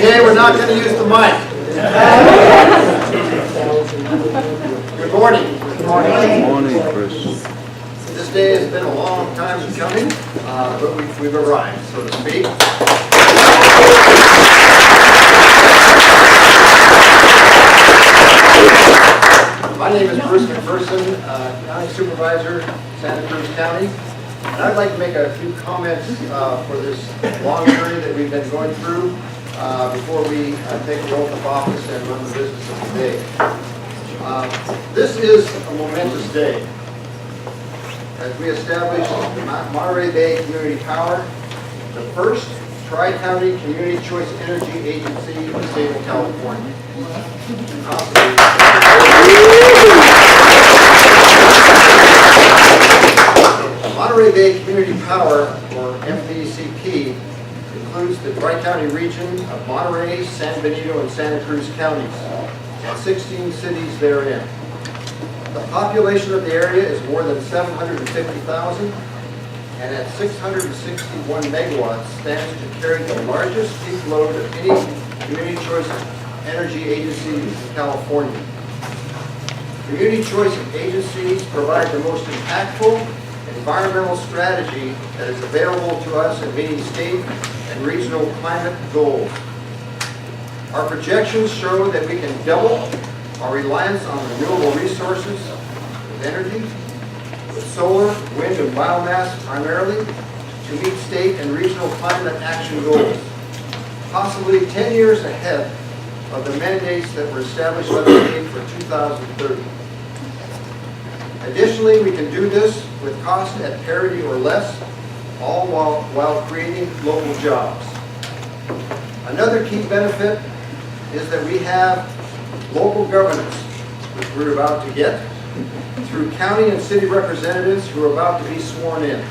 Okay, we're not going to use the mic. Good morning. Good morning. Good morning, Chris. This day has been a long time coming, but we've arrived, so to speak. My name is Bruce McPherson, County Supervisor, Santa Cruz County. And I'd like to make a few comments for this long journey that we've been going through before we take the oath of office and run the business of the day. This is a momentous day as we establish Monterey Bay Community Power, the first Tri-County Community Choice Energy Agency in the state of California. Monterey Bay Community Power, or MBCP, includes the Tri-County region of Monterey, San Benito, and Santa Cruz counties, and 16 cities therein. The population of the area is more than 750,000, and at 661 megawatts stands to carry the largest peak load of any community choice energy agency in California. Community choice agencies provide the most impactful environmental strategy that is available to us in meeting state and regional climate goals. Our projections show that we can double our reliance on renewable resources with energy, with solar, wind, and biomass primarily, to meet state and regional climate action goals, possibly 10 years ahead of the mandates that were established by the state for 2030. Additionally, we can do this with cost at parity or less, all while creating local jobs. Another key benefit is that we have local governance, which we're about to get, through county and city representatives who are about to be sworn in.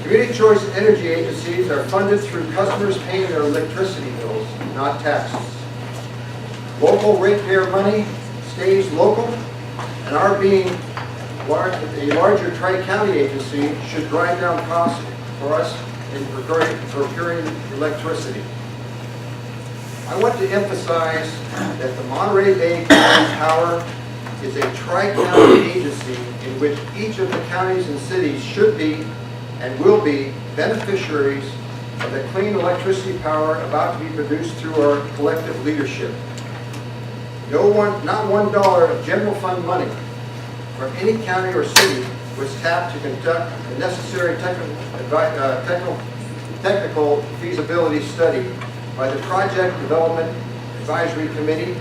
Community choice energy agencies are funded through customers paying their electricity bills, not taxes. Local ratepayer money stays local, and our being a larger tri-county agency should drive down costs for us in procuring electricity. I want to emphasize that the Monterey Bay Community Power is a tri-county agency in which each of the counties and cities should be and will be beneficiaries of the clean electricity power about to be produced through our collective leadership. Not $1 of general fund money from any county or city was tapped to conduct the necessary technical feasibility study by the Project Development Advisory Committee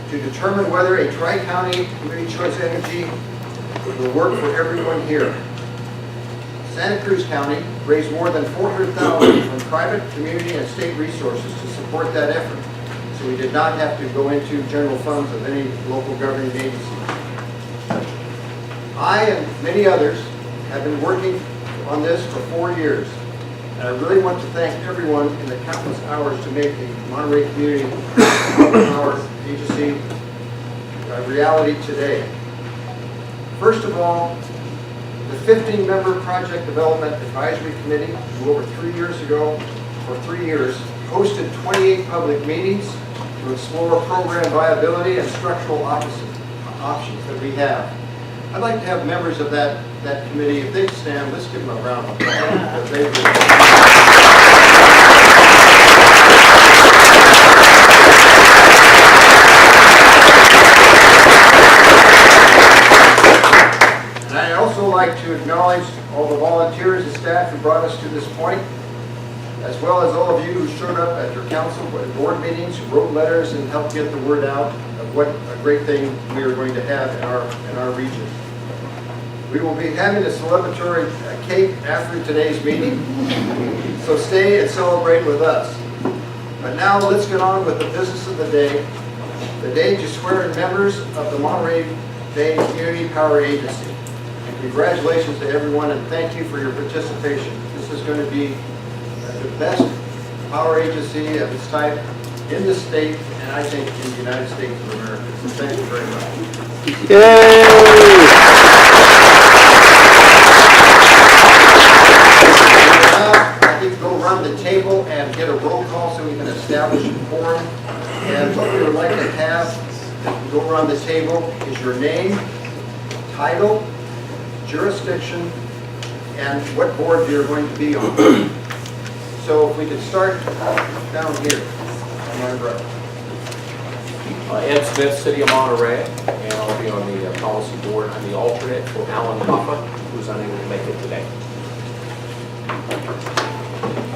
to determine whether a tri-county community choice energy will work for everyone here. Santa Cruz County raised more than $400,000 from private, community, and state resources to support that effort, so we did not have to go into general funds of any local governing agency. I and many others have been working on this for 4 years, and I really want to thank everyone in the countless hours to make the Monterey Community Power Agency a reality today. First of all, the 15-member Project Development Advisory Committee, who over 3 years ago, for 3 years, hosted 28 public meetings to explore program viability and structural options that we have. I'd like to have members of that committee, if they stand, let's give them a round of applause. And I'd also like to acknowledge all the volunteers and staff who brought us to this point, as well as all of you who showed up at your council board meetings, who wrote letters and helped get the word out of what a great thing we are going to have in our region. We will be having a celebratory cake after today's meeting, so stay and celebrate with us. But now let's get on with the business of the day to swear in members of the Monterey Bay Community Power Agency. And congratulations to everyone, and thank you for your participation. This is going to be the best power agency of its type in the state, and I think in the United States of America. So thank you very much. Yay! I think go around the table and and get a roll call so we can establish a quorum. And what we would like to have, as we go around the table, is your name, title, jurisdiction, and what board you're going to be on. So if we could start down here, on my right. Ed Smith, City of Monterey, and I'll be on the policy board. I'm the alternate for Alan Papa, who's unable to make it today.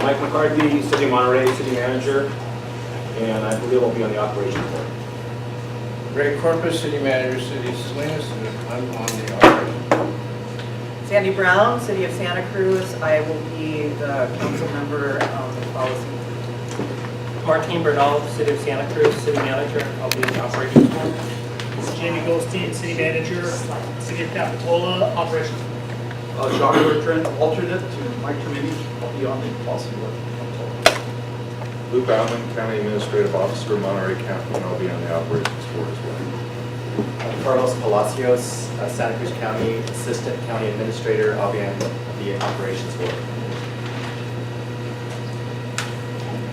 Mike McCarthy, City of Monterey, City Manager, and I believe I'll be on the Operations Board. Ray Corpus, City Manager, City of Salinas, and I'm on the operation. Sandy Brown, City of Santa Cruz. I will be the council member of the policy. Martin Bernal, City of Santa Cruz, City Manager. I'll be in the operations board. This is Jamie Goldstein, City Manager, City of Capitola, Operations. John Bertrand, alternate to Mike Comunity. I'll be on the policy board. Lou Bauman, County Administrative Officer, Monterey County, and I'll be on the Operations Board as well. Carlos Palacios, Santa Cruz County Assistant County Administrator. I'll be on the Operations Board.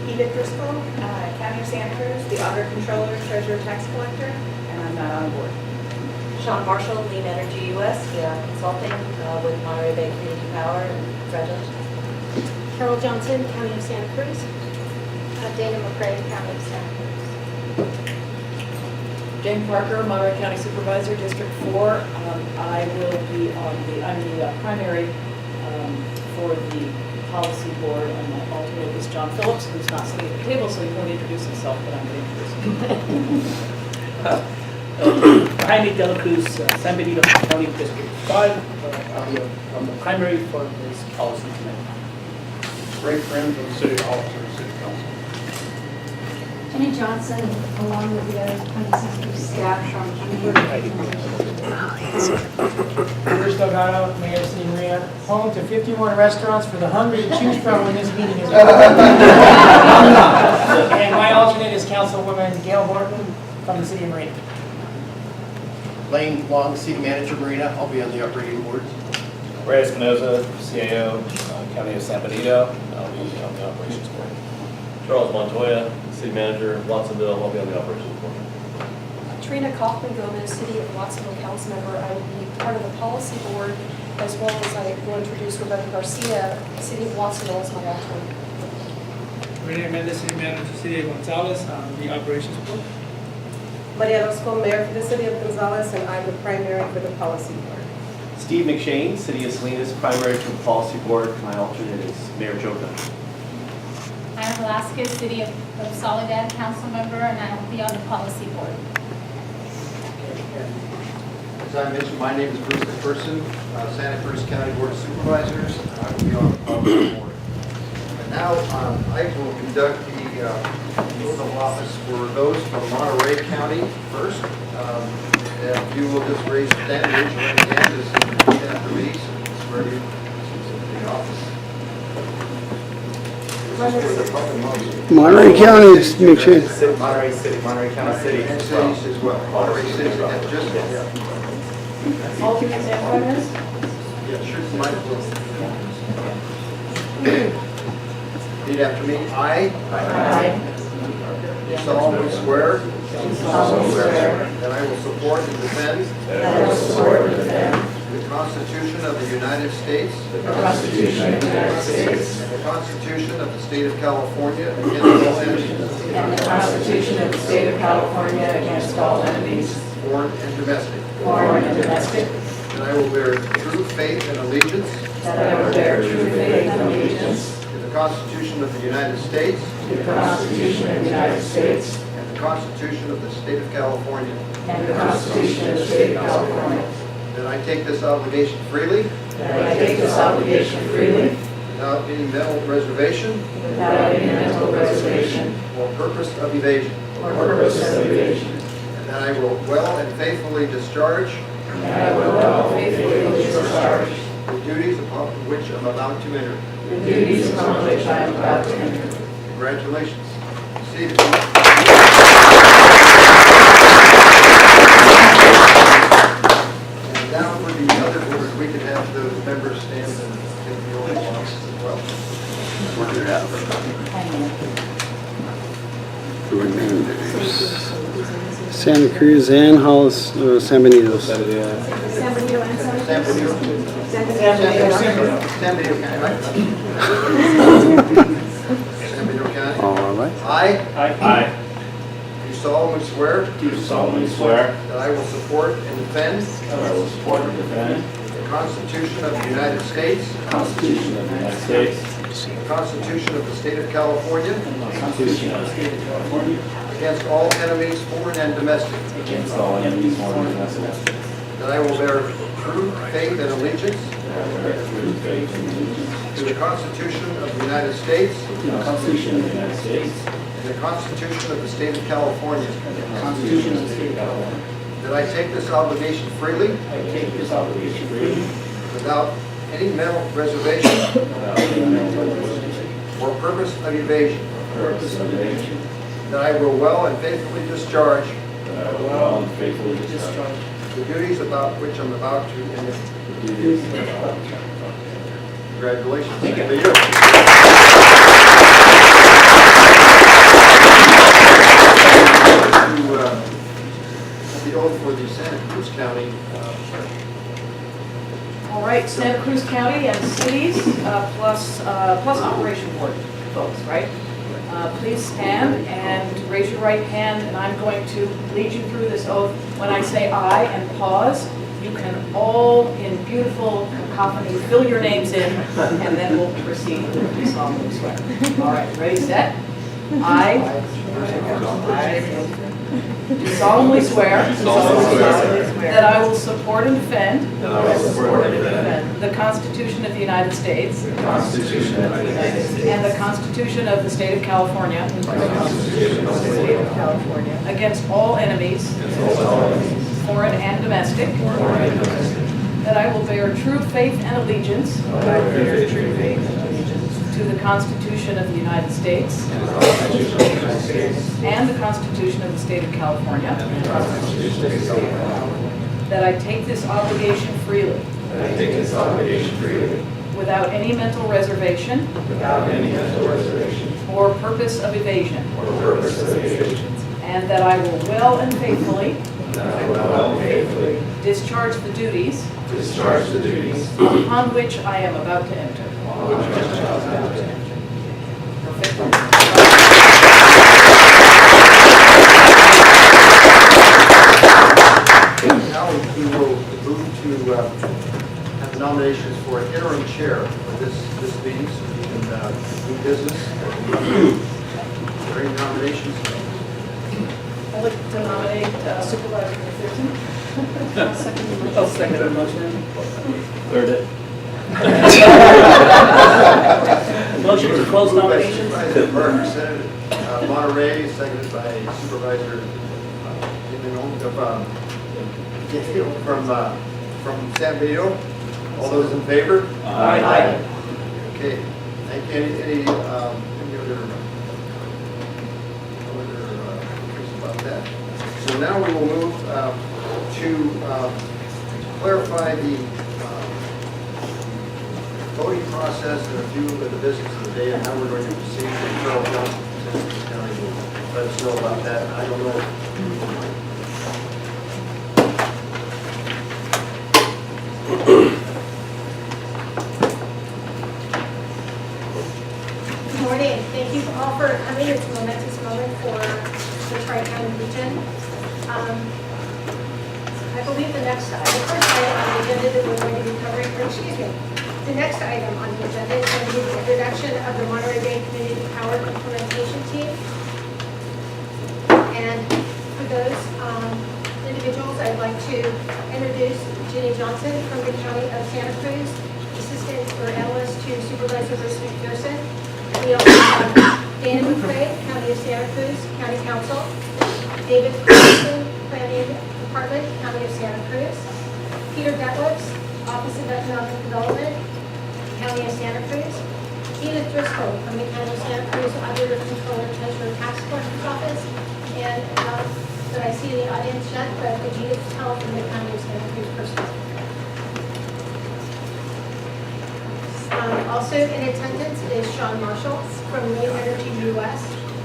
Edith Driscoll, County of Santa Cruz, the Auditor Controller, Treasurer, Tax Collector, and I'm not on board. Sean Marshall, Lean Energy US, consulting with Monterey Bay Community Power, and congratulations. Carol Johnson, County of Santa Cruz. Dana McCrae, County of Santa Cruz. Jane Parker, Monterey County Supervisor, District 4. I'm the primary for the policy board, and my alternate is John Phillips, who's not sitting at the table, so he won't introduce himself, but I'm going to introduce him. Jaime De La Cruz, San Benito County District 5. I'm the primary for this policy tonight. Ray Friend from City Hall, City Council. Jenny Johnson, along with the other county staff from Bruce Delgado, Mayor of City Marina, home to 51 restaurants for the hungry to choose from when this meeting is over. And my alternate is Councilwoman Gail Morton from the City of Marina. Lane Long, City Manager, Marina. I'll be on the operating board. Ray Espinoza, CAO, County of San Benito. I'll be on the Operations Board. Charles Montoya, City Manager, Watsonville. I'll be on the Operations Board. Trina Kaufman Gomez, City of Watsonville Council Member. I will be part of the policy board, as well as I will introduce Rebecca Garcia, City of Watsonville, as my alternate. Rene Mendez, City Manager, City of Gonzales, the Operations Board. Maria Roscoe, Mayor for the City of Gonzales, and I'm the primary for the policy board. Steve McShane, City of Salinas, primary for the Policy Board. My alternate is Mayor Joka. I'm Velasquez, City of Soledad Council Member, and I will be on the policy board. As I mentioned, my name is Bruce McPherson, Santa Cruz County Board of Supervisors. I will be on the policy board. And now I will conduct the oath of office for those from Monterey County first. If you will just raise your hand as you repeat after me, so it's ready to the office. This is for the public motion. Monterey County, make sure. Monterey City, Monterey County City. And cities as well. Monterey City, just, Alternate and runners? yeah, sure, might as well. Repeat after me. I solemnly swear that I will support and defend the Constitution of the United States and the Constitution of the State of California against all enemies, And the Constitution of the State of California against all enemies, foreign and domestic. foreign and domestic. And I will bear true faith and allegiance That I will bear true faith and allegiance to the Constitution of the United States to the Constitution of the United States and the Constitution of the State of California. and the Constitution of the State of California. That I take this obligation freely, That I take this obligation freely, without any mental reservation without any mental reservation or purpose of evasion. or purpose of evasion. And that I will well and faithfully discharge And I will well faithfully discharge the duties upon which I'm about to enter. the duties upon which I am about to enter. Congratulations. Seated. And now for the other board, we can have those members stand and take the oath of office as well. Santa Cruz and Hollis, San Benito. San Benito and Santa San Cruz? Benito. San Benito County, right? San Benito County. All right. I I do solemnly swear do solemnly swear that I will support and defend that I will support and defend the Constitution of the United States, the Constitution of the United States, the Constitution of the State of California, and the Constitution of the State of California, against all enemies, foreign and domestic, against all enemies, foreign and domestic, that I will bear true faith and allegiance that I will bear true faith and allegiance to the Constitution of the United States to the Constitution of the United States and the Constitution of the State of California, and the Constitution of the State of California. that I take this obligation freely I take this obligation freely without any mental reservation without any mental reservation or purpose of evasion, or purpose of evasion, that I will well and faithfully discharge that I will well and faithfully discharge the duties about which I'm about to enter. the duties of the Congratulations. Thank you. To you. The oath for the Santa Cruz County Sheriff. All right, Santa Cruz County and cities, plus Operation Board folks, right? Please stand and raise your right hand, and I'm going to lead you through this oath. When I say "I" and pause, you can all, in beautiful cacophony, fill your names in, and then we'll proceed to solemnly swear. All right, ready, set? I do solemnly swear that I will support and defend the Constitution of the United States and the Constitution of the State of California against all enemies, foreign and domestic, that I will bear true faith and allegiance to the Constitution of the United States and the Constitution of the State of California, that I take this obligation freely without any mental reservation or purpose of evasion, and that I will well and faithfully discharge the duties upon which I am about to enter. Now we will move to have nominations for an interim chair for this meeting, so we can do business. Are there any nominations? I'd like to nominate Supervisor Peterson. I'll second the motion. Third it. Motion to close Moved by nominations. Supervisor Parker, Senator Monterey, seconded by Supervisor from San Benito. All those in favor? Aye. Okay, thank you. Any other about that? So now we will move to clarify the voting process and a few of the business of the day and how we're going to proceed. And Carol Johnson, Santa Cruz County, will let us know about that. I don't know. Good morning. Thank you all for coming. It's a momentous moment for the Tri-County region. I believe the first item on the agenda that we're going to be covering, the next item on the agenda is going to be the introduction of the Monterey Bay Community Power Implementation Team. And for those individuals, I'd like to introduce Jenny Johnson from the County of Santa Cruz, Assistant or Analyst to Supervisor Bruce Peterson. We also have Dana McCray, County of Santa Cruz, County Council. David Peterson, Planning Department, County of Santa Cruz. Peter Detlefs, Office of Economic Development, County of Santa Cruz. Edith Driscoll from the County of Santa Cruz, Auditor Controller Treasurer Tax Collector's Office. And that I see in the audience yet, but Benito from the County of Santa Cruz personnel. Also in attendance is Sean Marshall from New Energy US,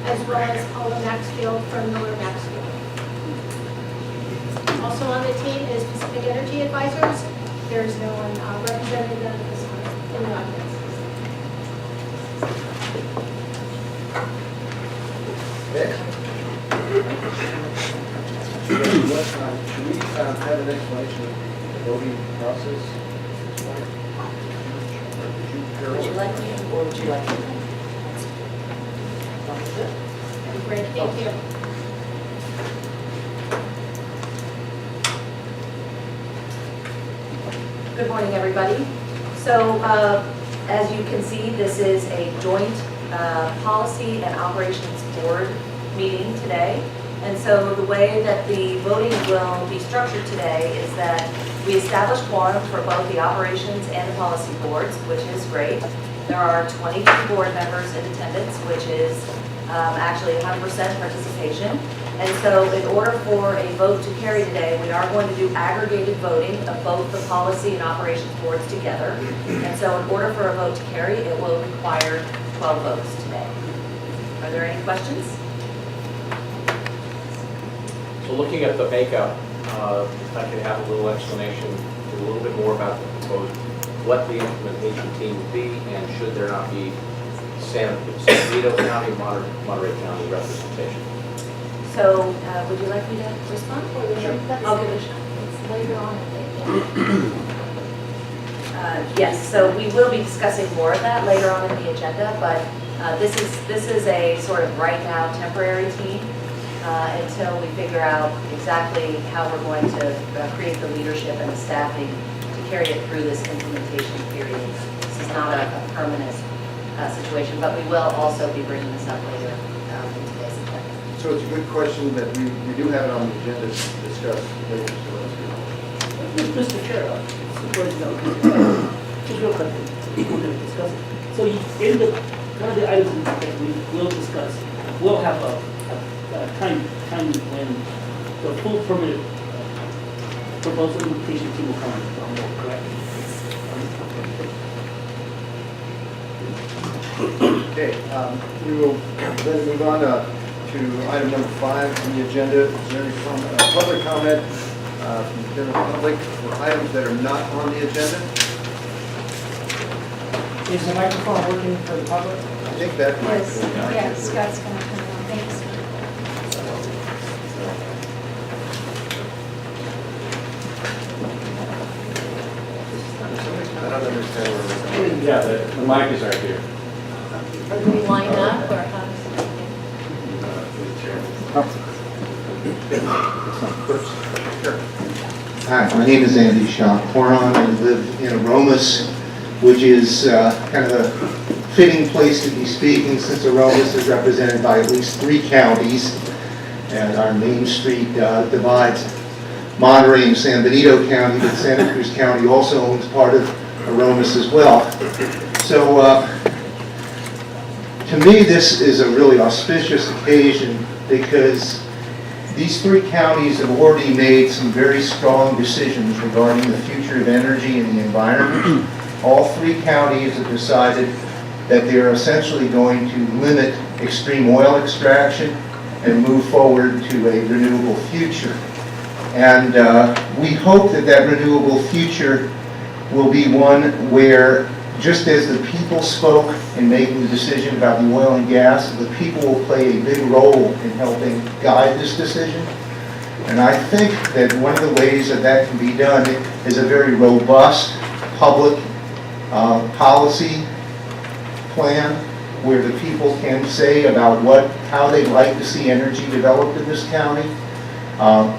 as well as Paula Maxfield from Miller Maxfield. Also on the team is Pacific Energy Advisors. There is no one representing them this time in the audience. Should we have an explanation of the voting process? Would you like me, or would you like me? Great, thank you. Good morning, everybody. So, as you can see, this is a joint policy and operations board meeting today. And so the way that the voting will be structured today is that we establish quorum for both the operations and the policy boards, which is great. There are 22 board members in attendance, which is actually 100% participation. And so in order for a vote to carry today, we are going to do aggregated voting of both the policy and operations boards together. And so in order for a vote to carry, it will require 12 votes today. Are there any questions? So looking at the makeup, if I could have a little explanation, a little bit more about the proposed, what the implementation team would be, and should there not be San Benito County, Monterey County representation? So would you like me to respond? Or would you? I'll give it a shot. It's later on, I think. Yes, so we will be discussing more of that later on in the agenda, but this is a sort of right now temporary team until we figure out exactly how we're going to create the leadership and the staffing to carry it through this implementation period. This is not a permanent situation, but we will also be bringing this up later in today's agenda. So it's a good question that we do have it on the agenda to discuss later. Mr. Chair, just real quick, we're going to discuss it. So in the one of the items that we will discuss, we'll have a time when the full permanent proposal implementation team will come on board, correct? Okay, we will then move on to item number 5 on the agenda. Is there any public comment from the general public for items that are not on the agenda? Is the microphone working for the public? I think that might Yes, yeah, Scott's going to come on. Thanks. I don't understand where we're going. Yeah, the mic is right here. Are we lined up or how? Hi, my name is Andy Shaw-Coron. I live in Aromas, which is kind of a fitting place to be speaking since Aromas is represented by at least 3 counties, and our main street divides Monterey and San Benito County, but Santa Cruz County also owns part of Aromas as well. So to me, this is a really auspicious occasion because these 3 counties have already made some very strong decisions regarding the future of energy and the environment. All 3 counties have decided that they're essentially going to limit extreme oil extraction and move forward to a renewable future. And we hope that that renewable future will be one where, just as the people spoke in making the decision about the oil and gas, the people will play a big role in helping guide this decision. And I think that one of the ways that that can be done is a very robust public policy plan where the people can say about how they'd like to see energy developed in this county,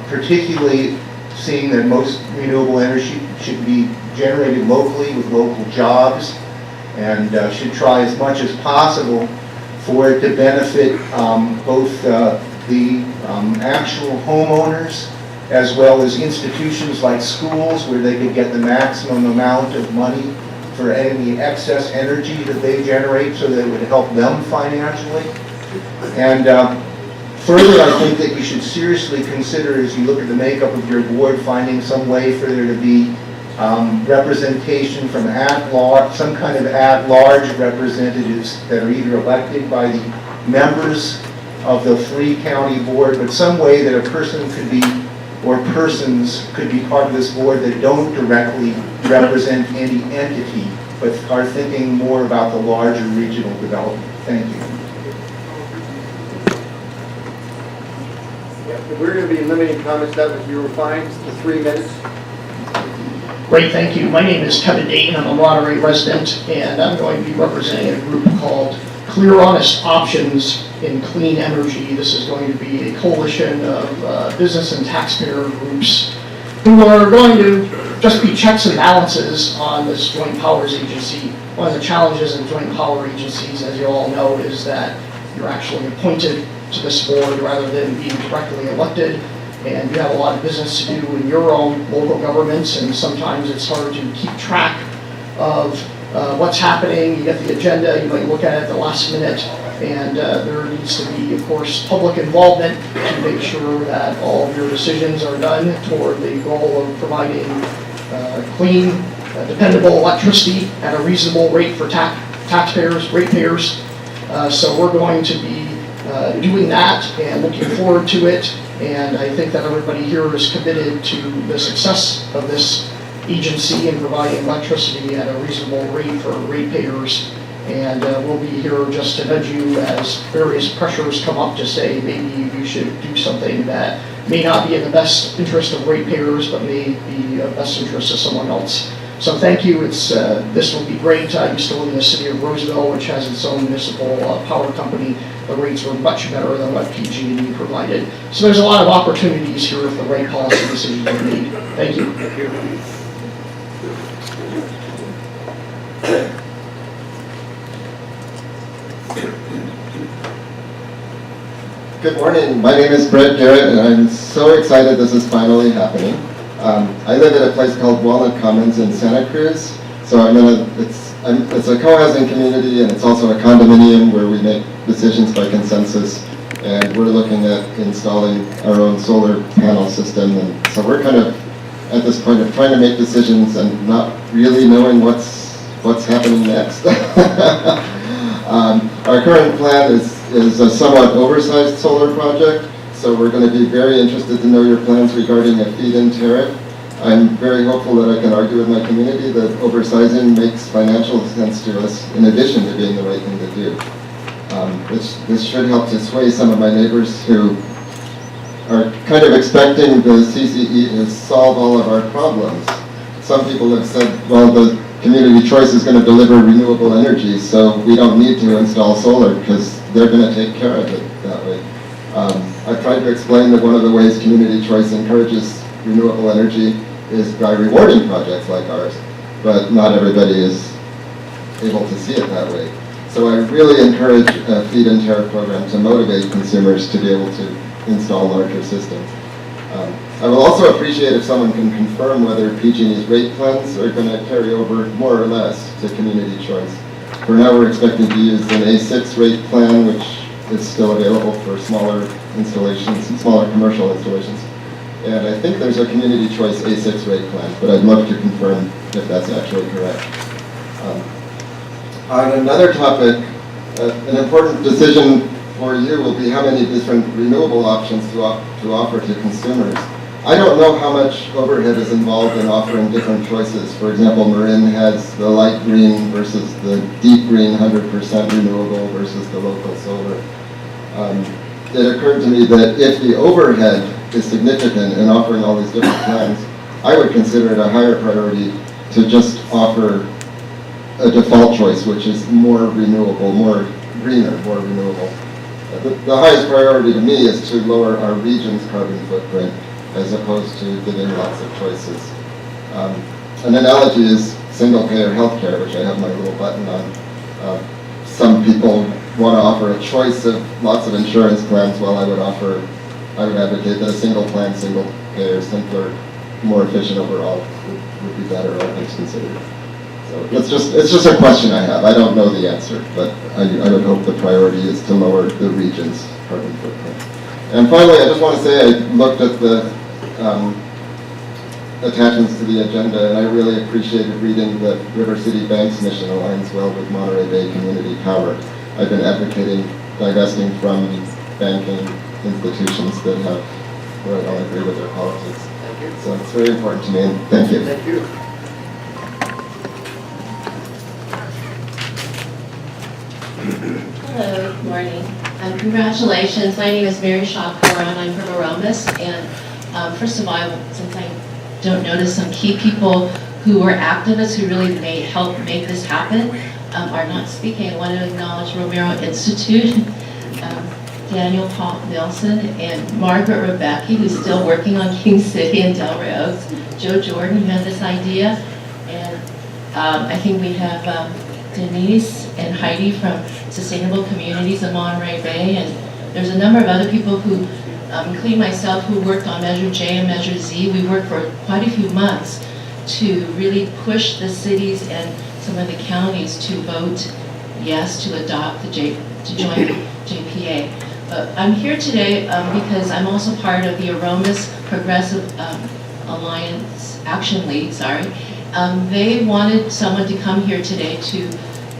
particularly seeing that most renewable energy should be generated locally with local jobs, and should try as much as possible for it to benefit both the actual homeowners as well as institutions like schools, where they could get the maximum amount of money for any excess energy that they generate, so that it would help them financially. And further, I think that you should seriously consider, as you look at the makeup of your board, finding some way for there to be representation from at-large, some kind of at-large representatives that are either elected by the members of the 3-county board, but some way that a person could be, or persons could be part of this board that don't directly represent any entity, but are thinking more about the larger regional development. Thank you. We're going to be limiting comments, that was, you were fine, to 3 minutes. Great, thank you. My name is Kevin Dayton. I'm a Monterey resident, and I'm going to be representing a group called Clear Honest Options in Clean Energy. This is going to be a coalition of business and taxpayer groups who are going to just be checks and balances on this joint powers agency. One of the challenges in joint power agencies, as you all know, is that you're actually appointed to this board rather than being directly elected, and you have a lot of business to do in your own local governments, and sometimes it's hard to keep track of what's happening. You get the agenda, you might look at it at the last minute, and there needs to be, of course, public involvement to make sure that all of your decisions are done toward the goal of providing clean, dependable electricity at a reasonable rate for taxpayers, ratepayers. So we're going to be doing that and looking forward to it, and I think that everybody here is committed to the success of this agency in providing electricity at a reasonable rate for ratepayers. And we'll be here just to nudge you as various pressures come up to say maybe you should do something that may not be in the best interest of ratepayers, but may be of best interest of someone else. So thank you. This will be great. I used to live in the city of Roseville, which has its own municipal power company. The rates were much better than what PG&E provided. So there's a lot of opportunities here if the right policy decisions are made. Thank you. Thank you. Good morning. My name is Brett Garrett, and I'm so excited this is finally happening. I live at a place called Walnut Commons in Santa Cruz. So it's a co-housing community, and it's also a condominium where we make decisions by consensus. And we're looking at installing our own solar panel system. And so we're kind of at this point of trying to make decisions and not really knowing what's happening next. Our current plan is a somewhat oversized solar project, so we're going to be very interested to know your plans regarding a feed-in tariff. I'm very hopeful that I can argue with my community that oversizing makes financial sense to us in addition to being the right thing to do. This should help to sway some of my neighbors who are kind of expecting the CCE to solve all of our problems. Some people have said, well, the community choice is going to deliver renewable energy, so we don't need to install solar because they're going to take care of it that way. I've tried to explain that one of the ways community choice encourages renewable energy is by rewarding projects like ours, but not everybody is able to see it that way. So I really encourage a feed-in tariff program to motivate consumers to be able to install larger systems. I will also appreciate if someone can confirm whether PG&E's rate plans are going to carry over more or less to community choice. For now, we're expecting to use an A6 rate plan, which is still available for smaller installations, smaller commercial installations. And I think there's a community choice A6 rate plan, but I'd love to confirm if that's actually correct. On another topic, an important decision for you will be how many different renewable options to offer to consumers. I don't know how much overhead is involved in offering different choices. For example, Marin has the light green versus the deep green 100% renewable versus the local solar. It occurred to me that if the overhead is significant in offering all these different plans, I would consider it a higher priority to just offer a default choice, which is more renewable, more greener, more renewable. The highest priority to me is to lower our region's carbon footprint as opposed to giving lots of choices. An analogy is single-payer healthcare, which I have my little button on. Some people want to offer a choice of lots of insurance plans, while I would advocate that a single plan, single payer, simpler, more efficient overall would be better, all things considered. So it's just a question I have. I don't know the answer, but I would hope the priority is to lower the region's carbon footprint. And finally, I just want to say I looked at the attachments to the agenda, and I really appreciated reading that River City Bank's mission aligns well with Monterey Bay Community Power. I've been advocating divesting from banking institutions that have, where I don't agree with their politics. Thank you. So it's very important to me, and thank you. Thank you. Hello, good morning. Congratulations. My name is Mary Shaw Perron. I'm from Aromas. And first of all, since I don't notice some key people who were activists who really helped make this happen are not speaking, I want to acknowledge Romero Institute, Daniel Paul Nelson, and Margaret Rebecki, who's still working on King City and Delray Oaks, Joe Jordan, who had this idea, and I think we have Denise and Heidi from Sustainable Communities of Monterey Bay, and there's a number of other people who, including myself, who worked on Measure J and Measure Z. We worked for quite a few months to really push the cities and some of the counties to vote yes to adopt to join the JPA. But I'm here today because I'm also part of the Aromas Progressive Alliance Action League, they wanted someone to come here today to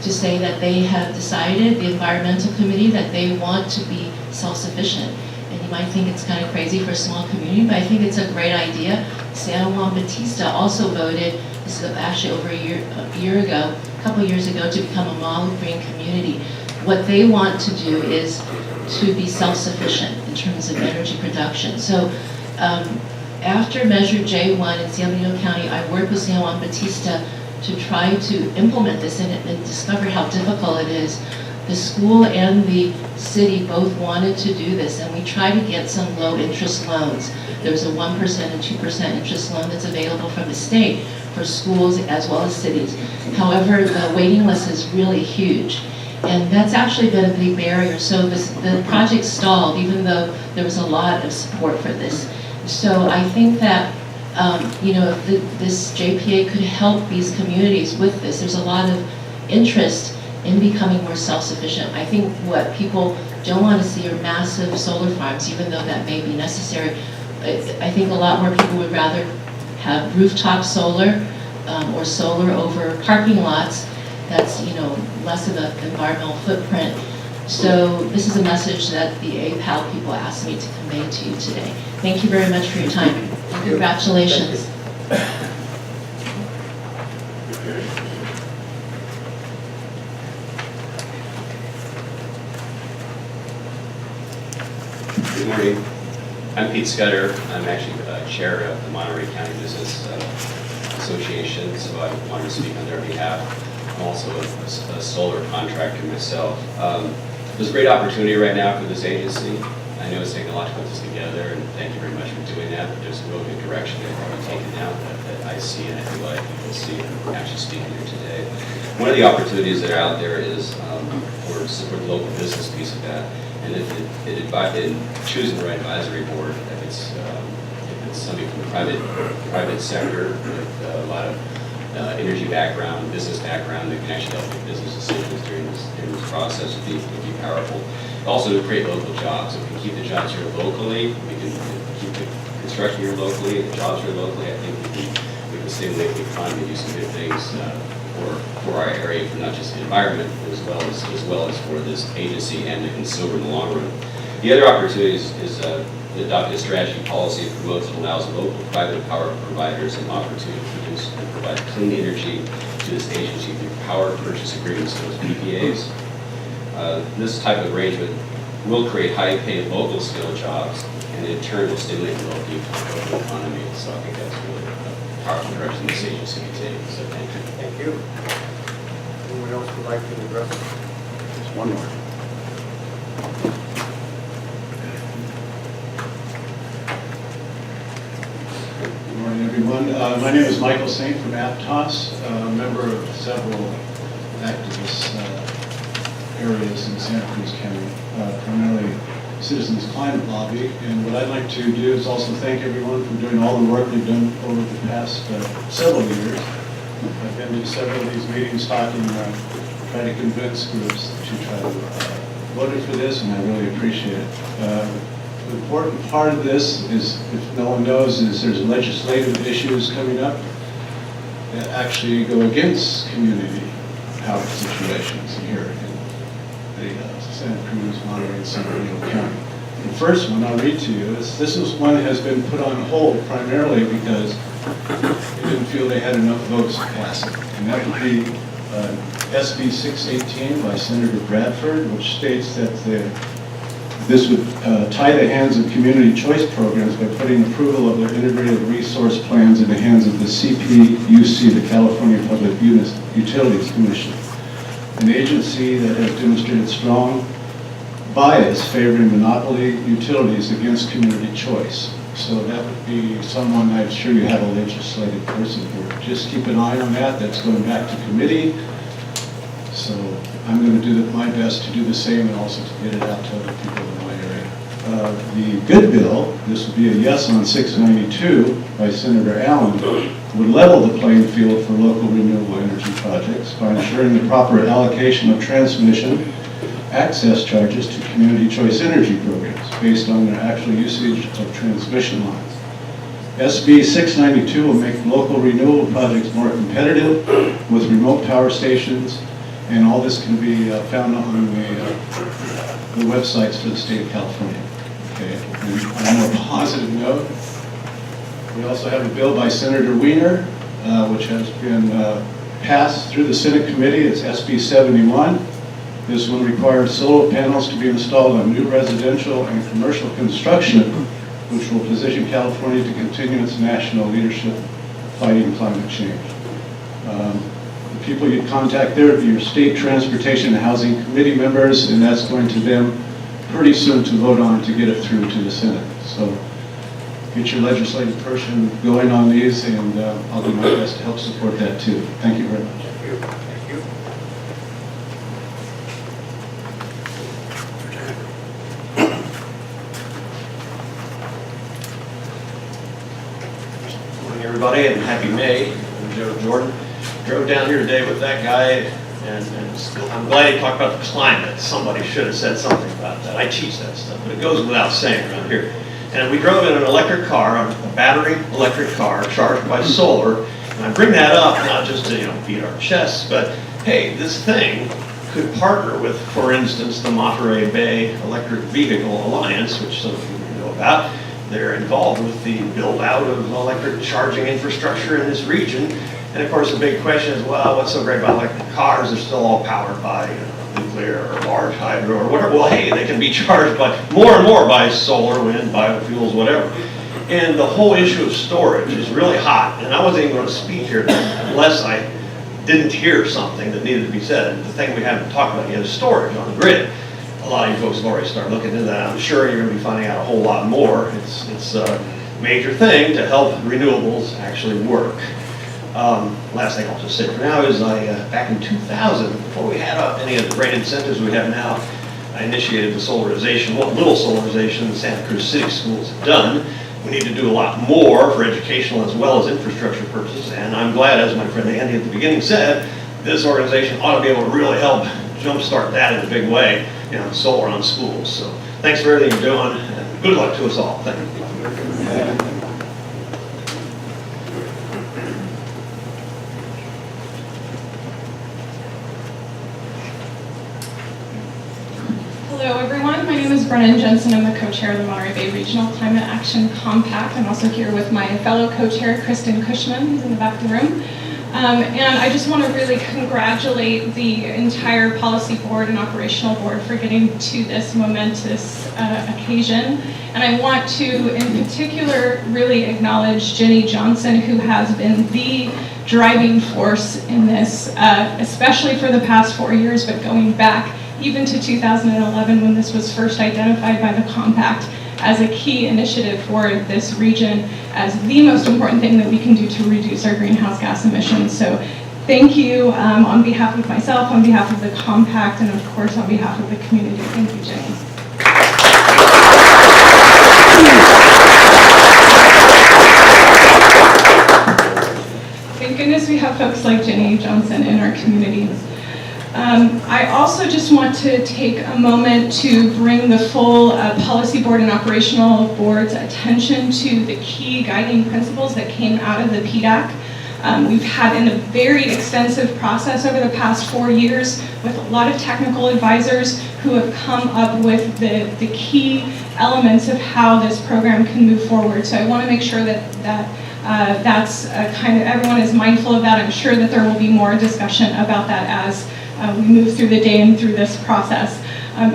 say that they have decided, the environmental committee, that they want to be self-sufficient. And you might think it's kind of crazy for a small community, but I think it's a great idea. San Juan Bautista also voted, this is actually over a couple years ago, to become a model green community. What they want to do is to be self-sufficient in terms of energy production. So after Measure J1 in San Benito County, I worked with San Juan Bautista to try to implement this and discover how difficult it is. The school and the city both wanted to do this, and we tried to get some low interest loans. There's a 1% and 2% interest loan that's available from the state for schools as well as cities. However, the waiting list is really huge. And that's actually been a big barrier. So the project stalled, even though there was a lot of support for this. So I think that, this JPA could help these communities with this. There's a lot of interest in becoming more self-sufficient. I think what people don't want to see are massive solar farms, even though that may be necessary. I think a lot more people would rather have rooftop solar or solar over parking lots. That's less of an environmental footprint. So this is a message that the APAL people asked me to convey to you today. Thank you very much for your time. And congratulations. Good morning. I'm Pete Scudder. I'm actually chair of the Monterey County Business Association, so I wanted to speak on their behalf. I'm also a solar contractor myself. There's a great opportunity right now for this agency. I know it's taken a lot to put this together, and thank you very much for doing that. But there's a real good direction that we're taking now that I see, and I feel like you can see, and I'm actually speaking here today. One of the opportunities that are out there is for the local business piece of that, and in choosing the right advisory board, if it's somebody from the private sector with a lot of energy background, business background that can actually help make business decisions during this process would be powerful. Also to create local jobs. If we can keep the jobs here locally, we can keep the construction here locally, the jobs here locally, I think we can stimulate the economy and do some good things for our area, for not just the environment, as well as for this agency and the consumer in the long run. The other opportunity is adopting a strategy policy that promotes and allows local private power providers an opportunity to produce and provide clean energy to this agency through power purchase agreements, those PPAs. This type of arrangement will create high-paid local skill jobs, and in turn will stimulate the local economy. So I think that's really a powerful direction this agency can take. So thank you. Thank you. Anyone else would like to address? Just one more. Good morning, everyone. My name is Michael Saint from Aptos, a member of several activist areas in Santa Cruz County, primarily Citizens Climate Lobby. And what I'd like to do is also thank everyone for doing all the work they've done over the past several years. I've been to several of these meetings talking, trying to convince groups to try to vote for this, and I really appreciate it. important part of this is, if no one knows, is there's legislative issues coming up that actually go against community power situations here in the Santa Cruz, Monterey, and San Benito County. The first one I'll read to you is, this is one that has been put on hold primarily because they didn't feel they had enough votes to pass it. And that would be SB 618 by Senator Bradford, which states that this would tie the hands of community choice programs by putting approval of their integrated resource plans in the hands of the CPUC, the California Public Utilities Commission, an agency that has demonstrated strong bias favoring monopoly utilities against community choice. So that would be someone, I'm sure you have a legislative person here. Just keep an eye on that. That's going back to committee. So I'm going to do my best to do the same and also to get it out to other people in my area. The good bill, this would be a yes on 692 by Senator Allen, would level the playing field for local renewable energy projects by ensuring the proper allocation of transmission access charges to community choice energy programs based on their actual usage of transmission lines. SB 692 will make local renewable projects more competitive with remote power stations, and all this can be found on the websites for the state of California. Okay. And on a more positive note, we also have a bill by Senator Wiener, which has been passed through the Senate committee. It's SB 71. This one requires solar panels to be installed on new residential and commercial construction, which will position California to continue its national leadership fighting climate change. The people you'd contact there would be your state transportation and housing committee members, and that's going to them pretty soon to vote on to get it through to the Senate. So get your legislative person going on these, and I'll do my best to help support that too. Thank you very much. Everybody, and happy May. I'm Joe Jordan. Drove down here today with that guy, and I'm glad he talked about the climate. Somebody should have said something about that. I teach that stuff, but it goes without saying around here. And we drove in an electric car, a battery electric car charged by solar. And I bring that up not just to beat our chests, but hey, this thing could partner with, for instance, the Monterey Bay Electric Vehicle Alliance, which some of you know about. They're involved with the build-out of electric charging infrastructure in this region. And of course, the big question is, well, what's so great about electric cars? They're still all powered by nuclear or large hydro or whatever. Well, hey, they can be charged by more and more by solar, wind, biofuels, whatever. And the whole issue of storage is really hot. And I wasn't even going to speak here unless I didn't hear something that needed to be said. The thing we haven't talked about yet is storage on the grid. A lot of you folks have already started looking into that. I'm sure you're going to be finding out a whole lot more. It's a major thing to help renewables actually work. Last thing I'll just say for now is back in 2000, before we had any of the great incentives we have now, I initiated the solarization, what little solarization the Santa Cruz City Schools have done. We need to do a lot more for educational as well as infrastructure purposes, and I'm glad, as my friend Andy at the beginning said, this organization ought to be able to really help jumpstart that in a big way, solar on schools. So thanks for everything you're doing, and good luck to us all. Thank you. Hello everyone, my name is Brennan Jensen. I'm the co-chair of the Monterey Bay Regional Climate Action Compact. I'm also here with my fellow co-chair, Kristen Cushman, who's in the back of the room. And I just want to really congratulate the entire policy board and operational board for getting to this momentous occasion. And I want to, in particular, really acknowledge Jenny Johnson, who has been the driving force in this, especially for the past 4 years, but going back even to 2011 when this was first identified by the compact as a key initiative for this region, as the most important thing that we can do to reduce our greenhouse gas emissions. So thank you on behalf of myself, on behalf of the compact, and of course on behalf of the community. Thank you, Jenny. Thank goodness we have folks like Jenny Johnson in our community. I also just want to take a moment to bring the full policy board and operational board's attention to the key guiding principles that came out of the PDAC. We've had a very extensive process over the past 4 years with a lot of technical advisors who have come up with the key elements of how this program can move forward. So I want to make sure that's everyone is mindful of that. I'm sure that there will be more discussion about that as we move through the day and through this process.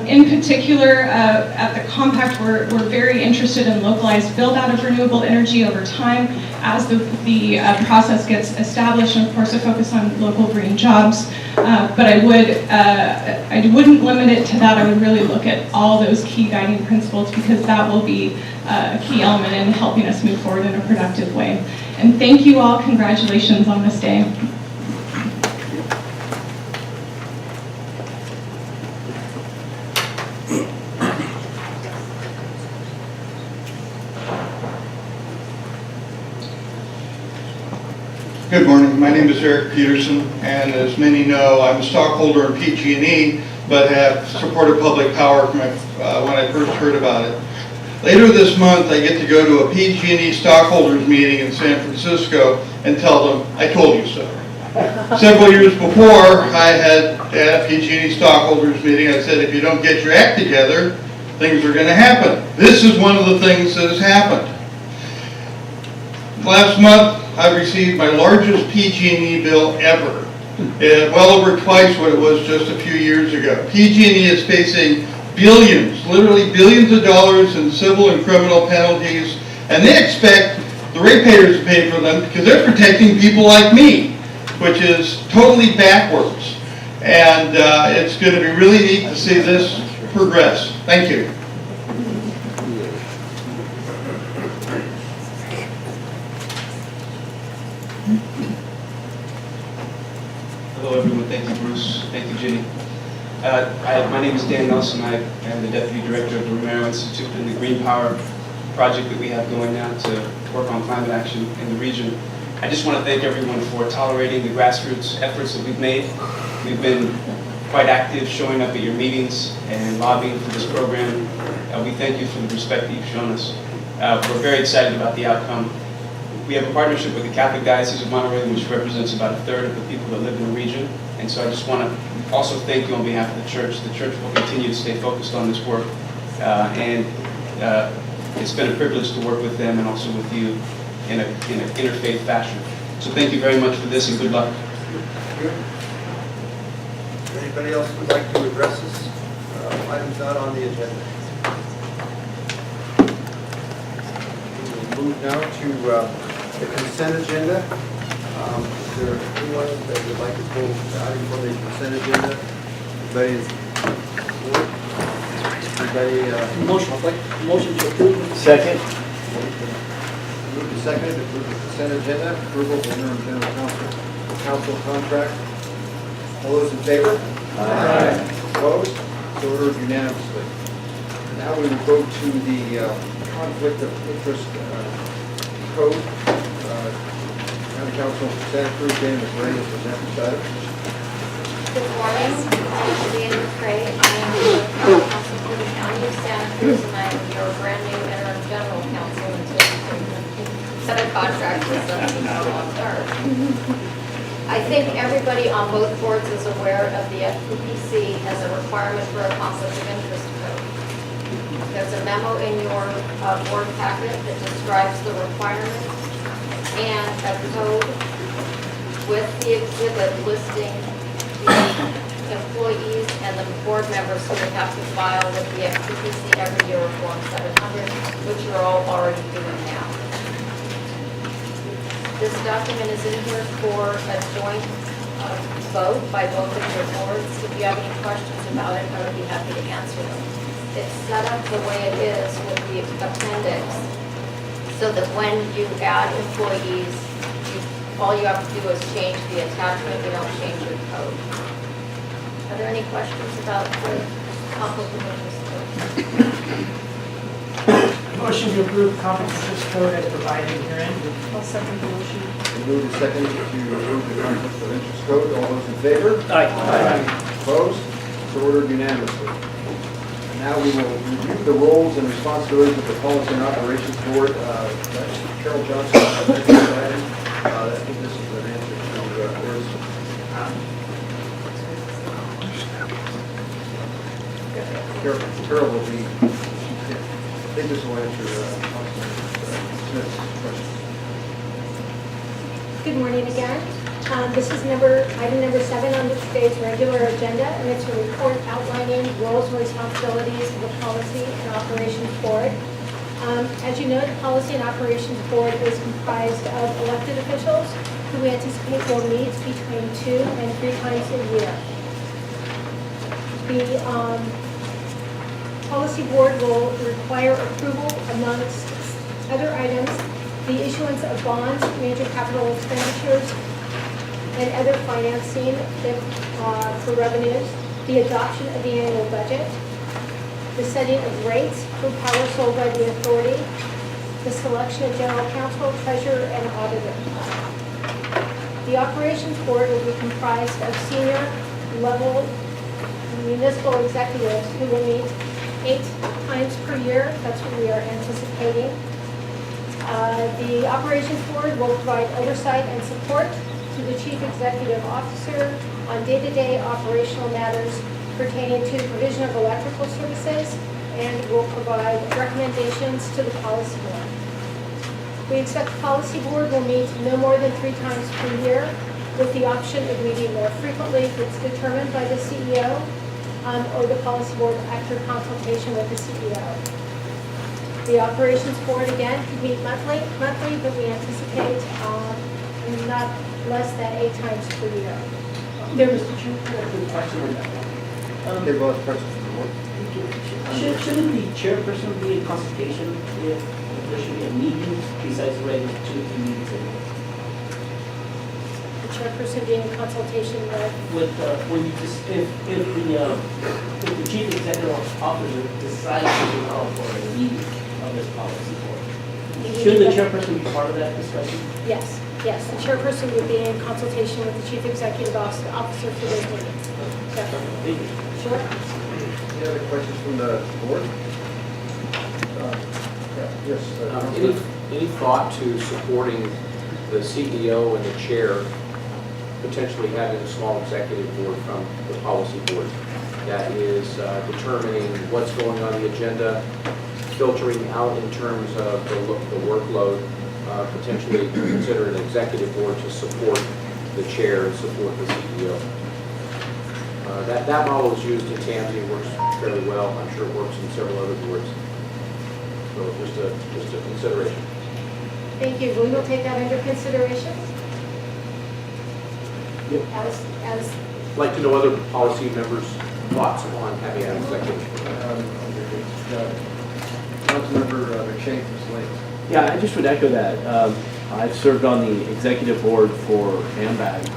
In particular, at the compact, we're very interested in localized build-out of renewable energy over time as the process gets established, and of course a focus on local green jobs. But I wouldn't limit it to that. I would really look at all those key guiding principles, because that will be a key element in helping us move forward in a productive way. And thank you all. Congratulations on this day. Good morning. My name is Eric Peterson, and as many know, I'm a stockholder in PG&E, but have supported public power from when I first heard about it. Later this month, I get to go to a PG&E stockholders meeting in San Francisco and tell them, I told you so. Several years before, I had at a PG&E stockholders meeting, I said, if you don't get your act together, things are going to happen. This is one of the things that has happened. Last month, I received my largest PG&E bill ever, well over twice what it was just a few years ago. PG&E is facing billions, literally billions of dollars in civil and criminal penalties, and they expect the ratepayers to pay for them because they're protecting people like me, which is totally backwards. And it's going to be really neat to see this progress. Thank you. Hello everyone, thank you Bruce, thank you Ginny. My name is Dan Nelson. I am the Deputy Director of the Romero Institute and the Green Power project that we have going now to work on climate action in the region. I just want to thank everyone for tolerating the grassroots efforts that we've made. We've been quite active showing up at your meetings and lobbying for this program. We thank you for the respect that you've shown us. We're very excited about the outcome. We have a partnership with the Catholic Diocese of Monterey, which represents about 1/3 of the people that live in the region. And so I just want to also thank you on behalf of the church. The church will continue to stay focused on this work. It's been a privilege to work with them and also with you in an interfaith fashion. So thank you very much for this and good luck. Anybody else would like to address this? Items not on the agenda. We'll move now to the consent agenda. Is there anyone that would like to pull the item from the consent agenda? Anybody? Motion to approve. Second. Move to second to approve the consent agenda. Approval of interim general council contract. All those in favor? Aye. Opposed? So ordered unanimously. Now we will go to the conflict of interest code. County Council Santa Cruz, Dan McRae, will present this item. Good morning. I'm Dan McRae. I am the council for the County of Santa Cruz, and I am your brand new interim general counsel until you can set a contract with them and go on third. I think everybody on both boards is aware of the FPPC as a requirement for a conflict of interest code. There's a memo in your board packet that describes the requirement and a code with the exhibit listing the employees and the board members who would have to file with the FPPC every year of Form 700, which you're all already doing now. This document is in here for a joint vote by both of your boards. If you have any questions about it, I would be happy to answer them. It's set up the way it is with the appendix, so that when you add employees, all you have to do is change the attachment, you don't change your code. Are there any questions about the conflict of interest code? Motion to approve conflict of interest code as provided herein. I'll second the motion. We move to second to approve the conflict of interest code. All those in favor? Aye. ordered unanimously. And now we will review the roles and responsibilities of the Policy and Operations Board. That's Carol Johnson. I think this is an answer to where's Carol will be, I think this will answer Councilman Smith's question. Good morning again. This is item number 7 on today's regular agenda, and it's a report outlining roles and responsibilities of the Policy and Operations Board. As you know, the Policy and Operations Board is comprised of elected officials who we anticipate will meet between 2 and 3 times a year. The Policy Board will require approval, amongst other items, the issuance of bonds, major capital expenditures, and other financing for revenues, the adoption of the annual budget, the setting of rates for power sold by the authority, the selection of general counsel, treasurer, and auditor. The Operations Board will be comprised of senior level municipal executives who will meet 8 times per year. That's what we are anticipating. The Operations Board will provide oversight and support to the Chief Executive Officer on day-to-day operational matters pertaining to the provision of electrical services, and will provide recommendations to the Policy Board. We expect the Policy Board will meet no more than 3 times per year, with the option of meeting more frequently if it's determined by the CEO or the Policy Board after consultation with the CEO. The Operations Board, again, could meet monthly, but we anticipate not less than 8 times per year. There, Mr. Chair, I have a question on that one. Okay, well, questions from the board? Shouldn't the chairperson be in consultation if there should be a meeting besides the regular 2 or 3 meetings a year? The chairperson being in consultation with When you just, if the chief executive officer decides to call for a meeting of this policy board, should the chairperson be part of that discussion? Yes, the chairperson would be in consultation with the chief executive officer for those meetings. Thank you. Sure. Any other questions from the board? Yes. Any thought to supporting the CEO and the chair potentially having a small executive board from the policy board that is determining what's going on the agenda, filtering out in terms of the workload, potentially consider an executive board to support the chair and support the CEO. That model is used in Tansy, it works fairly well. I'm sure it works in several other boards. So just a consideration. Thank you. We will take that under consideration. As I'd like to know other policy members' thoughts on having an executive. Councilmember McShane from Slate. Yeah, I just would echo that. I've served on the executive board for AMBAG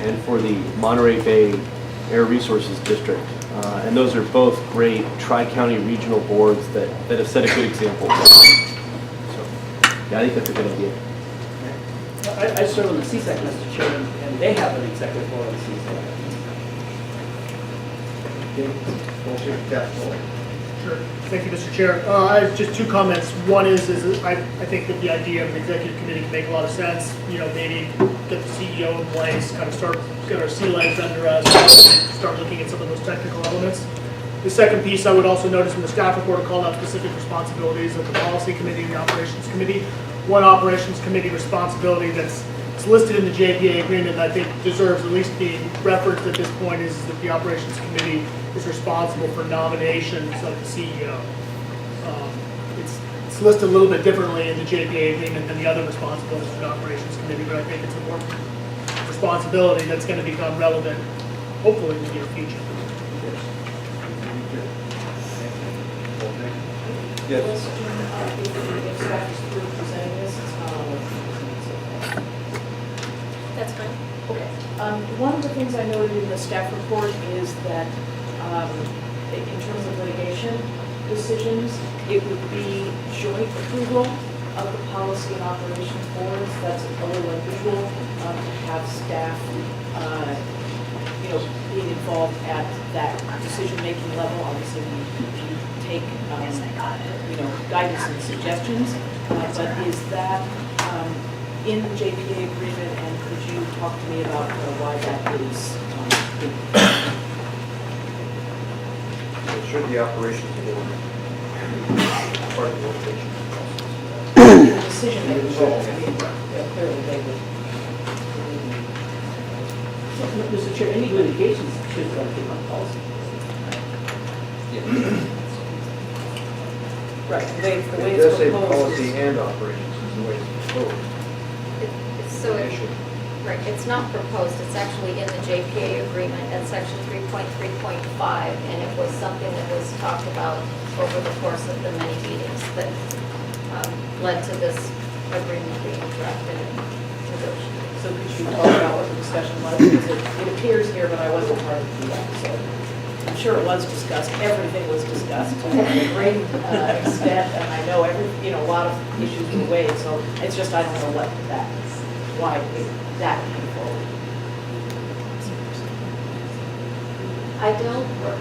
and for the Monterey Bay Air Resources District. And those are both great tri-county regional boards that have set a good example. So, yeah, I think that's a good idea. I serve on the CSEC, Mr. Chairman, and they have an executive board on the CSEC. Sure. Thank you, Mr. Chair. I have just 2 comments. One is I think that the idea of an executive committee can make a lot of sense. You know, maybe get the CEO in place, kind of get our sea legs under us, start looking at some of those technical elements. The second piece I would also notice in the staff report called out specific responsibilities of the policy committee and the operations committee. One operations committee responsibility that's listed in the JPA agreement that I think deserves at least being referenced at this point is that the operations committee is responsible for nominations of the CEO. It's listed a little bit differently in the JPA agreement than the other responsibilities of the operations committee, but I think it's a more responsibility that's going to become relevant, hopefully in the near future. Yes. That's fine. Okay. One of the things I noted in the staff report is that in terms of litigation decisions, it would be joint approval of the policy and operations boards. That's a little unusual to have staff, being involved at that decision-making level. Obviously, we take, guidance and suggestions, but is that in the JPA agreement, and could you talk to me about why that is? Should the operations board part of the litigation? The decision-making role, I mean, clearly they would. Mr. Chair, any litigations should go through my policy. Right, the way It it's does say proposed policy is- and operations is the way it's proposed. Right, it's not proposed, it's actually in the JPA agreement at section 3.3.5, and it was something that was talked about over the course of the many meetings that led to this agreement being drafted and negotiated. So could you talk about what the discussion was? Because it appears here, but I wasn't part of the episode. I'm sure it was discussed, everything was discussed to a great extent, and I know a lot of issues were weighed, so it's just, I don't know why that came forward.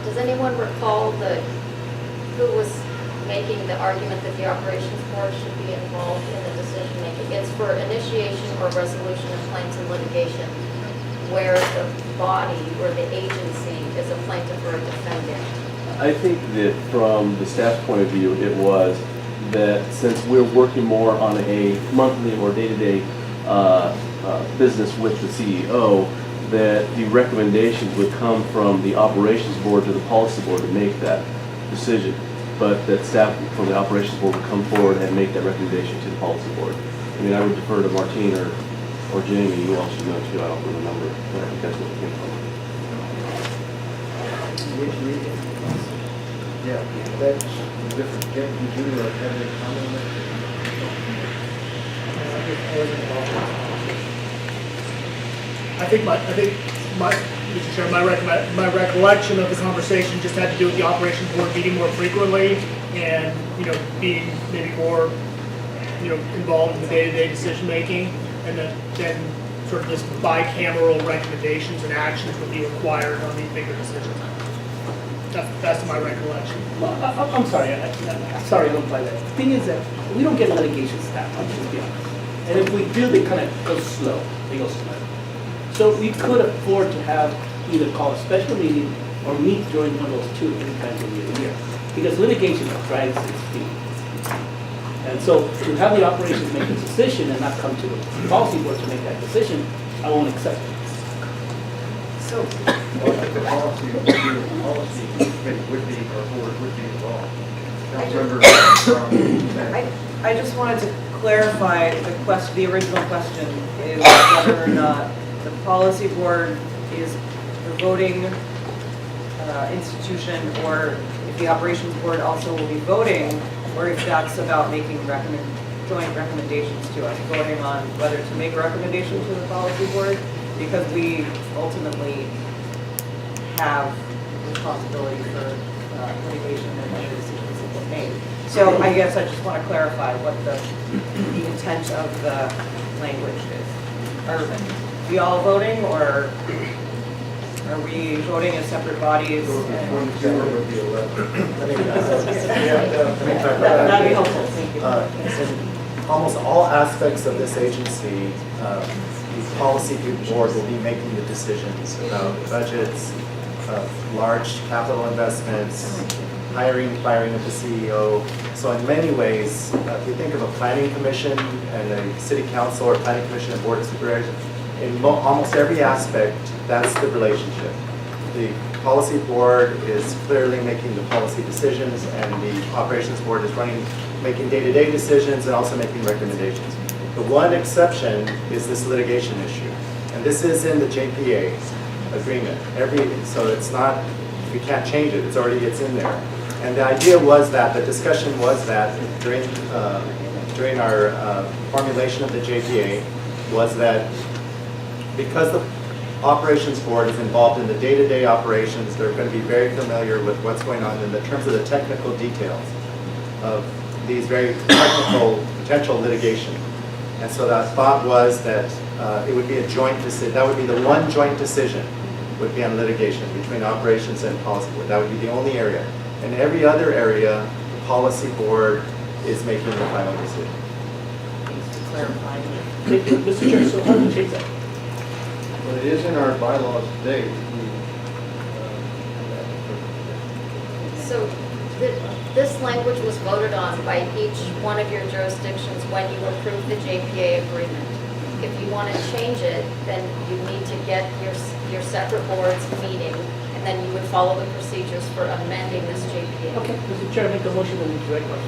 Does anyone recall who was making the argument that the operations board should be involved in the decision making? It's for initiation or resolution of claims and litigation where the body or the agency is a plaintiff or a defendant. I think that from the staff's point of view, it was that since we're working more on a monthly or day-to-day business with the CEO, that the recommendations would come from the operations board to the policy board to make that decision, but that staff from the operations board would come forward and make that recommendation to the policy board. I mean, I would defer to Martine or Jamie, you all should know too, I don't remember, but I think that's what it came from. Which meeting? Yeah, that's different. Did you have any comment on that? I think Mr. Chair, my recollection of the conversation just had to do with the operations board meeting more frequently and, being maybe more, involved in the day-to-day decision making, and then sort of just bicameral recommendations and actions would be required on these bigger decisions. That's my recollection. I'm sorry, sorry I don't buy that. The thing is that we don't get litigation staff, I'm just being honest. And if we do, they kind of go slow, So we could afford to have either call a special meeting or meet during one of those 2 or 3 times a year. Because litigation drags its feet. And so to have the operations make a decision and not come to the policy board to make that decision, I won't accept it. So, the policy committee would be, or board would be involved. I just wanted to clarify the original question is whether or not the policy board is the voting institution, or if the operations board also will be voting, or if that's about making joint recommendations to us, voting on whether to make a recommendation to the policy board, because we ultimately have responsibility for litigation and any decisions that were made. So I guess I just want to clarify what the intent of the language is. Are we all voting, or are we voting as separate bodies? That'd be helpful, thank you. In almost all aspects of this agency, the policy board will be making the decisions about budgets, large capital investments, hiring, firing of the CEO. So in many ways, if you think of a planning commission and a city council or planning commission and board of supervisors, in almost every aspect, that's the relationship. The policy board is clearly making the policy decisions, and the operations board is making day-to-day decisions and also making recommendations. The one exception is this litigation issue, and this is in the JPA agreement. So it's not, we can't change it. It's in there. And the idea was that, the discussion was that during our formulation of the JPA was that because the operations board is involved in the day-to-day operations, they're going to be very familiar with what's going on in the terms of the technical details of these very technical potential litigation. And so that thought was that it would be a joint decision. That would be the one joint decision would be on litigation between operations and policy board. That would be the only area. In every other area, the policy board is making the final decision. Thanks for clarifying. Mr. Chair, so how do you change that? Well, it is in our bylaws today. So this language was voted on by each one of your jurisdictions when you approved the JPA agreement. If you want to change it, then you need to get your separate boards meeting, and then you would follow the procedures for amending this JPA. Okay, Mr. Chair, make a motion that we direct our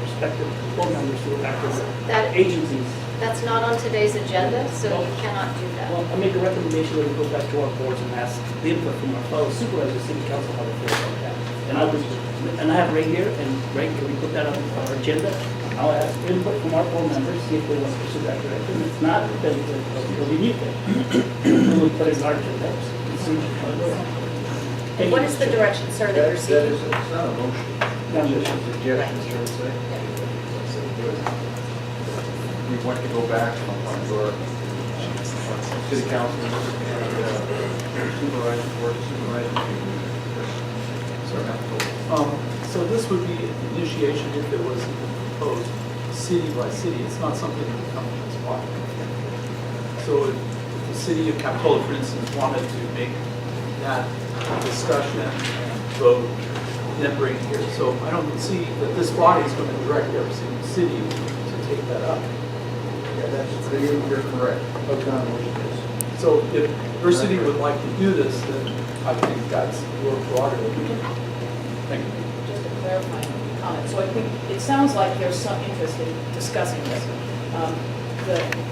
prospective board members to act as That- agencies. That's not on today's agenda, so you cannot do that. Well, I make a recommendation that we go back to our boards and ask the input from our fellow supervisors, city council, how they feel about that. And I have right here, and Greg, can we put that on our agenda? I'll ask input from our board members, see if they want to pursue that direction. If not, then we'll be mute then. We'll put it in our agenda. And what is the direction, sir, that you're seeking? It's not a motion. It's just a suggestion, sir, to say. We want to go back on your city council and supervisor, board supervisor. So this would be initiation if it was proposed city by city. It's not something that would come from this body. So if the city of Capitola, for instance, wanted to make that discussion and vote, then bring it here. So I don't see that this body is going to direct every single city to take that up. Yeah, you're correct. So if your city would like to do this, then I think that's your prerogative. Thank you. Just a clarifying comment. So I think it sounds like there's some interest in discussing this.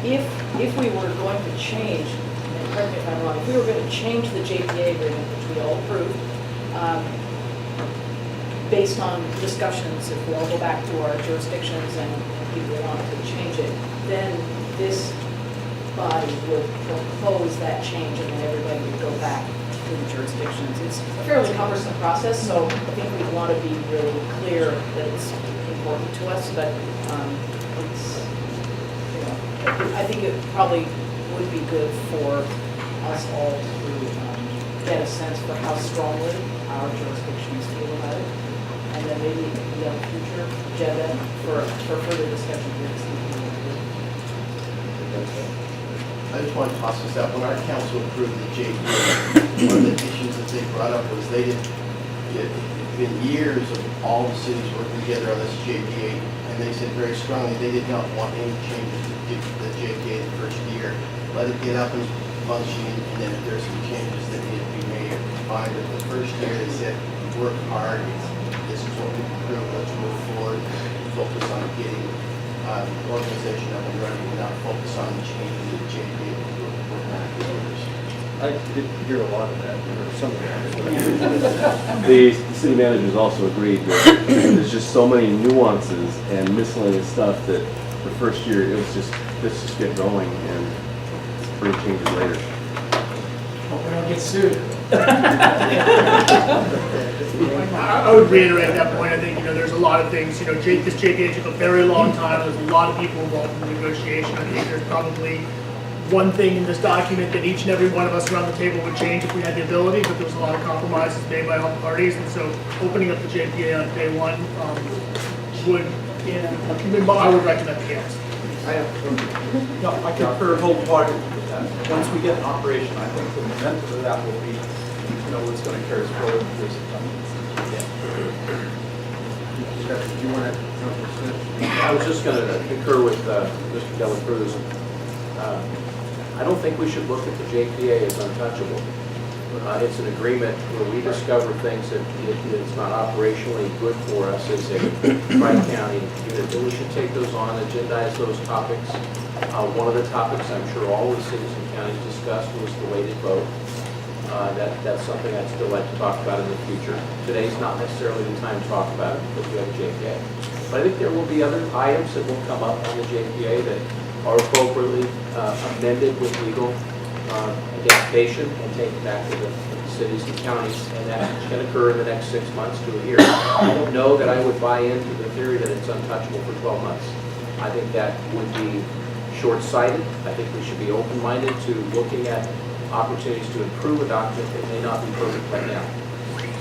If we were going to change, and correct me if I'm wrong, if we were going to change the JPA agreement, which we all approved, based on discussions, if we all go back to our jurisdictions and people wanted to change it, then this body would propose that change and then everybody would go back to the jurisdictions. It's a fairly cumbersome process, so I think we want to be really clear that it's important to us, but it's, you know, I think it probably would be good for us all to get a sense for how strongly our jurisdictions feel about it. And then maybe it could be on a future agenda for further discussion here this evening. I just want to toss this out. When our council approved the JPA, one of the issues that they brought up was they didn't get, it's been years of all the cities working together on this JPA, and they said very strongly they did not want any changes to the JPA the first year. Let it get up and functioning, and then if there's some changes that need to be made, it's fine. But the first year they said, work hard. This is what we approved. Let's move forward. Focus on getting the organization up and running, and not focus on changing the JPA. I did hear a lot of that, or some of that. The city managers also agreed that there's just so many nuances and miscellaneous stuff that the first year, it was just, let's just get going and bring changes later. Hope we don't get sued. I would reiterate that point. I think, there's a lot of things, this JPA took a very long time. There's a lot of people involved in the negotiation. I think there's probably one thing in this document that each and every one of us around the table would change if we had the ability, but there was a lot of compromises made by all parties. And so opening up the JPA on day one I would recommend against. No, I concur wholeheartedly with that. Once we get an operation, I think the momentum of that will be, what's going to carry us forward in years to come. You want to? I was just going to concur with Mr. Dela Cruz. I don't think we should look at the JPA as untouchable. It's an agreement where we discover things that it's not operationally good for us as a tri-county unit. But we should take those on, agendize those topics. One of the topics I'm sure all the cities and counties discussed was the weighted vote. That's something I'd still like to talk about in the future. Today's not necessarily the time to talk about it because we have a JPA. But I think there will be other items that will come up on the JPA that are appropriately amended with legal adaptation and taken back to the cities and counties, and that can occur in the next 6 months to a year. I don't know that I would buy into the theory that it's untouchable for 12 months. I think that would be short-sighted. I think we should be open-minded to looking at opportunities to improve a document that may not be perfect right now.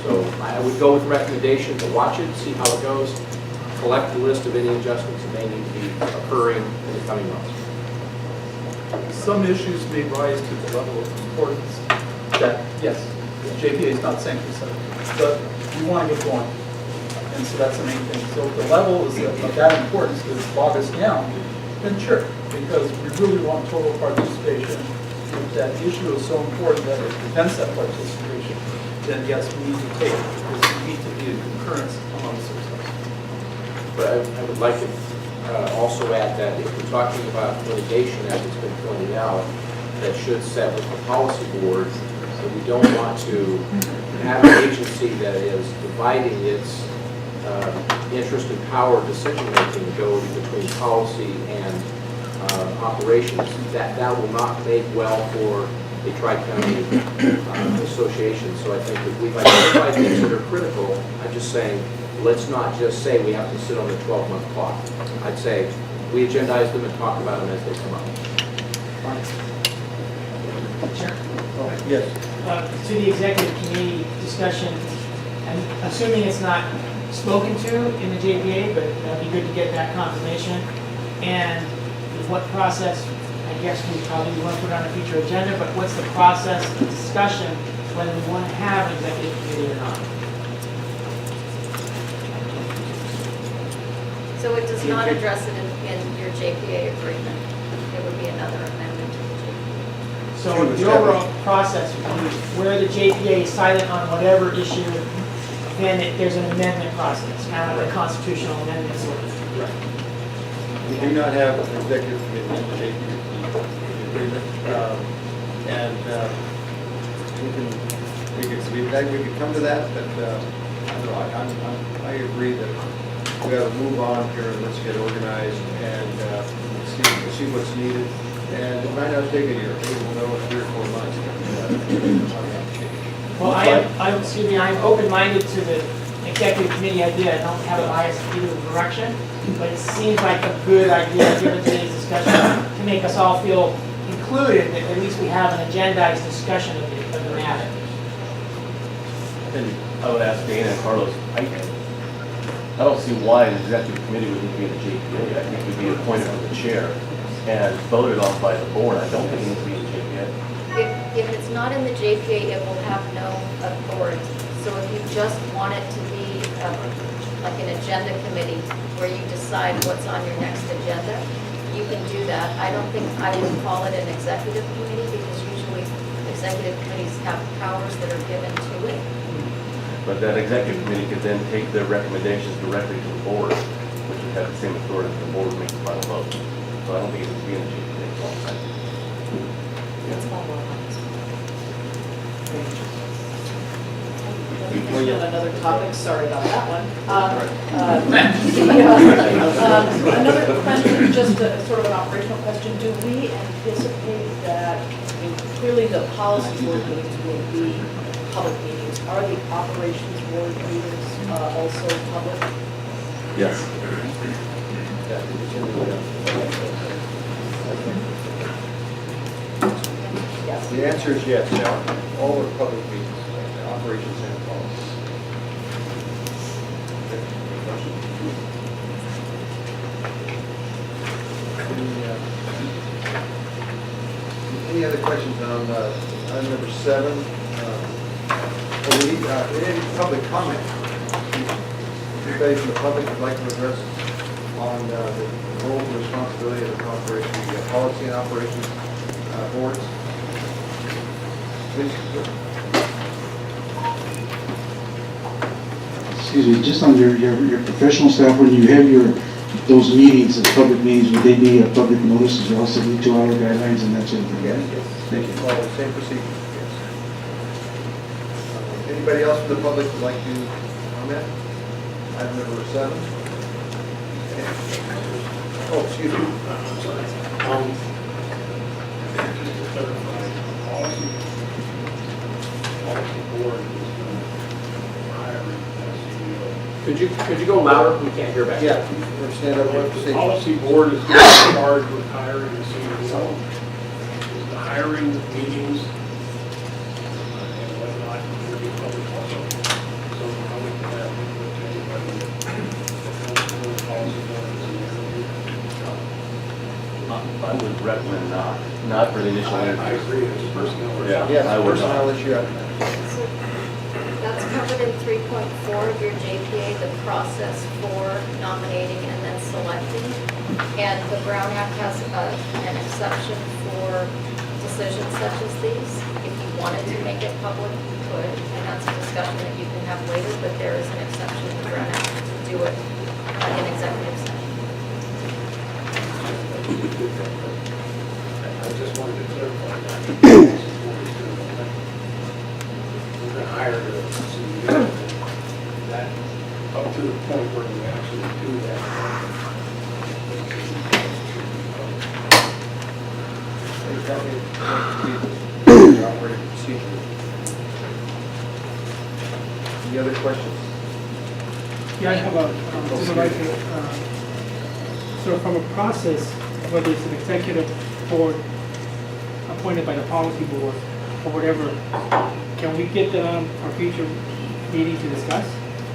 So I would go with recommendation to watch it, see how it goes, collect the list of any adjustments that may need to be occurring in the coming months. Some issues may rise to the level of importance that, yes, JPA is not sanctioned, but we want to get going. And so that's the main thing. So if the level is of that importance to bog us down, then sure, because we really want total participation. If that issue is so important that it prevents that participation, then yes, we need to take it, because we need to be in concurrence amongst ourselves. But I would like to also add that if we're talking about litigation, as it's been pointed out, that should set with the policy board, that we don't want to have an agency that is dividing its interest and power decision-making ability between policy and operations. That will not make well for a tri-county association. So I think if we've identified things that are critical, I'm just saying, let's not just say we have to sit on the 12-month clock. I'd say we agendize them and talk about them as they come up. Chair. Yes. To the executive committee discussion, I'm assuming it's not spoken to in the JPA, but it'd be good to get that confirmation. And what process, I guess we probably want to put on a future agenda, but what's the process of discussion whether we want to have an executive committee or not? So it does not address it in your JPA agreement. It would be another amendment to the JPA. So the overall process, where the JPA is silent on whatever issue, then there's an amendment process, kind of like a constitutional amendment sort of. We do not have an executive committee in the JPA agreement. And we could come to that, but I don't know, I agree that we got to move on here and let's get organized and see what's needed. And it might not take a year, maybe we'll know in 3 or 4 months. Well, I'm open-minded to the executive committee idea. I don't have a bias in either direction, but it seems like a good idea, given today's discussion, to make us all feel included, that at least we have an agendized discussion of the matter. And I would ask Dana and Carlos, I don't see why an executive committee would need to be in the JPA. I think it would be appointed from the chair and voted on by the board. I don't think it needs to be in the JPA. If it's not in the JPA, it will have no authority. So if you just want it to be like an agenda committee where you decide what's on your next agenda, you can do that. I don't think I would call it an executive committee because usually executive committees have powers that are given to it. But that executive committee could then take their recommendations directly to the board, which would have the same authority as the board to make the final vote. So I don't think it would be in the JPA. That's all well. Another topic, sorry about that one. Another question, just sort of an operational question. Do we anticipate that, I mean, clearly the policy board meetings will be public meetings. Are the operations board meetings also public? Yes. Yes. The answer is yes, yeah. All are public meetings, operations and policy. Any other questions on item number 7? We need public comment. Anybody from the public would like to address on the role and responsibility of the corporation, the policy and operations boards? Please. Excuse me, just on your professional staff, when you have those meetings, the public meetings, would they be a public notice as well, 72-hour guidelines and that sort of thing? Yes. Thank you. Follow the same procedure. Yes. Anybody else from the public would like to comment? Item number 7. Oh, excuse me. Could you go louder? We can't hear back. Yeah. Stand up. The policy board is charged with hiring the CEO. Is the hiring meetings would recommend not for the initial interview. I agree, it's a personnel issue. Yeah, Yes, I would personnel not. issue. That's covered in 3.4 of your JPA, the process for nominating and then selecting. And the Brown Act has an exception for decisions such as these. If you wanted to make it public, you could, and that's a discussion that you can have later, but there is an exception in the Brown Act to do it in executive session. I just wanted to clarify that. We're going to hire the CEO, that up to the point where we actually do that. Operating procedure. Any other questions? Yeah, I have a supervisor. So from a process, whether it's an executive board appointed by the policy board or whatever, can we get them on our future meeting to discuss?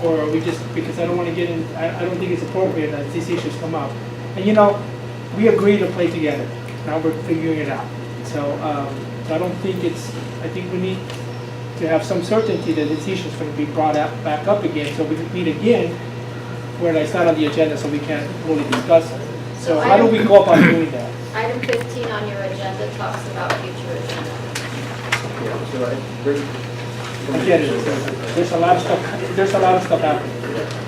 Or are we just, because I don't want to get in, I don't think it's appropriate that these issues come up. And you know, we agreed to play together. Now we're figuring it out. So I don't think I think we need to have some certainty that this issue is going to be brought back up again, so we can meet again where it's not on the agenda, so we can fully discuss it. So how do we go about doing that? Item 15 on your agenda talks about future agenda. Yeah, so I get it. There's a lot of stuff happening.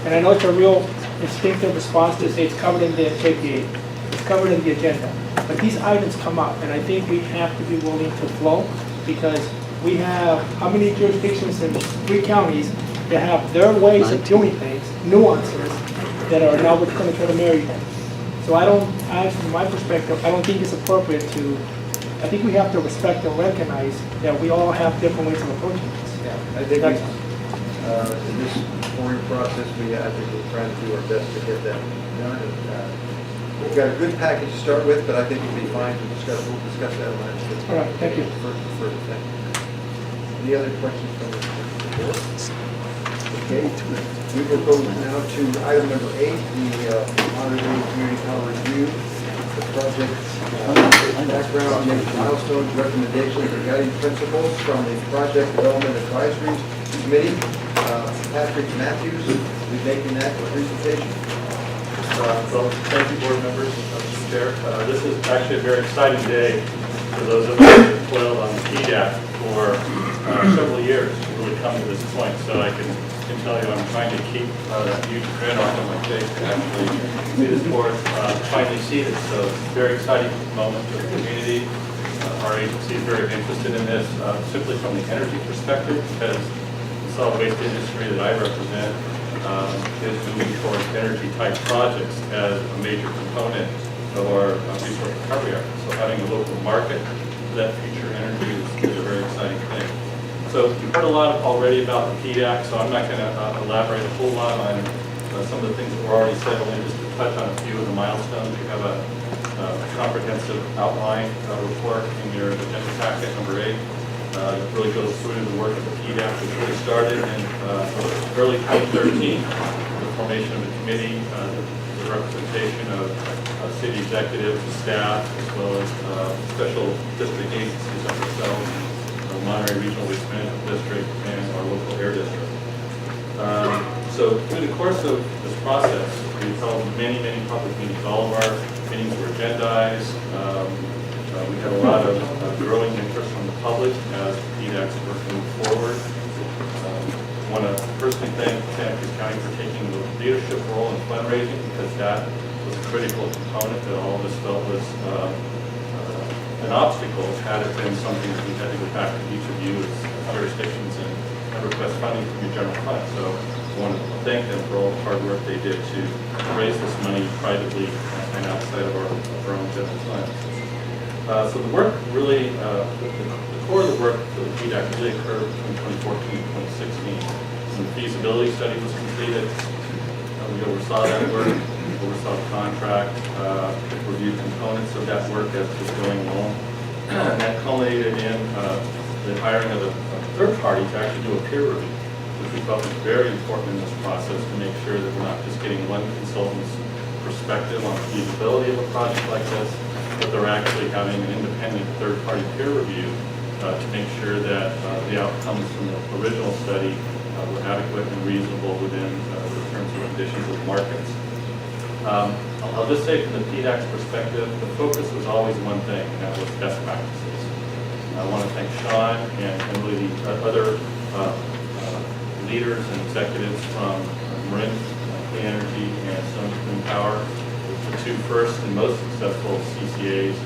And I know it's a real instinctive response to say it's covered in the JPA, it's covered in the agenda. But these items come up, and I think we have to be willing to flow, because we have how many jurisdictions in 3 counties that have their ways of doing things, nuances, that are now we're going to try to marry them. So from my perspective, I don't think it's appropriate to, I think we have to respect and recognize that we all have different ways of approaching this. yeah, I think in this forming process, I think we're trying to do our best to get that done. And, we've got a good package to start with, but I think we'll be fine to discuss. We'll discuss that when it's all right. Thank you. Further, thank you. Any other questions from the board? Okay, we will go now to item number 8, the Monterey Bay Community Power Review, the project background, milestones, recommendations, and guiding principles from the Project Development Advisory Committee. Patrick Matthews will be making that presentation. Well, thank you, board members, Mr. Chair. This is actually a very exciting day for those of us who have toiled on the PDAC for several years to really come to this point. So I can tell you I'm trying to keep that huge grin off of my face to actually see this board finally seated. So it's a very exciting moment for the community. Our agency is very interested in this simply from the energy perspective, because the solid waste industry that I represent is moving towards energy-type projects as a major component of our resource recovery effort. So having a local market for that future energy is a very exciting thing. So you've heard a lot already about the PDAC, so I'm not going to elaborate a whole lot on some of the things that were already said, only just to touch on a few of the milestones. You have a comprehensive outline report in your agenda packet, number 8. That really goes through the work of the PDAC, which really started in early 2013, the formation of a committee, the representation of city executives, staff, as well as special district agencies like ourselves, the Monterey Regional Waste Management District, and our local air district. So through the course of this process, we've held many, many public meetings. All of our meetings were agendized. We had a lot of growing interest from the public as PDAC's work moved forward. I want to personally thank Santa Cruz County for taking the leadership role in fundraising, because that was a critical component that all of us felt was an obstacle had it been something that we had to go back to each of you as jurisdictions and request funding from your general fund. So I want to thank them for all the hard work they did to raise this money privately and outside of our own general fund. So the work really, the core of the work for the PDAC really occurred between 2014 and 2016. Some feasibility study was completed. We oversaw that work, oversaw the contract, reviewed components of that work as it was going along. And that culminated in the hiring of a third party to actually do a peer review, which we felt was very important in this process to make sure that we're not just getting one consultant's perspective on the feasibility of a project like this, but they're actually having an independent third-party peer review to make sure that the outcomes from the original study were adequate and reasonable within the terms and conditions of the markets. I'll just say from the PDAC's perspective, the focus was always one thing, and that was best practices. I want to thank Sean and really the other leaders and executives from Marin Clean Energy and Stone Clean Power, the two first and most successful CCAs.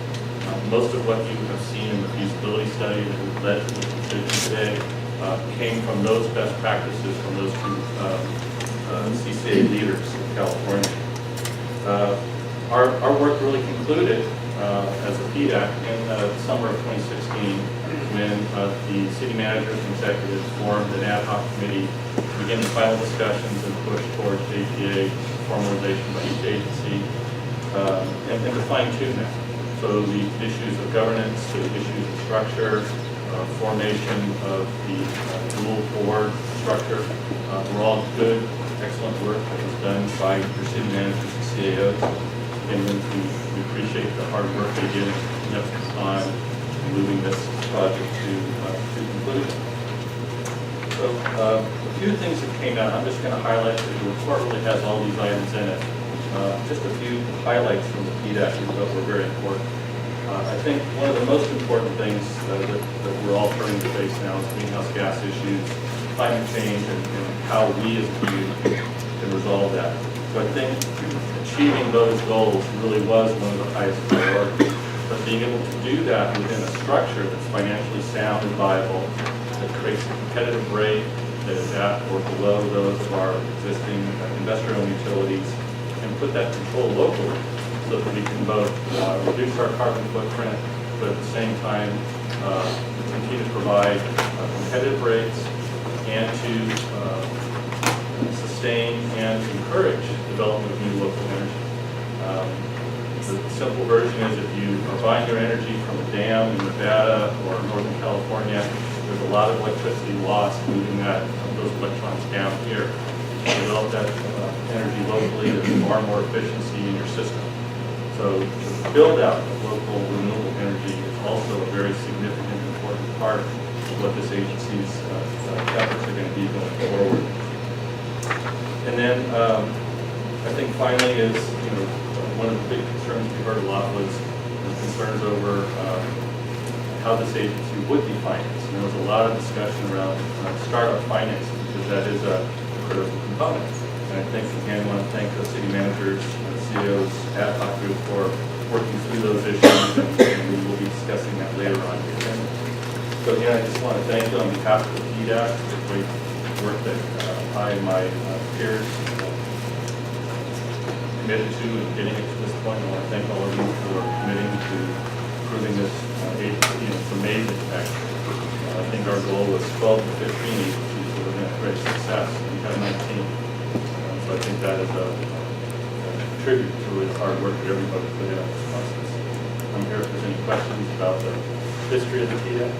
Most of what you have seen in the feasibility study that has led to the decision today came from those best practices from those two CCA leaders in California. Our work really concluded as a PDAC in the summer of 2016 when the city managers and executives formed an ad hoc committee to begin the final discussions and push towards JPA formalization by each agency and to fine-tune that. So the issues of governance, the issues of structure, formation of the dual board structure were all good, excellent work that was done by your city managers and CAOs. And we appreciate the hard work they did in time in moving this project to conclusion. So a few things that came out, I'm just going to highlight, the report really has all these items in it. Just a few highlights from the PDAC we thought were very important. I think one of the most important things that we're all turning to face now is greenhouse gas issues, climate change, and how we as a community can resolve that. So I think achieving those goals really was one of the highest priorities. But being able to do that within a structure that's financially sound and viable, that creates a competitive rate that is at or below those of our existing investor-owned utilities, and put that control locally so that we can both reduce our carbon footprint, but at the same time continue to provide competitive rates and to sustain and encourage development of new local energy. The simple version is if you are buying your energy from a dam in Nevada or Northern California, there's a lot of electricity lost moving those electrons down here. To develop that energy locally, there's far more efficiency in your system. So the build out of local renewable energy is also a very significant, important part of what this agency's efforts are going to be going forward. And then I think finally is, one of the big concerns we heard a lot was concerns over how this agency would be financed. And there was a lot of discussion around startup financing because that is a critical component. And I think, again, I want to thank the city managers, CEOs, ad hoc group for working through those issues, and we will be discussing that later on. So again, I just want to thank you on behalf of the PDAC for the great work that I and my peers committed to in getting it to this point. I want to thank all of you for committing to improving this agency. It's amazing, actually. I think our goal was 12 to 15 agencies that were going to have great success. We have 19. So I think that is a tribute to the hard work that everybody put in on this process. I'm here if there's any questions about the history of the PDAC.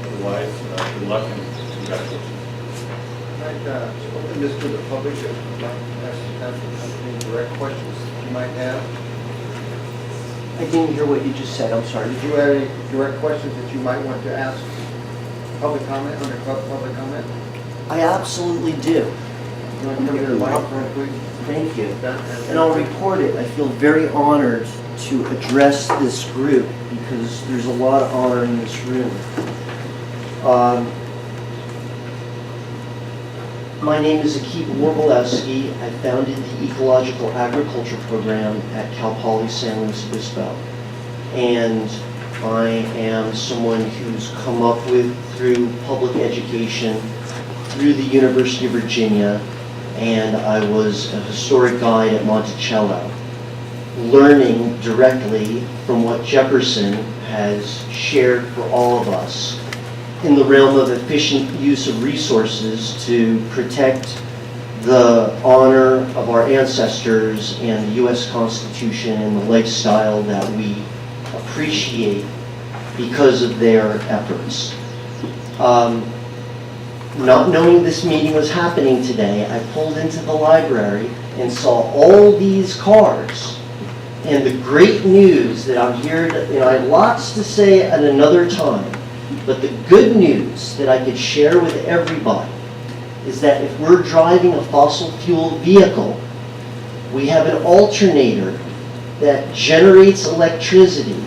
Otherwise, good luck and congratulations. I'd open this to the public if you'd like to ask any direct questions you might have. I didn't hear what you just said, I'm sorry. Did you have any direct questions that you might want to ask? Public comment, under public comment? I absolutely do. You want to come to the microphone, please? Thank you. And I'll report it. I feel very honored to address this group because there's a lot of honor in this room. My name is Akip Warbolewski. I founded the Ecological Agriculture Program at Cal Poly San Luis Obispo. And I am someone who's come up with, through public education, through the University of Virginia, and I was a historic guide at Monticello, learning directly from what Jefferson has shared for all of us in the realm of efficient use of resources to protect the honor of our ancestors and the U.S. Constitution and the lifestyle that we appreciate because of their efforts. Not knowing this meeting was happening today, I pulled into the library and saw all these cars And the great news that I'm here to, I have lots to say at another time, but the good news that I could share with everybody is that if we're driving a fossil fuel vehicle, we have an alternator that generates electricity.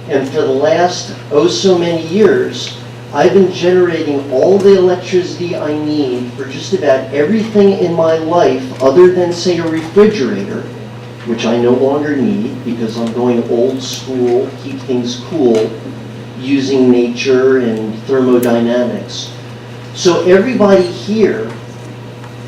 And for the last so many years, I've been generating all the electricity I need for just about everything in my life other than, say, a refrigerator, which I no longer need because I'm going old school, keep things cool, using nature and thermodynamics. So everybody here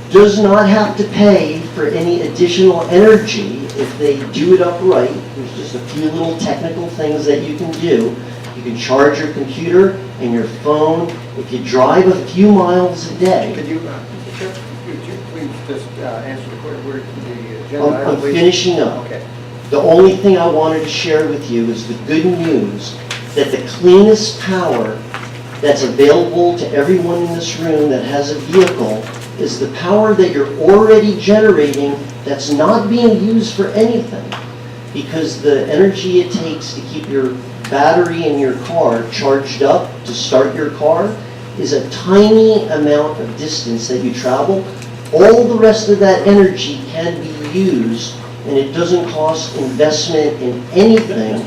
does not have to pay for any additional energy if they do it upright. There's just a few little technical things that you can do. You can charge your computer and your phone if you drive a few miles a day. Could you, Mr. Chair, could you please just answer the agenda item, I'm please? finishing up. Okay. The only thing I wanted to share with you is the good news that the cleanest power that's available to everyone in this room that has a vehicle is the power that you're already generating that's not being used for anything. Because the energy it takes to keep your battery in your car charged up to start your car is a tiny amount of distance that you travel. All the rest of that energy can be used, and it doesn't cost investment in anything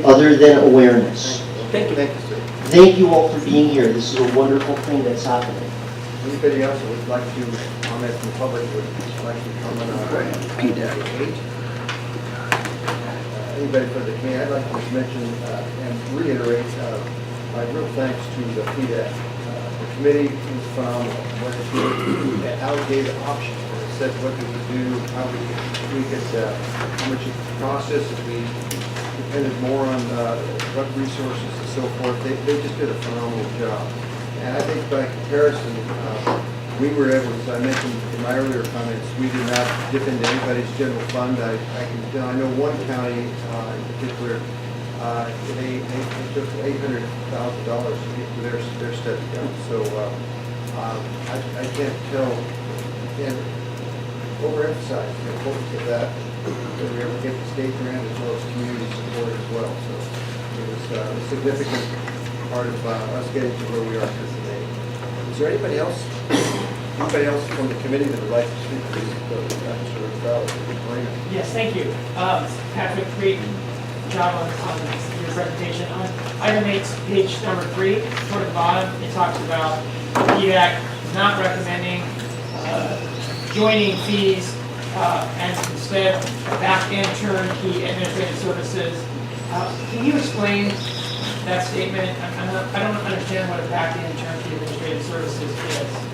other than awareness. Thank you. Thank you, sir. Thank you all for being here. This is a wonderful thing that's happening. Anybody else that would like to comment from the public would like to comment on item 8? Anybody for the committee? I'd like to just mention and reiterate my real thanks to the PDAC. The committee was phenomenal. When it allocated options, when it said what we could do, how we could, how much it cost us if we depended more on what resources and so forth. They just did a phenomenal job. And I think by comparison, we were able, as I mentioned in my earlier comments, we did not dip into anybody's general fund. I know one county in particular, they took $800,000 to get their study done. So I can't tell and overemphasize the importance of that. That we ever get the state grant as well as community support as well. So it was a significant part of us getting to where we are here today. Is there anybody else? Anybody else from the committee that would like to speak to Marina? Yes, thank you. Patrick, great job on your presentation. On item 8, page number 3, toward the bottom, it talks about PDAC not recommending joining fees and instead back-end turnkey administrative services. Can you explain that statement? I don't understand what a back-end turnkey administrative services is.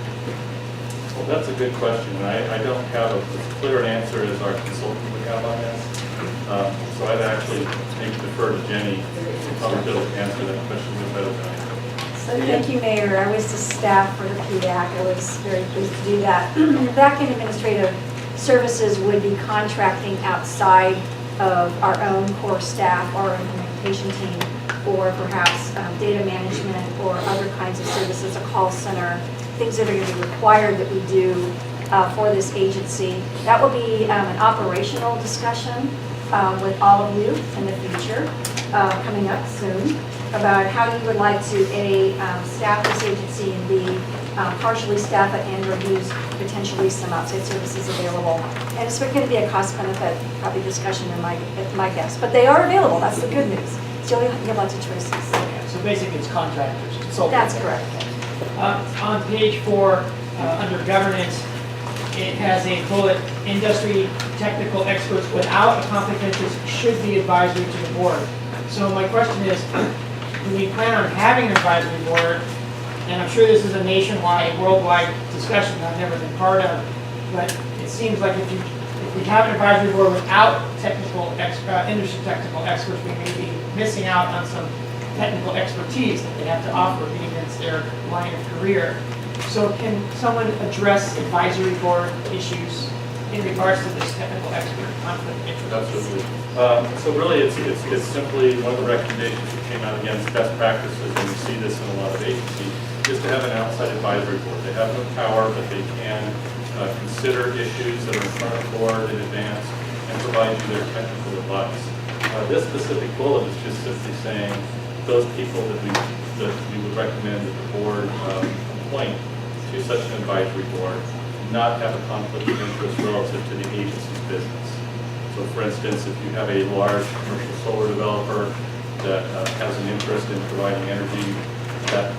Well, that's a good question. I don't have a clear answer as our consultant would have on this. So I'd actually maybe defer to Jenny, who probably be able to answer that question a little better than I can. So thank you, Mayor. I was the staff for the PDAC. I was very pleased to do that. Back-end administrative services would be contracting outside of our own core staff, our implementation team, or perhaps data management or other kinds of services, a call center, things that are going to be required that we do for this agency. That will be an operational discussion with all of you in the future, coming up soon, about how you would like to staff this agency and be partially staff it and reviews potentially some outside services available. And it's going to be a cost benefit probably discussion in my guess. But they are available, that's the good news. So you have lots of choices. Okay, so basically it's contractors, consultants. That's correct. On page 4, under governance, it has a bullet, industry technical experts without a conflict of interest should be advisory to the board. So my question is, do we plan on having an advisory board? And I'm sure this is a nationwide, worldwide discussion I've never been part of, but it seems like if we have an advisory board without industry technical experts, we may be missing out on some technical expertise that they have to offer, being it's their line of career. So can someone address advisory board issues in regards to this technical expert conflict of interest? Absolutely. So really, it's simply one of the recommendations that came out against best practices, and we see this in a lot of agencies, is to have an outside advisory board. They have no power, but they can consider issues that are in front of the board in advance and provide you their technical advice. This specific bullet is just simply saying those people that we would recommend that the board appoint to such an advisory board not have a conflict of interest relative to the agency's business. So for instance, if you have a large commercial solar developer that has an interest in providing energy, that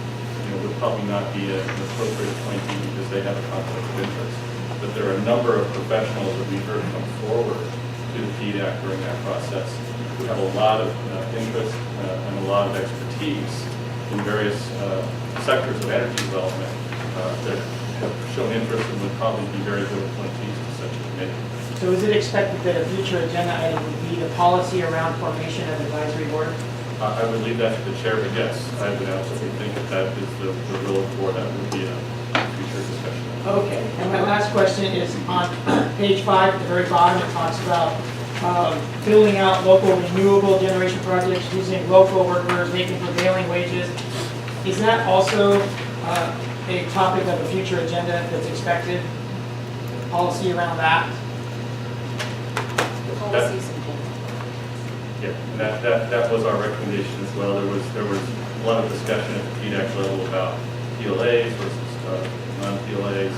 would probably not be an appropriate appointee because they have a conflict of interest. But there are a number of professionals that we heard come forward to the PDAC during that process who have a lot of interest and a lot of expertise in various sectors of energy development that have shown interest and would probably be very good appointees to such a committee. So is it expected that a future agenda item would be the policy around formation of advisory board? I would leave that to the chair, but yes, I would absolutely think that is the role of the board. That would be a future discussion. Okay, and my last question is on page 5 at the very bottom. It talks about building out local renewable generation projects using local workers, making prevailing wages. Is that also a topic of a future agenda that's expected? Policy around that? Policies. Yeah, and that was our recommendation as well. There was a lot of discussion at the PDAC level about PLAs versus non-PLAs.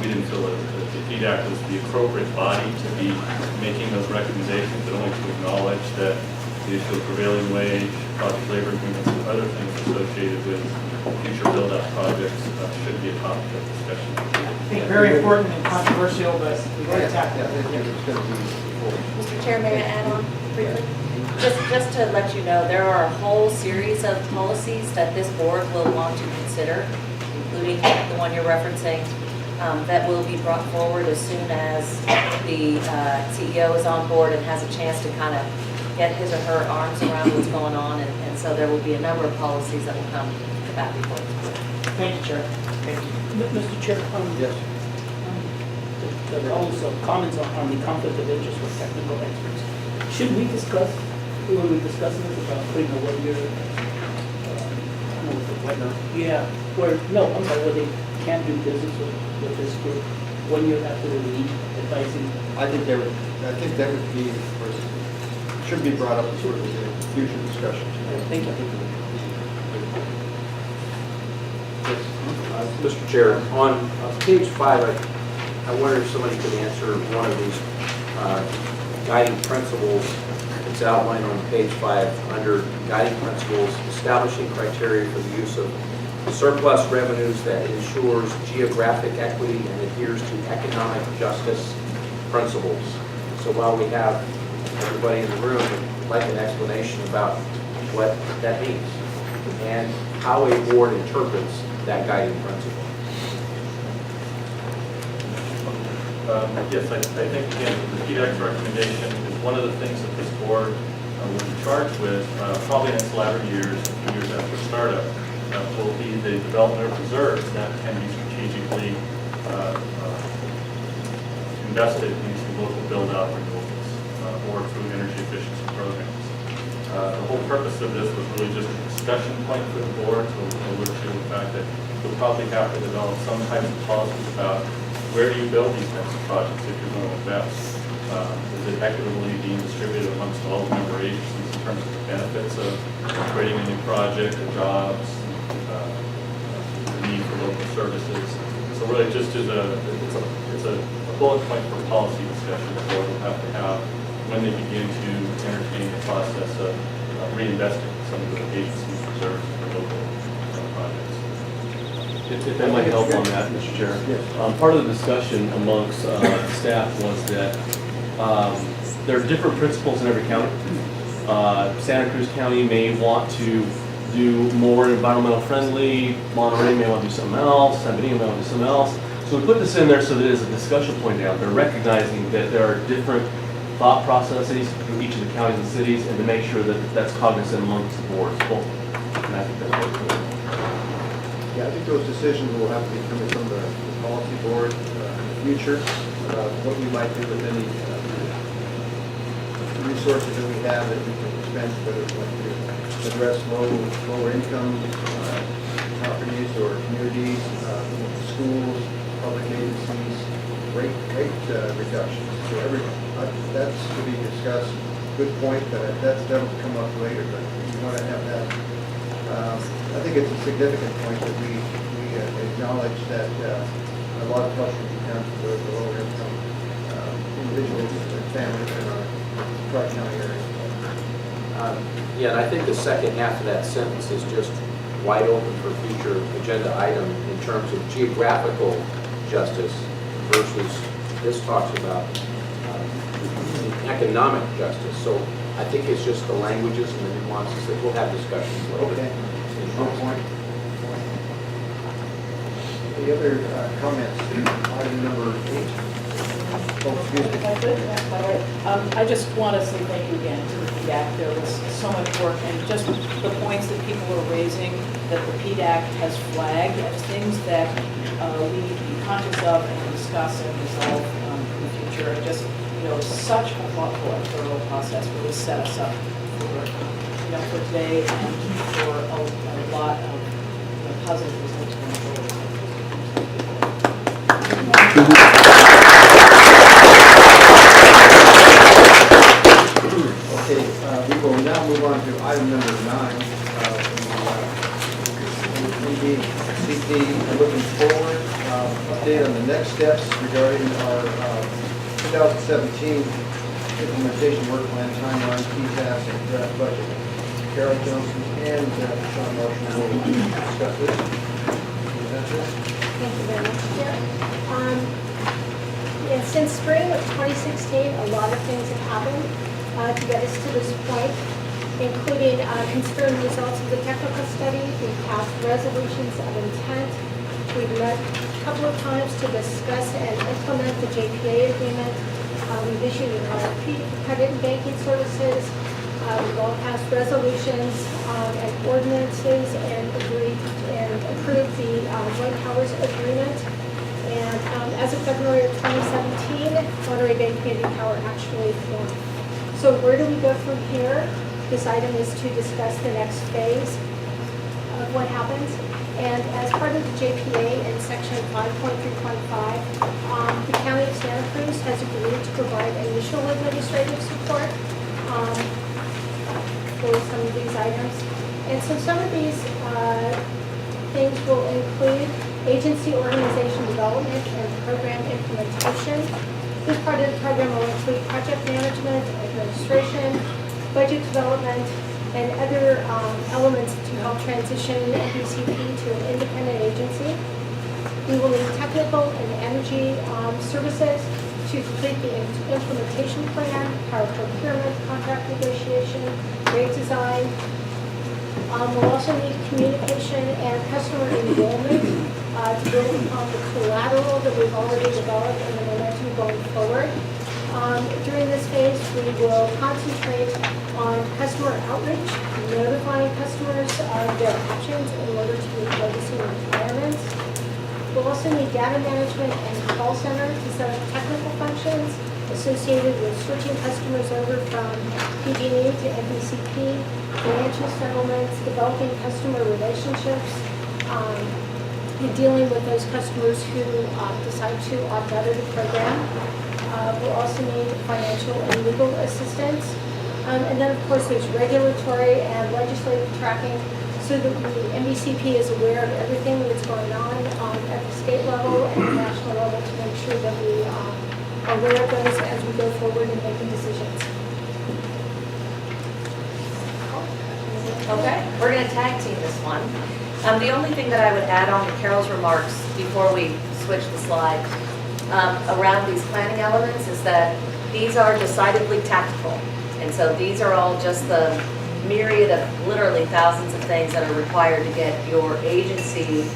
We didn't feel that the PDAC was the appropriate body to be making those recommendations, but only to acknowledge that the issue of prevailing wage, project labor agreements, and other things associated with future build-out projects should be a topic of discussion. I think very important and controversial, but we've got to tackle it. Mr. Chair, may I add on briefly? Just to let you know, there are a whole series of policies that this board will want to consider, including the one you're referencing, that will be brought forward as soon as the CEO is on board and has a chance to kind of get his or her arms around what's going on. And so there will be a number of policies that will come back before this board. Thank you, Chair. Thank you. Mr. Chair, Yes. there are also comments on the conflict of interest with technical experts. Should we discuss, when we discuss this about putting a one-year, yeah, where they can't do business with this group 1 year after they leave, advising? I think that would be, should be brought up as sort of a future discussion. Thank you. Mr. Chair, on page 5, I wonder if somebody could answer one of these guiding principles that's outlined on page 5 under guiding principles, establishing criteria for the use of surplus revenues that ensures geographic equity and adheres to economic justice principles. So while we have everybody in the room, I'd like an explanation about what that means and how a board interprets that guiding principle. Yes, I think, again, the PDAC's recommendation is one of the things that this board will be charged with, probably in its latter years, a few years after startup, will be the development of reserves that can be strategically invested into local build-out renewables or through energy efficiency programs. The whole purpose of this was really just a discussion point for the board to alert to the fact that we'll probably have to develop some type of policies about where do you build these types of projects if you're going to invest. Is it equitably being distributed amongst all the member agencies in terms of the benefits of creating a new project, the jobs, the need for local services. So really just as it's a bullet point for policy discussion the board will have to have when they begin to entertain the process of reinvesting some of the agency's reserves for local projects. If that might help on that, Mr. Chair. Part of the discussion amongst staff was that there are different principles in every county. Santa Cruz County may want to do more environmental friendly, Monterey may want to do something else, San Benito may want to do something else. So we put this in there so that it is a discussion point out there, recognizing that there are different thought processes in each of the counties and cities, and to make sure that that's cognizant amongst the boards. Well, and I think that's what we're. Yeah, I think those decisions will have to be coming from the policy board in the future about what we might do with any resources that we have that we can spend, whether it's like to address lower income properties or communities, schools, public agencies, rate reductions. So that's to be discussed. Good point, but that'll come up later, but we want to have that. I think it's a significant point that we acknowledge that a lot of pressure will be done for the lower income individuals and families in our Tri-County area. Yeah, and I think the second half of that sentence is just wide open for future agenda item in terms of geographical justice versus this talks about economic justice. So I think it's just the languages and the nuances that we'll have discussions later. Okay. Good point. Any other comments? Item number 8. Oh, excuse me. If I could, I just want to say thank you again to the PDAC. There was so much work, and just the points that people were raising that the PDAC has flagged as things that we need to be conscious of and discuss and resolve in the future. And just, such a thoughtful and thorough process really set us up for today and for a lot of positive results going forward. Okay, we will now move on to item number 9. PG&E looking forward, update on the next steps regarding our 2017 implementation work plan timeline, PTAS, and draft budget. Carol Johnson and Sean Marshall will discuss this. Thank you very much, Chair. Since spring of 2016, a lot of things have happened to get us to this point, including considering the results of the technical study. We've passed resolutions of intent. We've met a couple of times to discuss and implement the JPA agreement. We've issued an RFP for credit and banking services. We've all passed resolutions and ordinances and agreed and approved the Joint Powers Agreement. And as of February of 2017, Monterey Bay Community Power actually formed. So where do we go from here? This item is to discuss the next phase of what happens. And as part of the JPA in section 5.3.5, the County of Santa Cruz has agreed to provide initial administrative support for some of these items. And so some of these things will include agency organization development and program implementation. This part of the program will include project management, administration, budget development, and other elements to help transition MBCP to an independent agency. We will need technical and energy services to complete the implementation plan, power procurement, contract negotiation, rate design. We'll also need communication and customer enrollment to build upon the collateral that we've already developed and the momentum going forward. During this phase, we will concentrate on customer outreach, notifying customers of their options in order to meet legacy requirements. We'll also need data management and call center to set up technical functions associated with switching customers over from PG&E to MBCP, financial settlements, developing customer relationships, and dealing with those customers who decide to opt out of the program. We'll also need financial and legal assistance. And then, of course, there's regulatory and legislative tracking so that the MBCP is aware of everything that's going on at the state level and the national level to make sure that we are aware of those as we go forward in making decisions. Okay, we're going to tag team this one. The only thing that I would add on to Carol's remarks before we switch the slide around these planning elements is that these are decidedly tactical. And so these are all just the myriad of literally thousands of things that are required to get your agency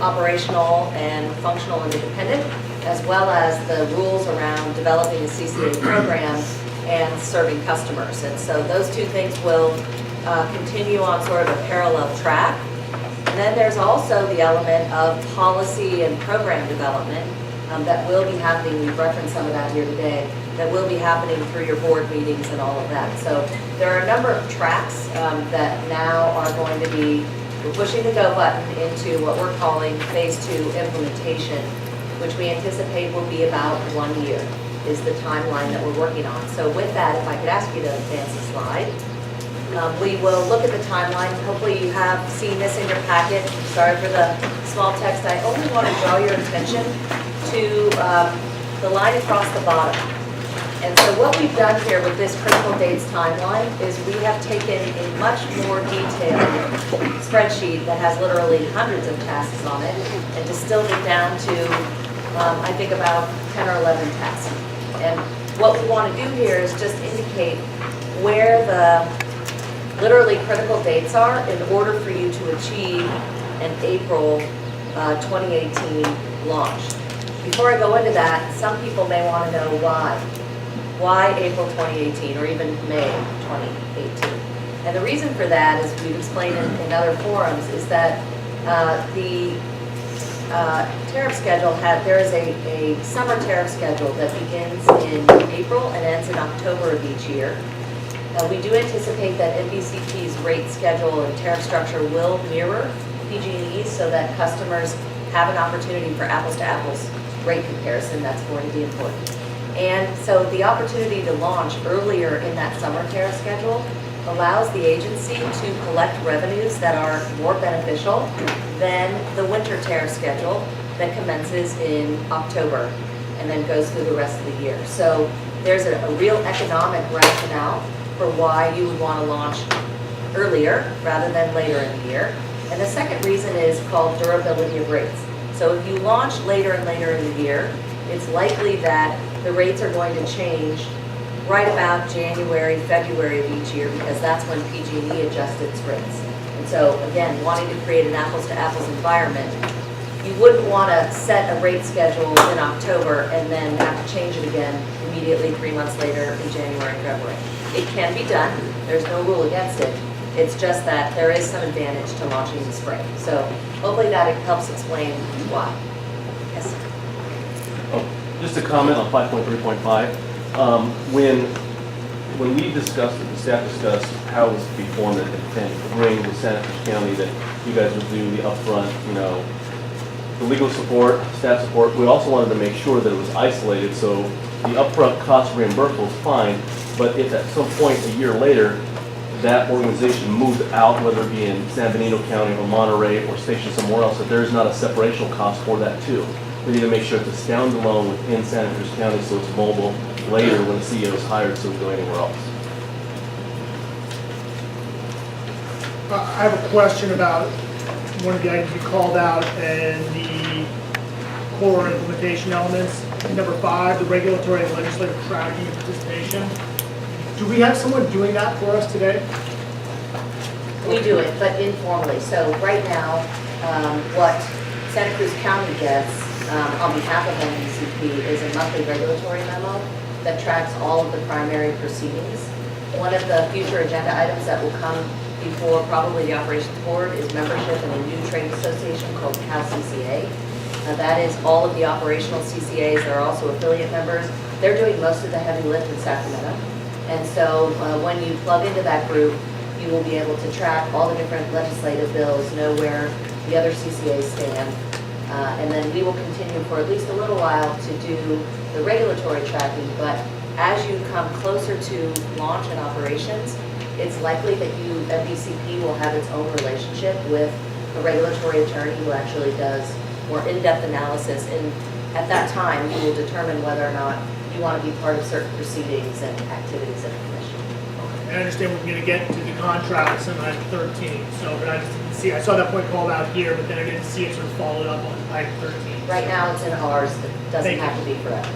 operational and functional and independent, as well as the rules around developing a CCA program and serving customers. And so those two things will continue on sort of a parallel track. And then there's also the element of policy and program development that will be happening. We've referenced some of that here today, that will be happening through your board meetings and all of that. So there are a number of tracks that now are going to be, we're pushing the go button into what we're calling phase 2 implementation. which we anticipate will be about 1 year, is the timeline that we're working on. So with that, if I could ask you to advance the slide. We will look at the timeline. Hopefully you have seen this in your packet. Sorry for the small text. I only want to draw your attention to the line across the bottom. And so what we've done here with this critical dates timeline is we have taken a much more detailed spreadsheet that has literally hundreds of tasks on it and distilled it down to, I think, about 10 or 11 tasks. And what we want to do here is just indicate where the literally critical dates are in order for you to achieve an April 2018 launch. Before I go into that, some people may want to know why. Why April 2018 or even May 2018? And the reason for that, as we've explained in other forums, is that the tariff schedule there is a summer tariff schedule that begins in April and ends in October of each year. We do anticipate that NBCP's rate schedule and tariff structure will mirror PG&E's so that customers have an opportunity for apples-to-apples rate comparison. That's going to be important. And so the opportunity to launch earlier in that summer tariff schedule allows the agency to collect revenues that are more beneficial than the winter tariff schedule that commences in October and then goes through the rest of the year. So there's a real economic rationale for why you would want to launch earlier rather than later in the year. And the second reason is called durability of rates. So if you launch later and later in the year, it's likely that the rates are going to change right about January, February of each year, because that's when PG&E adjusted its rates. And so again, wanting to create an apples-to-apples environment, you wouldn't want to set a rate schedule in October and then have to change it again immediately 3 months later in January, February. It can be done. There's no rule against it. It's just that there is some advantage to launching in the spring. So hopefully that helps explain why. Yes. Just a comment on 5.3.5. When we discussed it, the staff discussed how it was to be formed and bring to Santa Cruz County that you guys would do the upfront, the legal support, staff support. We also wanted to make sure that it was isolated, so the upfront cost reimbursable is fine, but if at some point a year later that organization moved out, whether it be in San Benito County or Monterey or stationed somewhere else, that there's not a separational cost for that too. We need to make sure it's a standalone within Santa Cruz County so it's mobile later when the CEO is hired so we go anywhere else. I have a question about one of the items you called out and the core implementation elements. Number 5, the regulatory and legislative tracking and participation. Do we have someone doing that for us today? We do it, but informally. So right now, what Santa Cruz County gets on behalf of NBCP is a monthly regulatory memo that tracks all of the primary proceedings. One of the future agenda items that will come before probably the operations board is membership in a new trade association called CalCCA. Now that is all of the operational CCAs. There are also affiliate members. They're doing most of the heavy lift in Sacramento. And so when you plug into that group, you will be able to track all the different legislative bills, know where the other CCAs stand. And then we will continue for at least a little while to do the regulatory tracking. But as you come closer to launch and operations, it's likely that NBCP will have its own relationship with a regulatory attorney who actually does more in-depth analysis. And at that time, you will determine whether or not you want to be part of certain proceedings and activities of the commission. I understand we're going to get to the contracts in item 13. So, but I just didn't see. I saw that point called out here, but then I didn't see it sort of followed up on item 13. Right now, it's in ours. It doesn't have to be forever.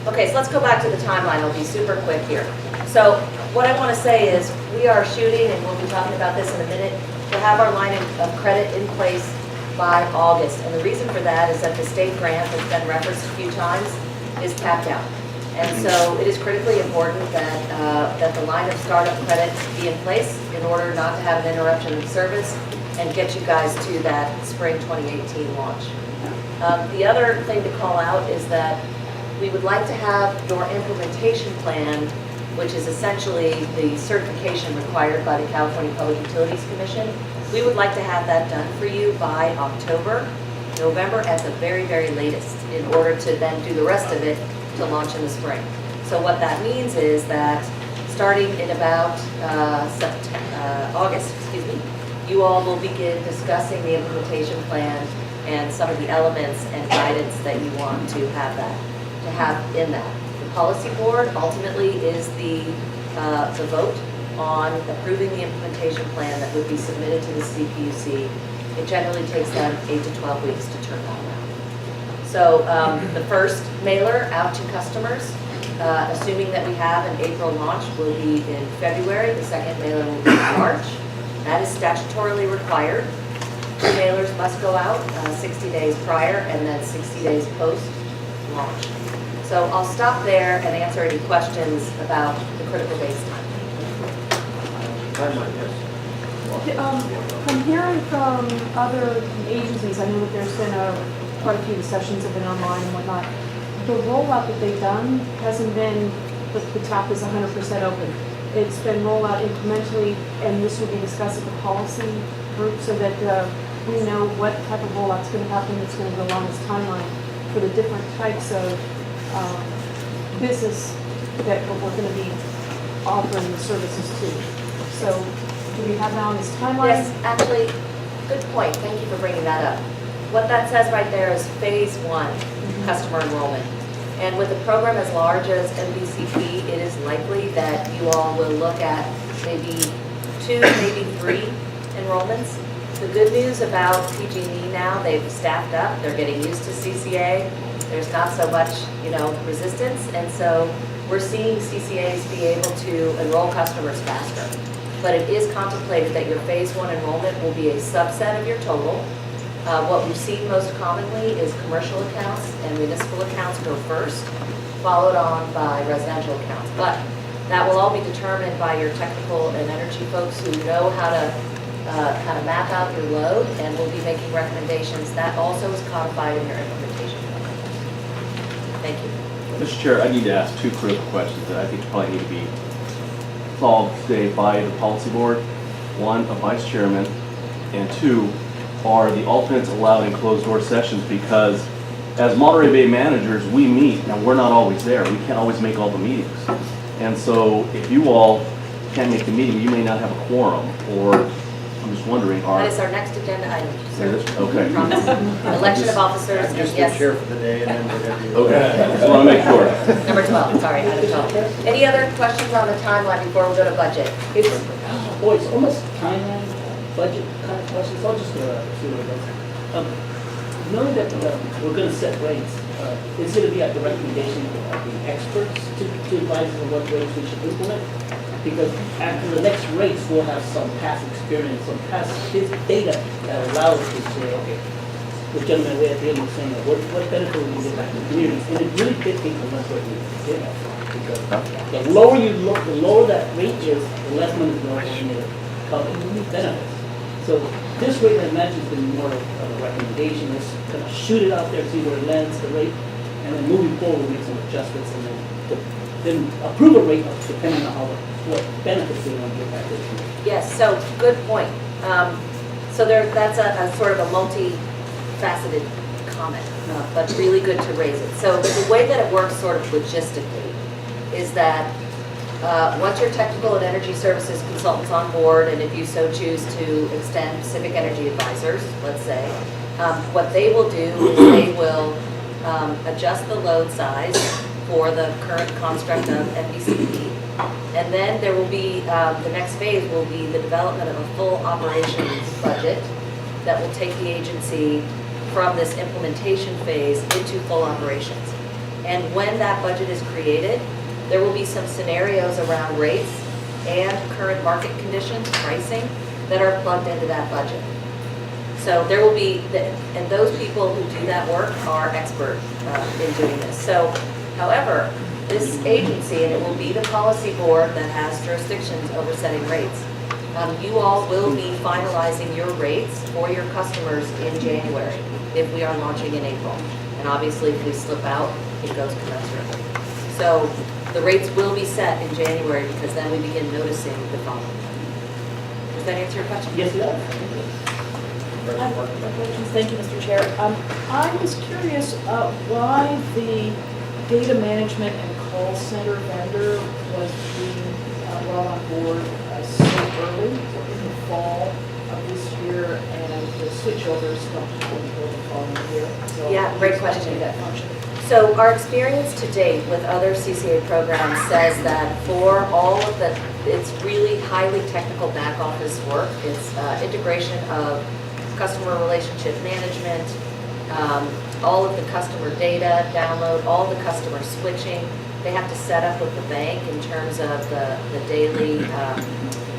Okay, so let's go back to the timeline. It'll be super quick here. So what I want to say is we are shooting, and we'll be talking about this in a minute, to have our line of credit in place by August. And the reason for that is that the state grant that's been referenced a few times is tapped out. And so it is critically important that the line of startup credits be in place in order not to have an interruption of service and get you guys to that spring 2018 launch. The other thing to call out is that we would like to have your implementation plan, which is essentially the certification required by the California Public Utilities Commission. We would like to have that done for you by October. November at the very, very latest, in order to then do the rest of it to launch in the spring. So what that means is that starting in about August, you all will begin discussing the implementation plan and some of the elements and guidance that you want to have in that. The policy board ultimately is the vote on approving the implementation plan that would be submitted to the CPUC. It generally takes them 8 to 12 weeks to turn that around. So the first mailer out to customers, assuming that we have an April launch, will be in February. The second mailer will be in March. That is statutorily required. 2 mailers must go out 60 days prior and then 60 days post-launch. So I'll stop there and answer any questions about the critical base time. Timeline, yes. From hearing from other agencies, I know that there's been quite a few discussions have been online and whatnot. The rollout that they've done hasn't been that the tap is 100% open. It's been rolled out incrementally, and this will be discussed at the policy group so that we know what type of rollout's going to happen that's going to go along this timeline for the different types of business that we're going to be offering the services to. So do we have that on this timeline? Yes, actually, good point. Thank you for bringing that up. What that says right there is phase 1, customer enrollment. And with a program as large as MVCP, it is likely that you all will look at maybe 2, maybe 3 enrollments. The good news about PG&E now, they've staffed up, they're getting used to CCA. There's not so much, resistance, and so we're seeing CCAs be able to enroll customers faster. But it is contemplated that your phase 1 enrollment will be a subset of your total. What we've seen most commonly is commercial accounts and municipal accounts go first, followed on by residential accounts. But that will all be determined by your technical and energy folks who know how to kind of map out your load and will be making recommendations. That also is codified in your implementation plan. Thank you. Mr. Chair, I need to ask 2 critical questions that I think probably need to be solved today by the policy board. 1, a vice chairman, and 2, are the alternates allowed in closed door sessions? Because as Monterey Bay managers, we meet and we're not always there. We can't always make all the meetings. And so if you all can't make the meeting, you may not have a quorum, or I'm just wondering, That is our next agenda item. Okay. Promise. Election of officers, I'm just and yes. the chair for the day, and then we're going to do. Okay, just want to make sure. Number 12, sorry, item 12. Any other questions on the timeline before we go to budget? It's almost timeline, budget kind of questions. I'll just see what it does. Knowing that we're going to set rates, is it going to be at the recommendation of the experts to advise on what rates we should implement? Because after the next rates, we'll have some past experience, some past data that allows us to say, okay, the gentleman way at the end was saying, what benefit will we get back to the communities? And it really did increment what we did. Because the lower that rate is, the less money is going to cover the benefits. So this rate, I imagine, has been more of a recommendation. It's kind of shoot it out there, see where it lands, the rate, and then moving forward, we'll make some adjustments, and then approve a rate depending on what benefits they want to get back to the community. Yes, so good point. So that's a sort of a multi-faceted comment, but really good to raise it. So the way that it works sort of logistically is that once your technical and energy services consultants on board, and if you so choose to extend civic energy advisors, let's say, what they will do is they will adjust the load size for the current construct of MVCP. And then there will be, the next phase will be the development of a full operations budget that will take the agency from this implementation phase into full operations. And when that budget is created, there will be some scenarios around rates and current market conditions, pricing, that are plugged into that budget. So there will be, and those people who do that work are expert in doing this. So, however, this agency, and it will be the policy board that has jurisdictions over setting rates, you all will be finalizing your rates for your customers in January if we are launching in April. And obviously, if we slip out, it goes commensurately. So the rates will be set in January because then we begin noticing the following. Does that answer your question? Yes, it does. Thank you, Mr. Chair. I was curious why the data management and call center vendor was being brought on board so early, so in the fall of this year, and the switchovers don't happen until the following year. So Yeah, great question. explaining that function. So our experience to date with other CCA programs says that for all of the, it's really highly technical back office work. It's integration of customer relationship management, all of the customer data download, all the customer switching. They have to set up with the bank in terms of the daily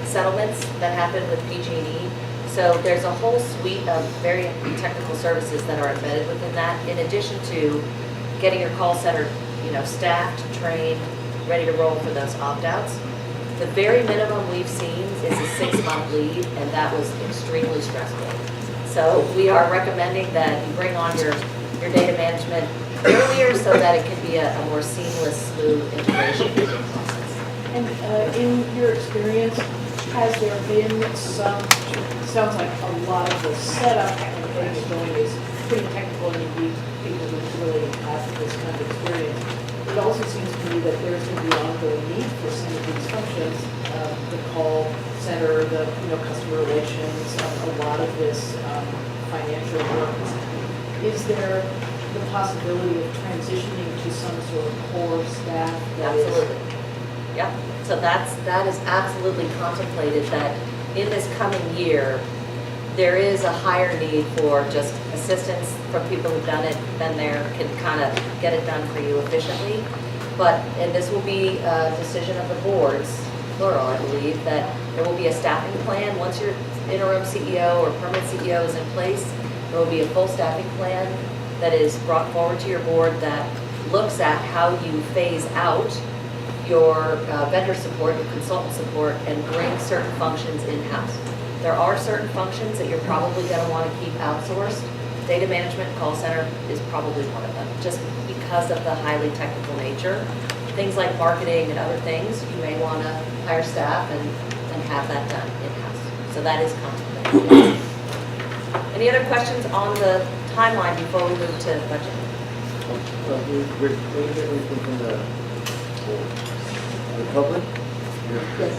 settlements that happen with PG&E. So there's a whole suite of very technical services that are embedded within that, in addition to getting your call center, staffed, trained, ready to roll for those opt-outs. The very minimum we've seen is a 6-month lead, and that was extremely stressful. So we are recommending that you bring on your data management earlier so that it can be a more seamless, smooth integration into the process. And in your experience, has there been some, sounds like a lot of the setup and getting it going is pretty technical, and you need people who really have this kind of experience. It also seems to me that there's going to be ongoing need for some of these functions, the call center, the customer relations, a lot of this financial work. Is there the possibility of transitioning to some sort of core staff? Absolutely. Yep. So that is absolutely contemplated, that in this coming year, there is a higher need for just assistance from people who've done it, been there, can kind of get it done for you efficiently. And this will be a decision of the boards, plural, I believe, that there will be a staffing plan. Once your interim CEO or permanent CEO is in place, there will be a full staffing plan that is brought forward to your board that looks at how you phase out your vendor support, your consultant support, and bring certain functions in-house. There are certain functions that you're probably going to want to keep outsourced. Data management call center is probably one of them, just because of the highly technical nature. Things like marketing and other things, you may want to hire staff and have that done in-house. So that is contemplated. Any other questions on the timeline before we move to budget? We're going to get anything from the public? Yes.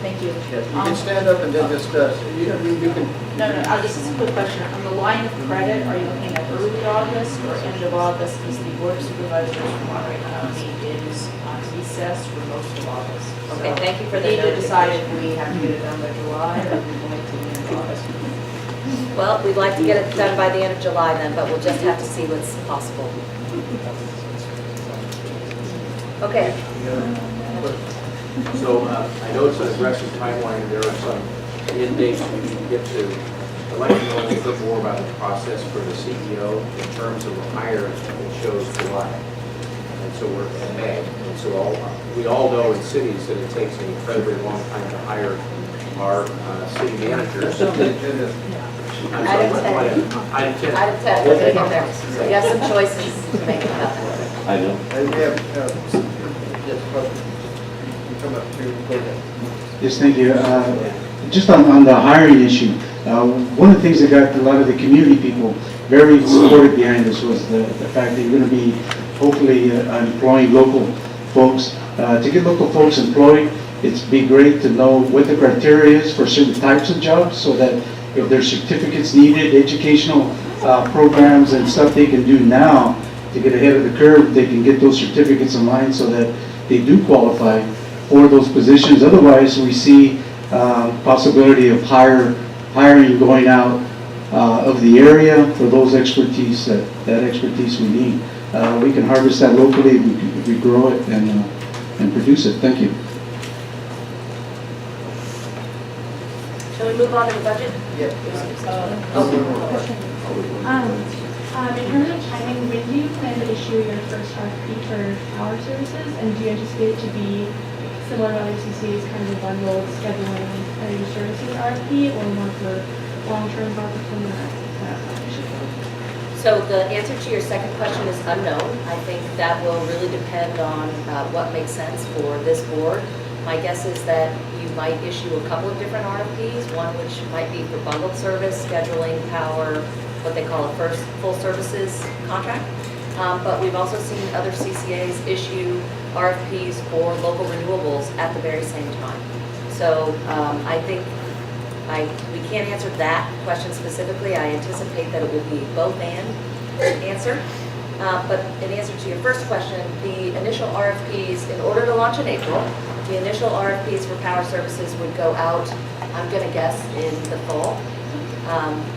Thank you. Yes, you can stand up and then discuss. You can. No, this is a quick question. On the line of credit, are you looking at early August or end of August? Because the board of supervisors from Monterey County is on recess for most of August. Okay, So thank you for the we need to decide notification. if we have to get it done by July or if we're going to the end of August. Well, we'd like to get it done by the end of July then, but we'll just have to see what's possible. Okay. So I know it's an aggressive timeline, and there are some end dates we can get to. I'd like to know a little bit more about the process for the CEO in terms of the hire. It shows July, and so we're in May. And so we all know in cities that it takes an incredibly long time to hire our city managers. Item 10. Item 10. Item 10, we're gonna get there. So you have some choices to make about that. I know. And we have, yes, you come up to, go ahead. Yes, thank you. Just on the hiring issue, one of the things that got a lot of the community people very supportive behind this was the fact that you're going to be hopefully employing local folks. To get local folks employed, it'd be great to know what the criteria is for certain types of jobs, so that if there's certificates needed, educational programs and stuff they can do now to get ahead of the curve, they can get those certificates in line so that they do qualify for those positions. Otherwise, we see possibility of hiring going out of the area for those expertise, that expertise we need. We can harvest that locally if we grow it and produce it. Thank you. Shall we move on to the budget? Yeah. In terms of timing, when do you plan to issue your first RFP for power services? And do you anticipate it to be similar to other CCAs, kind of a bundled scheduling of your services RFP, or more for long-term permanent partnership? So the answer to your second question is unknown. I think that will really depend on what makes sense for this board. My guess is that you might issue a couple of different RFPs, one which might be for bundled service, scheduling, power, what they call a first full services contract. But we've also seen other CCAs issue RFPs for local renewables at the very same time. So I think we can't answer that question specifically. I anticipate that it will be both and answer. But in answer to your first question, the initial RFPs, in order to launch in April, the initial RFPs for power services would go out, I'm going to guess, in the fall.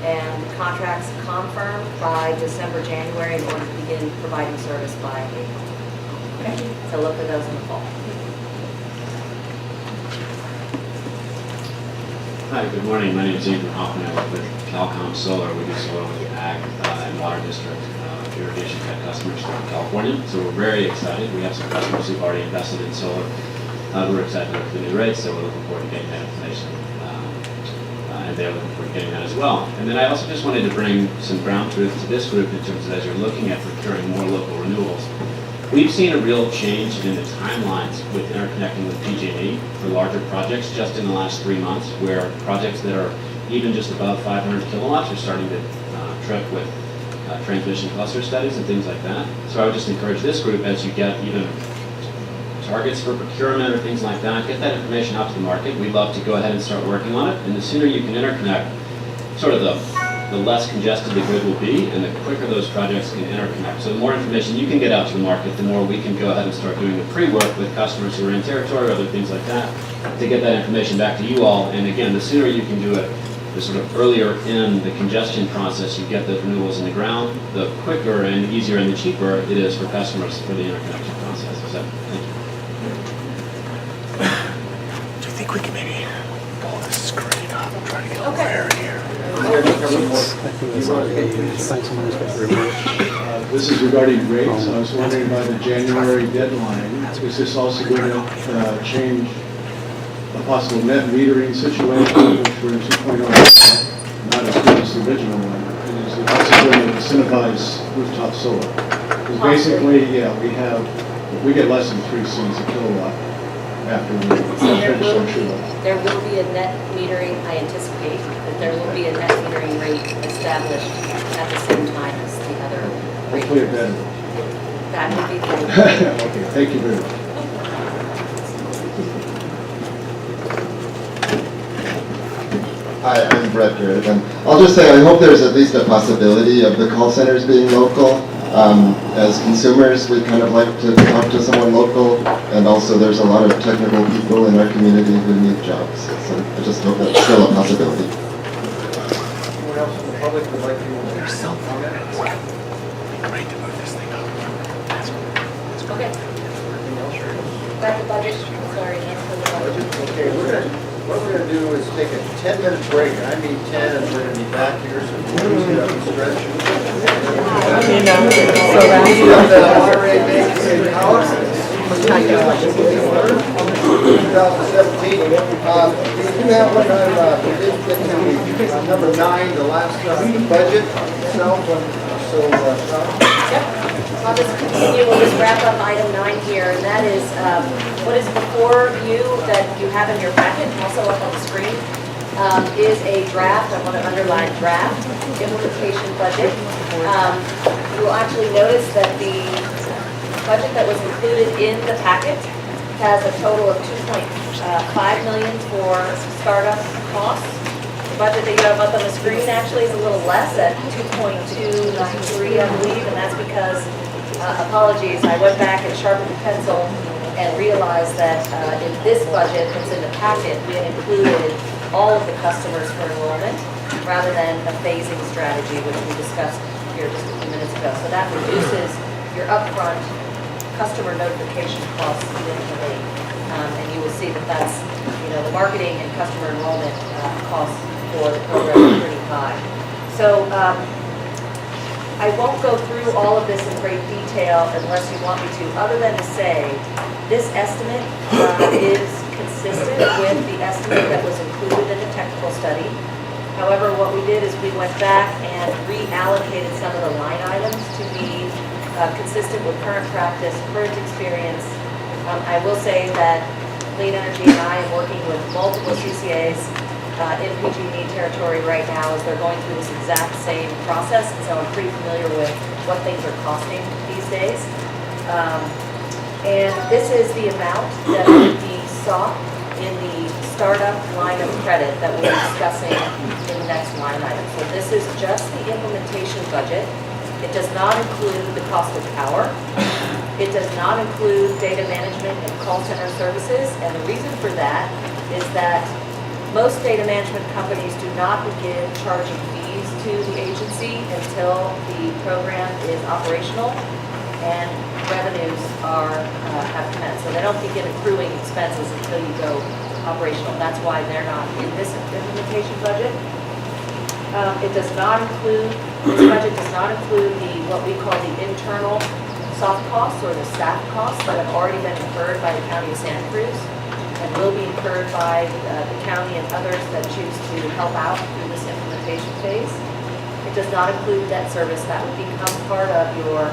And contracts confirmed by December, January in order to begin providing service by April. Okay. So look for those in the fall. Hi, good morning. My name is Andrew Hoffman. I work with Calcom Solar. We do solar with the Ag and Water District irrigation type customers from California. So we're very excited. We have some customers who've already invested in solar. We're excited with the new rates, so we're looking forward to getting that information. And they're looking forward to getting that as well. And then I also just wanted to bring some ground truth to this group in terms of as you're looking at procuring more local renewables. We've seen a real change in the timelines with interconnecting with PG&E for larger projects just in the last 3 months, where projects that are even just above 500 kilowatts are starting to trip with transmission cluster studies and things like that. So I would just encourage this group, as you get even targets for procurement or things like that, get that information out to the market. We'd love to go ahead and start working on it. And the sooner you can interconnect, sort of the less congested the grid will be, and the quicker those projects can interconnect. So the more information you can get out to the market, the more we can go ahead and start doing the pre-work with customers who are in territory or other things like that to get that information back to you all. And again, the sooner you can do it, the sort of earlier in the congestion process you get those renewables in the ground, the quicker and easier and the cheaper it is for customers for the interconnection process. So, thank you. Do you think we can maybe pull this screen up and try to get a little air in here? This is regarding rates. I was wondering about the January deadline. Is this also going to change a possible net metering situation, which we're in 2.0, not as good as the original one? And is it also going to incentivize rooftop solar? Because basically, yeah, we get less than 3 cents a kilowatt after we finish our true up. There will be a net metering, I anticipate that there will be a net metering rate established at the same time as the other rate. Hopefully it better. That would be the Okay, thank you very much. Hi, I'm Brett Garrett again. I'll just say I hope there's at least a possibility of the call centers being local. As consumers, we kind of like to talk to someone local, and also there's a lot of technical people in our community who need jobs. So I just hope that's still a possibility. Anyone else in the public would like to comment? Great to move this thing up. Okay. Back to budget. Sorry, that's for the budget. Okay, what we're gonna do is take a 10-minute break. I mean 10, and we're gonna be back here, so please get up and stretch. Monterey Bay Community Power, 2017. We do have one on, we did get to number 9, the last budget itself. So, I'll just continue, we'll just wrap up item 9 here, and that is what is before you that you have in your packet, also up on the screen, is a draft, I want to underline draft, implementation budget. You will actually notice that the budget that was included in the packet has a total of $2.5 million for startup costs. The budget that you have up on the screen actually is a little less at 2.293, I believe, and that's because, apologies, I went back and sharpened the pencil and realized that in this budget that's in the packet, we had included all of the customers for enrollment rather than a phasing strategy, which we discussed here just a few minutes ago. So that reduces your upfront customer notification costs significantly, and you will see that that's, the marketing and customer enrollment costs for the program are pretty high. So I won't go through all of this in great detail unless you want me to, other than to say this estimate is consistent with the estimate that was included in the technical study. However, what we did is we went back and reallocated some of the line items to be consistent with current practice, current experience. I will say that Clean Energy and I am working with multiple CCAs in PG&E territory right now as they're going through this exact same process. And so I'm pretty familiar with what things are costing these days. And this is the amount that would be sought in the startup line of credit that we're discussing in the next line item. So this is just the implementation budget. It does not include the cost of power. It does not include data management and call center services. And the reason for that is that most data management companies do not begin charging fees to the agency until the program is operational and revenues have commenced. So they don't begin accruing expenses until you go operational. That's why they're not in this implementation budget. It does not include, this budget does not include what we call the internal soft costs or the staff costs that have already been incurred by the County of Santa Cruz and will be incurred by the county and others that choose to help out through this implementation phase. It does not include debt service. That would become part of your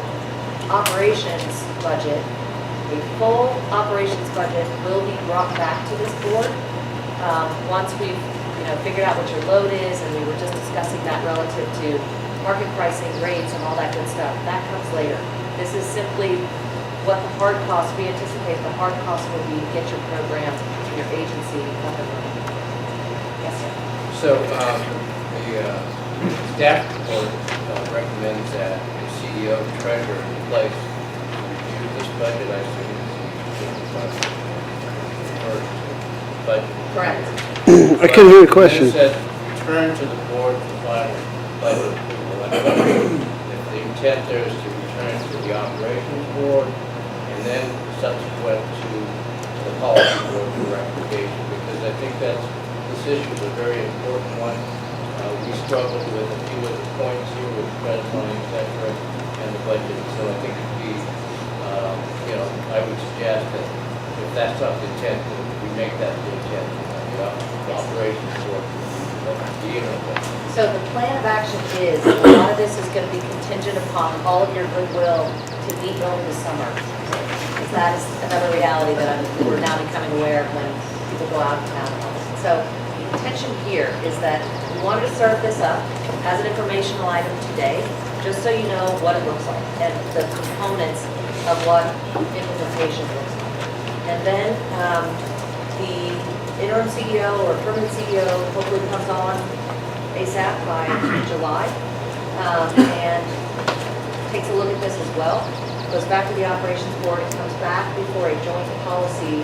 operations budget. A full operations budget will be brought back to this board once we've figured out what your load is, and we were just discussing that relative to market pricing, rates, and all that good stuff. That comes later. This is simply what the hard cost, we anticipate the hard cost will be to get your program, your agency up and running. Yes, sir. So the staff report recommends that the CEO, treasurer in place review this budget. I assume it's budget. Correct. I couldn't hear your question. It said return to the board for final budget approval. I'm wondering if the intent there is to return to the operations board and then subsequent to the policy board for recommendation, because I think this issue is a very important one. We struggled with a few of the points here with credit money, et cetera, and the budget. So I think it'd be, I would suggest that if that's not the intent, that we make that the intent, the operations board, the interim budget. So the plan of action is, a lot of this is going to be contingent upon all of your goodwill to meet over the summer. Because that is another reality that we're now becoming aware of when people go out of town. So the intention here is that we wanted to serve this up as an informational item today, just so you know what it looks like and the components of what implementation looks like. And then the interim CEO or permanent CEO hopefully comes on ASAP by July and takes a look at this as well. Goes back to the operations board and comes back before a joint policy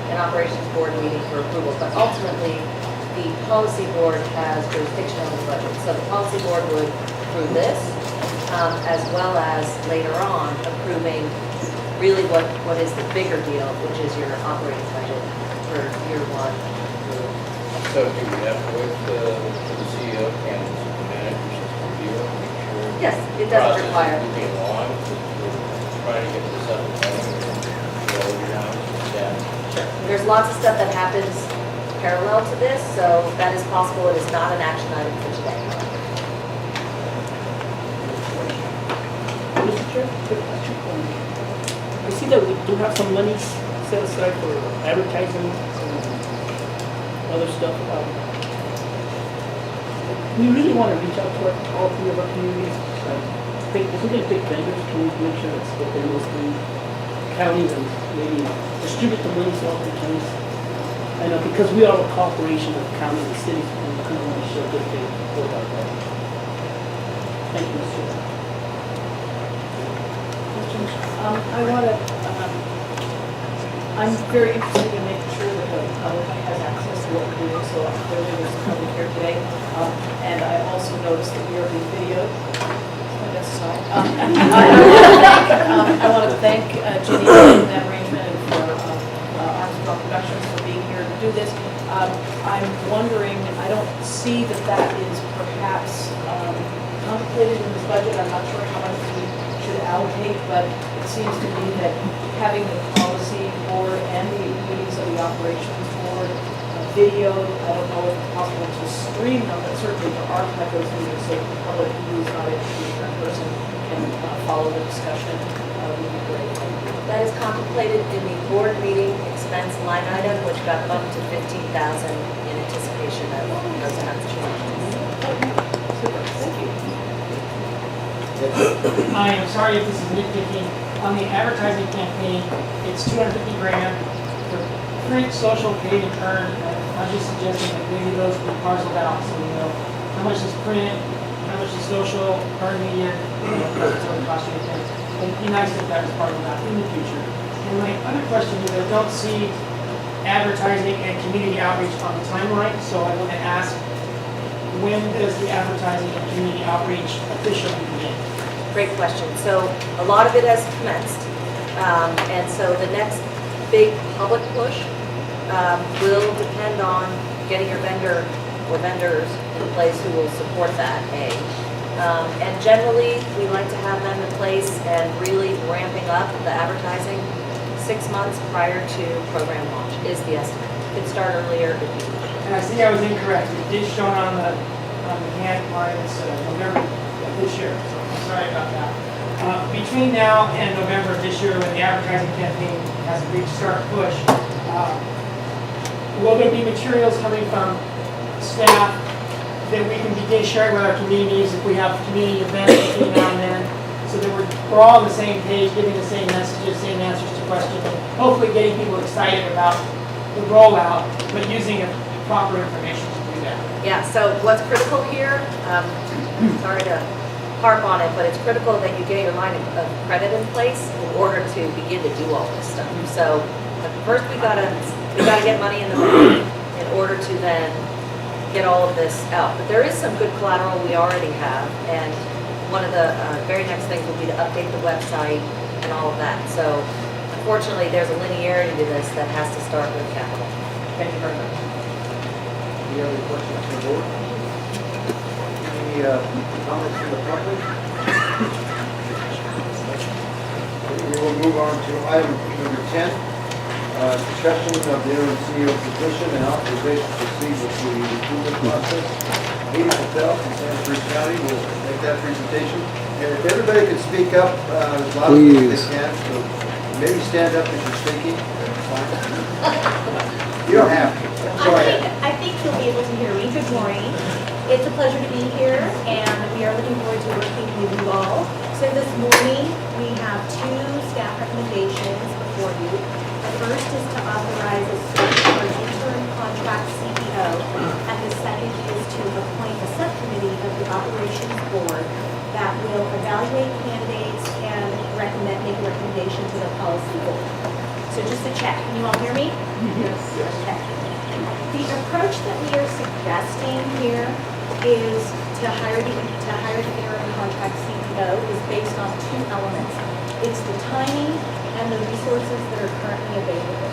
and operations board meeting for approval. But ultimately, the policy board has jurisdiction over the budget. So the policy board would approve this, as well as later on approving really what is the bigger deal, which is your operating budget for year one. So do we have to wait for the CEO and the managers to review it, make sure? Yes, it does require. The process is moving along, we're trying to get this up and running, roll around, yeah. There's lots of stuff that happens parallel to this, so that is possible. It is not an action item for today. Mr. Chair, quick question. I see that we do have some money set aside for advertising and other stuff. We really want to reach out to all three of our communities. If we're going to pick vendors, can we make sure it's within those three counties and maybe distribute the money to all three counties? I know because we are a cooperation of counties and cities, and we kind of want to show good faith for our government. Thank you, Mr. Chair. I want to, I'm very interested in making sure that the public has access to what we're doing, so clearly there's a public here today. And I also noticed that we are being videoed. I want to thank Ginny for that arrangement and for Armstrong Productions for being here to do this. I'm wondering, I don't see that is perhaps contemplated in this budget. I'm not sure how much we should allocate, but it seems to me that having the policy board and the meetings of the operations board videoed, I don't know if it's possible to stream them, but certainly to archive those meetings so the public who is not able to be in person can follow the discussion would be great. That is contemplated in the board meeting expense line item, which got bumped to 15,000 in anticipation of those kinds of changes. Thank you. I am sorry if this is nitpicking. On the advertising campaign, it's 250 grand for print, social, paid, and earned. I'm just suggesting that maybe those be parceled out so we know how much is print, how much is social, earned media, what's the cost of things. It'd be nice if that was part of that in the future. And my other question is, I don't see advertising and community outreach on the timeline, so I want to ask, when does the advertising and community outreach officially begin? Great question. So a lot of it has commenced. And so the next big public push will depend on getting your vendor or vendors in place who will support that, A. And generally, we like to have them in place and really ramping up the advertising 6 months prior to program launch is the estimate. Could start earlier if you wish. And I see I was incorrect. It is shown on the hand line, it's November of this year, so I'm sorry about that. Between now and November of this year, when the advertising campaign has a big start push, will there be materials coming from staff that we can begin sharing with our communities if we have community events between now and then, so that we're all on the same page, giving the same messages, same answers to questions, and hopefully getting people excited about the rollout, but using proper information to do that. Yeah, so what's critical here, sorry to harp on it, but it's critical that you get your line of credit in place in order to begin to do all this stuff. So first we gotta get money in the bank in order to then get all of this out. But there is some good collateral we already have, and one of the very next things will be to update the website and all of that. So unfortunately, there's a linearity to this that has to start with capital. Thank you very much. Any other questions from the board? Any comments from the public? We will move on to item number 10. Discussion of the interim CEO position and authorization to proceed with the recruitment process. Amy Patel from Santa Cruz County will make that presentation. And if everybody could speak up as loud as they can, so maybe stand up as you're speaking. That's fine. You don't have to. Go ahead. I think you'll be able to hear me. Good morning. It's a pleasure to be here, and we are looking forward to working with you all. So this morning, we have 2 staff recommendations before you. The first is to authorize a search for an interim contract CEO, and the second is to appoint a subcommittee of the operations board that will evaluate candidates and make a recommendation to the policy board. So just to check, can you all hear me? Yes. Okay. The approach that we are suggesting here is to hire the interim contract CEO is based on 2 elements. It's the timing and the resources that are currently available.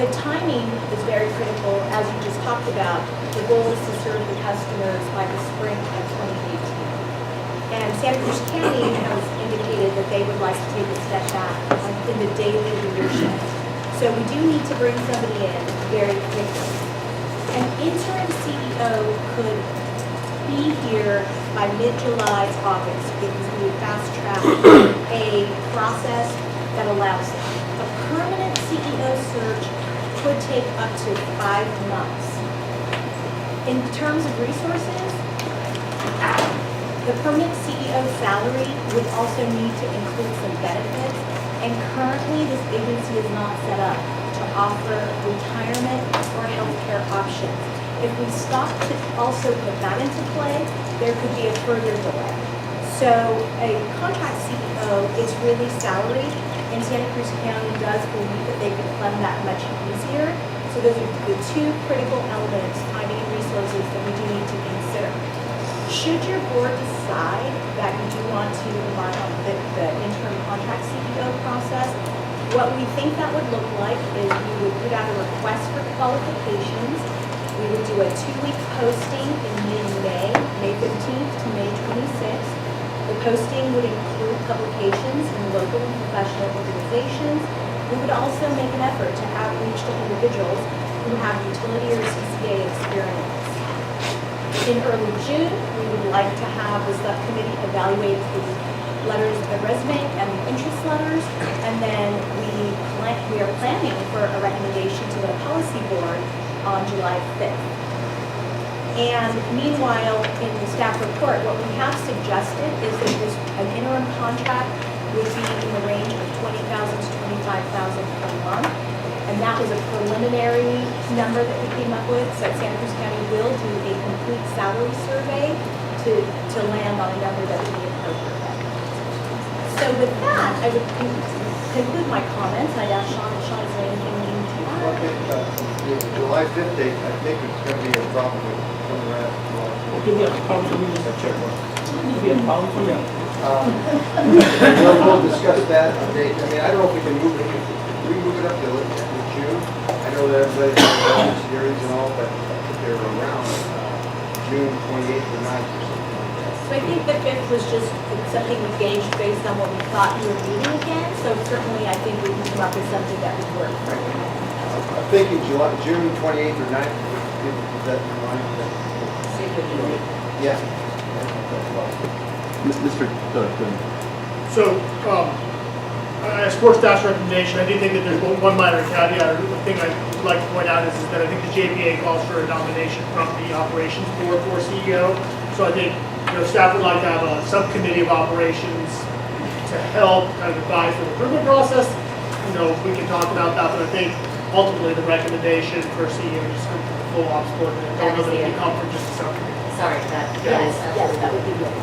The timing is very critical, as you just talked about. The goal is to serve the customers by the spring of 2018. And Santa Cruz County has indicated that they would like to take a step back in the daily leadership. So we do need to bring somebody in very quickly. An interim CEO could be here by mid-July, August, because we would fast track a process that allows it. A permanent CEO search could take up to 5 months. In terms of resources, the permanent CEO salary would also need to include some benefits, and currently this agency is not set up to offer retirement or healthcare options. If we stop to also put that into play, there could be a further delay. So a contract CEO is really salaried, and Santa Cruz County does believe that they could fund that much easier. So those are the 2 critical elements, timing and resources, that we do need to consider. Should your board decide that you do want to embark on the interim contract CEO process, what we think that would look like is we would put out a request for qualifications. We would do a 2-week posting in mid-May, May 15th to May 26th. The posting would include publications in local and professional organizations. We would also make an effort to outreach to individuals who have utility or CCA experience. In early June, we would like to have the subcommittee evaluate the letters of resume and the interest letters, and then we board on July 5th. And meanwhile, in the staff report, what we have suggested is that an interim contract would be in the range of $20,000 to $25,000 per month. And that was a preliminary number that we came up with. So Santa Cruz County will do a complete salary survey to land on a number that would be appropriate. So with that, I would conclude my comments. I'd ask Sean, is there anything you need to add? Okay, the July 5th date, I think it's going to be a problem with coming around. Give me a problem for me, Mr. Chairman. Give me a problem for me. We'll discuss that date. I mean, I don't know if we can move it, we move it up to June. I know that everybody's got their series and all, but if they're around June 28th or 9th or something like that. So I think the 5th was just something we gauged based on what we thought you were meeting again. So certainly I think we can come up with something that would work for you. I'm thinking June 28th or 9th, is that in line? Yeah. Mr. Go ahead. So, I support staff's recommendation. I do think that there's one minor caveat, or the thing I would like to point out is that I think the JPA calls for a nomination from the operations board for CEO. So I think, staff would like to have a subcommittee of operations to help kind of advise the recruitment process. We can talk about that, but I think ultimately the recommendation for CEO is just come from the full ops board. And I don't know that it can come from just a subcommittee. Sorry, that Yeah. is Yes, that would be good.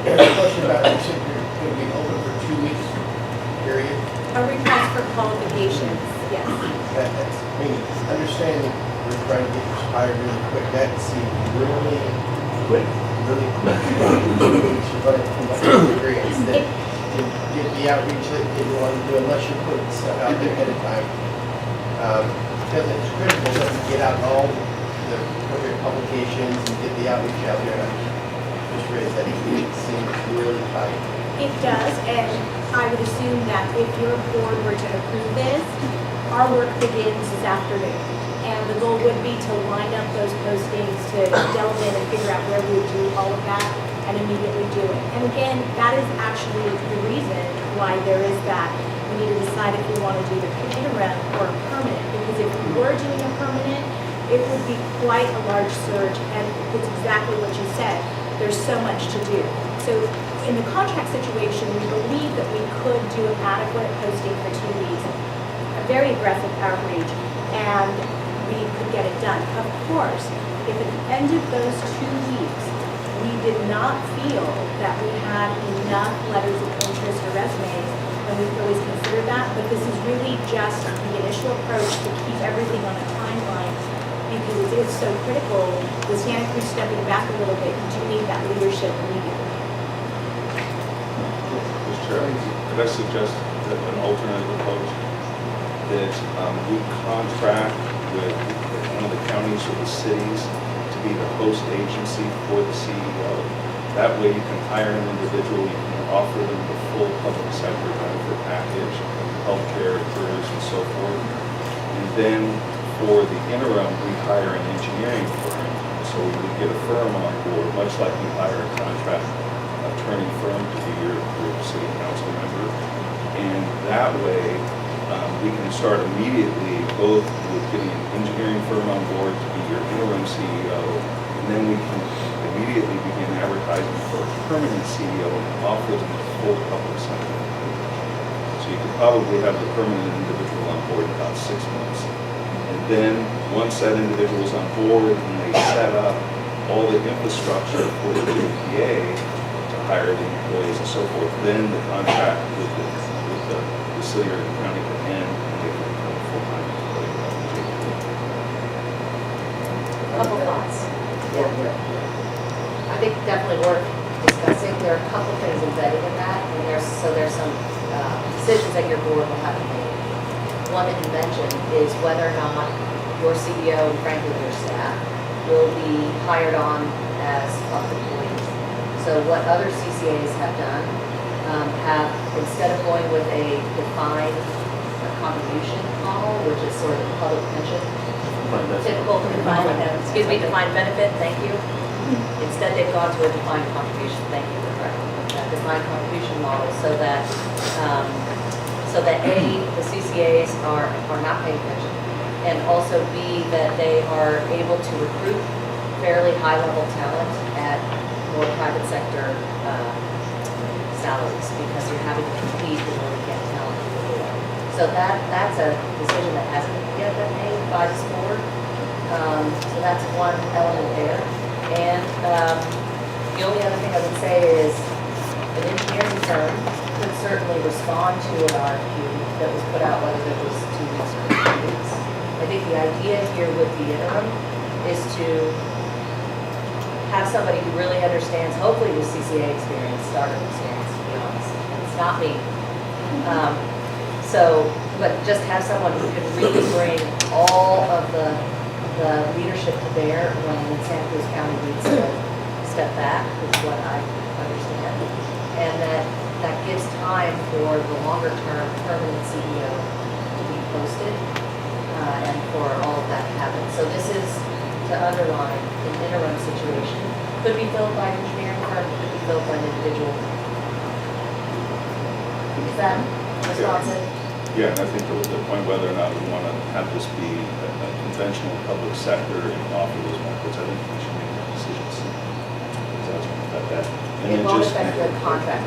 I have a question about, you said you're going to be open for 2 weeks, period. A request for qualifications, yes. That's, I mean, understanding we're trying to get this hired really quick, that seems really quick. Really quick. 2 weeks, you're going to come up with experience that to get the outreach that you want to do unless you're putting stuff out there ahead of time. Because it's critical that we get out all the appropriate publications and get the outreach out there. Just raise that, it seems really tight. It does, and I would assume that if your board were to approve this, our work begins this afternoon. And the goal would be to line up those postings, to delve in and figure out where we would do all of that and immediately do it. And again, that is actually the reason why there is that. We need to decide if we want to do the interim or permanent, because if we were doing a permanent, it would be quite a large surge, and it's exactly what you said. There's so much to do. So in the contract situation, we believe that we could do an adequate posting for 2 weeks, a very aggressive outreach, and we could get it done. Of course, if at the end of those 2 weeks, we did not feel that we had enough letters of interest or resumes, then we could always consider that. But this is really just the initial approach to keep everything on a timeline, because it is so critical. With Santa Cruz stepping back a little bit, you do need that leadership immediately. Mr. Chair, could I suggest that an alternative approach, that we contract with one of the counties or the cities to be the host agency for the CEO. That way you can hire an individual, you can offer them the full public sector benefit package, healthcare, careers, and so forth. And then for the interim, we hire an engineering firm. So we would get a firm on board, much like you hire a contract attorney firm to be your city council member. And that way, we can start immediately both with getting an engineering firm on board to be your interim CEO, and then we can immediately begin advertising for a permanent CEO and offer them a full public sector. So you could probably have the permanent individual on board in about 6 months. And then once that individual is on board and they set up all the infrastructure for the JPA to hire the employees and so forth, then the contract with the city or the county can end and they can become a full-time employee of the JPA. Couple thoughts. I think definitely worth discussing. There are a couple things embedded in that, and there's some decisions that your board will have to make. One that you mentioned is whether or not your CEO and frankly your staff will be hired on as public employees. So what other CCAs have done have, instead of going with a defined contribution model, which is sort of a public pension, typical defined benefit, thank you. Instead, they've gone to a defined contribution, thank you for correcting that defined contribution model, so that so that A, the CCAs are not paying attention, and also B, that they are able to recruit fairly high-level talent at more private sector salaries, because you're having to compete in order to get talent in the door. So that's a decision that hasn't yet been made by this board. So that's one element there. And the only other thing I would say is an engineering firm could certainly respond to an RFQ that was put out, whether it was 2 weeks or 3 weeks. I think the idea here with the interim is to have somebody who really understands, hopefully with CCA experience, startup experience, to be honest. It's not me. But just have someone who can really bring all of the leadership to bear when Santa Cruz County needs to step back, is what I understand. And that gives time for the longer term permanent CEO to be posted, and for all of that to happen. So this is to underline an interim situation. Could be filled by an engineering firm, could be filled by an individual. Is that responsive? Yeah, and I think the point whether or not we want to have this be a conventional public sector and offer those markets, I think we should make that decision soon. About that. It won't affect the contract.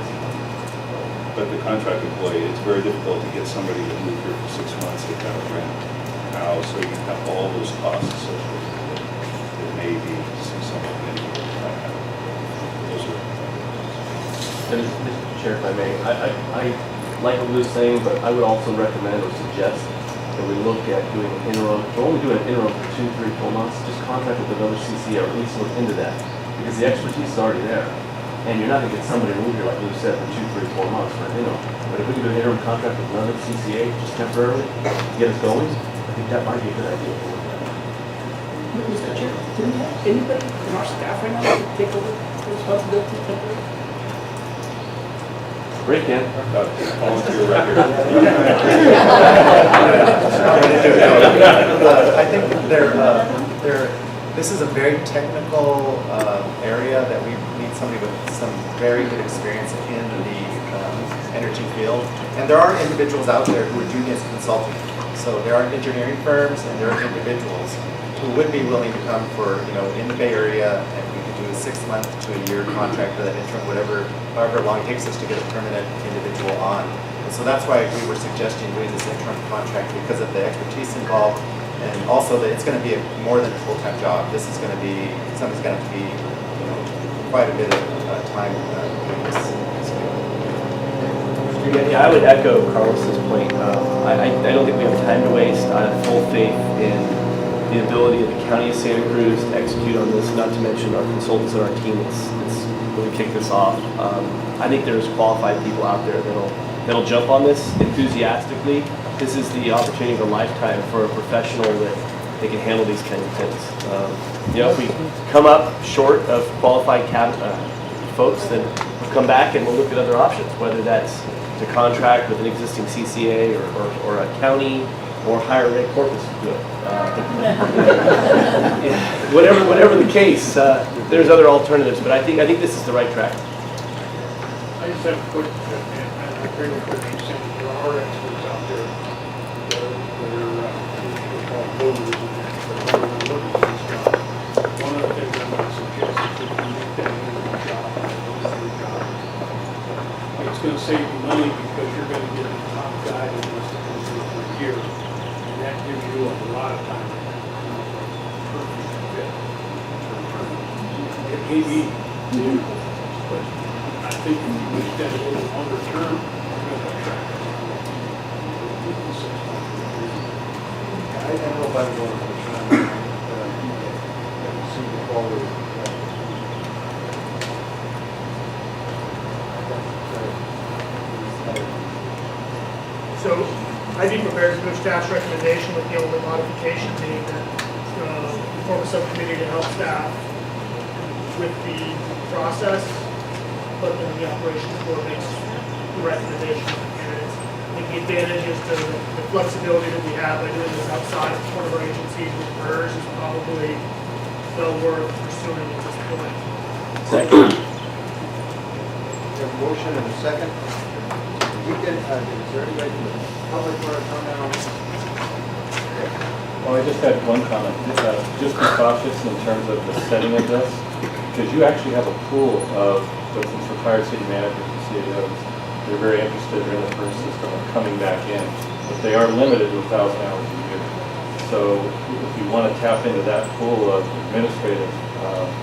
But the contract employee, it's very difficult to get somebody to move here for 6 months, they kind of rent a house, so you have all those costs associated with it. It may be something that you might have. Those are. And Mr. Chair, if I may, I like what Lou's saying, but I would also recommend or suggest that we look at doing an interim. We're only doing an interim for 2, 3, 4 months. Just contract with another CCA, or at least look into that, because the expertise is already there. And you're not going to get somebody to move here, like Lou said, for 2, 3, 4 months for an interim. But if we can do an interim contract with another CCA, just temporarily, to get us going, I think that might be a good idea. Mr. Chair, do we have anybody in our staff right now to take over the responsibility temporarily? Rick can. Volunteer record. I think this is a very technical area that we need somebody with some very good experience in the energy field. And there are individuals out there who are doing this consulting. So there are engineering firms and there are individuals who would be willing to come for, in the Bay Area, and we could do a 6-month to a year contract for that interim, however long it takes us to get a permanent individual on. And so that's why we were suggesting doing this interim contract, because of the expertise involved, and also that it's going to be more than a full-time job. This is going to be, somebody's going to have to be, quite a bit of time doing this. Yeah, I would echo Carlos's point. I don't think we have time to waste. I have full faith in the ability of the County of Santa Cruz to execute on this, not to mention our consultants and our team that's really kicked this off. I think there's qualified people out there that'll jump on this enthusiastically. This is the opportunity of a lifetime for a professional that they can handle these kind of things. If we come up short of qualified folks, then we'll come back and we'll look at other options, whether that's to contract with an existing CCA or a county, or hire Ray Corpus to do it. Whatever the case, there's other alternatives, but I think this is the right track. I just have a quick, and I agree with what you said, there are experts out there that are called voters and that are looking for this job. One of the things I'm going to suggest is that you make that interview job, it's going to save you money because you're going to get the top guy that wants to come through for a year. And that gives you a lot of time. Perfect fit. It may be difficult, but I think if you extend a little longer term, you're going to attract. I don't know if I'm going to try and see the quality. So I'd be prepared to move staff's recommendation with the only modification being that we form a subcommittee to help staff with the process, but then the operations board makes the recommendation of the candidates. I think the advantage is the flexibility that we have by doing this outside of one of our agencies with PERS is probably well worth pursuing at this point. Second. We have a motion and a second. is there anybody from the public want to come now? Well, I just had one comment. Just be cautious in terms of the setting of this, because you actually have a pool of, with some retired city managers and CEOs. They're very interested in the first system of coming back in, but they are limited to 1,000 hours a year. So if you want to tap into that pool of administrative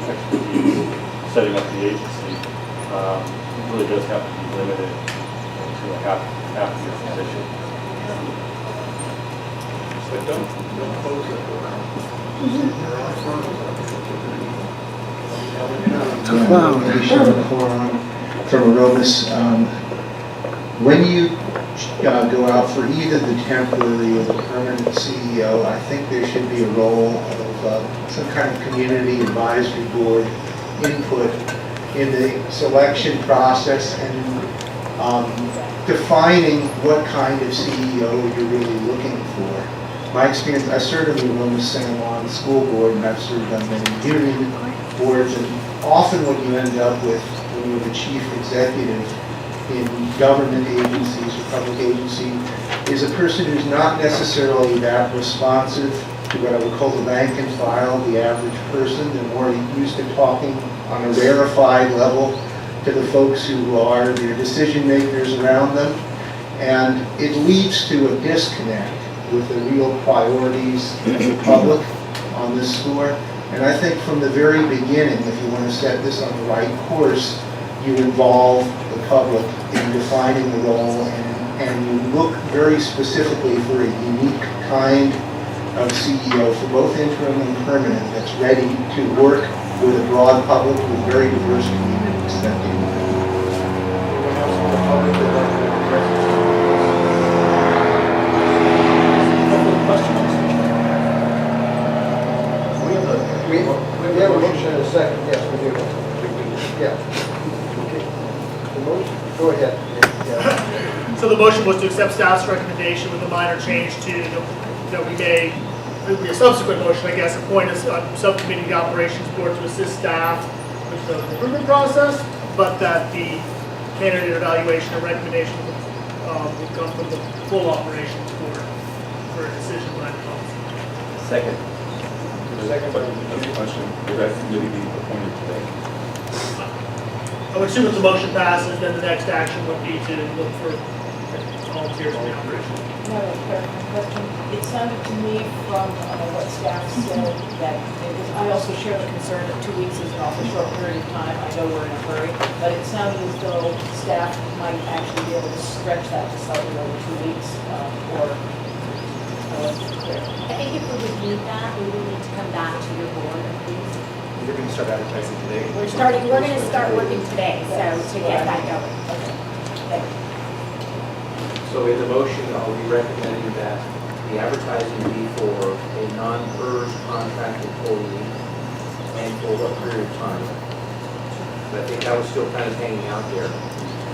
expertise, setting up the agency, it really does have to be limited to a half year position. So don't close it around. From Aromas, when you go out for either the temporary or the permanent CEO, I think there should be a role of some kind of community advisory board input in the selection process and defining what kind of CEO you're really looking for. My experience, I served on the Aromas San Juan School Board, and I've served on many union boards, and often what you end up with when you're the chief executive in government agencies or public agency is a person who's not necessarily that responsive to what I would call the rank and file, the average person. They're more used to talking on a rarefied level to the folks who are their decision makers around them. And it leads to a disconnect with the real priorities of the public on this score. And I think from the very beginning, if you want to set this on the right course, you involve the public in defining the role, and you look very specifically for a unique kind of CEO for both interim and permanent that's ready to work with a broad public with very diverse communities. Thank you. Anyone else from the public that would like to address? We have a motion and a second, yes, we do. Yeah. Okay. The motion, go ahead. Yeah. So the motion was to accept staff's recommendation with a minor change to that we may, it would be a subsequent motion, I guess, appoint a subcommittee of the operations board to assist staff with the recruitment process, but that the candidate evaluation and recommendation would come from the full operations board for a decision by the council. Second. Second by Another question, will that committee be appointed today? I would assume if the motion passes, then the next action would be to look for volunteers in the operation. Another clarifying question. It sounded to me from what staff said that it was, I also share the concern that 2 weeks is an awful short period of time. I know we're in a hurry, but it sounded as though staff might actually be able to stretch that to slightly over 2 weeks, or I wasn't clear. I think if we would need that, we would need to come back to your board, please. You're going to start advertising today? We're going to start working today, so to get that going. Okay. Thank you. So in the motion, I'll be recommending that the advertising be for a non-PERS contract employee and for what period of time. But I think that was still kind of hanging out there.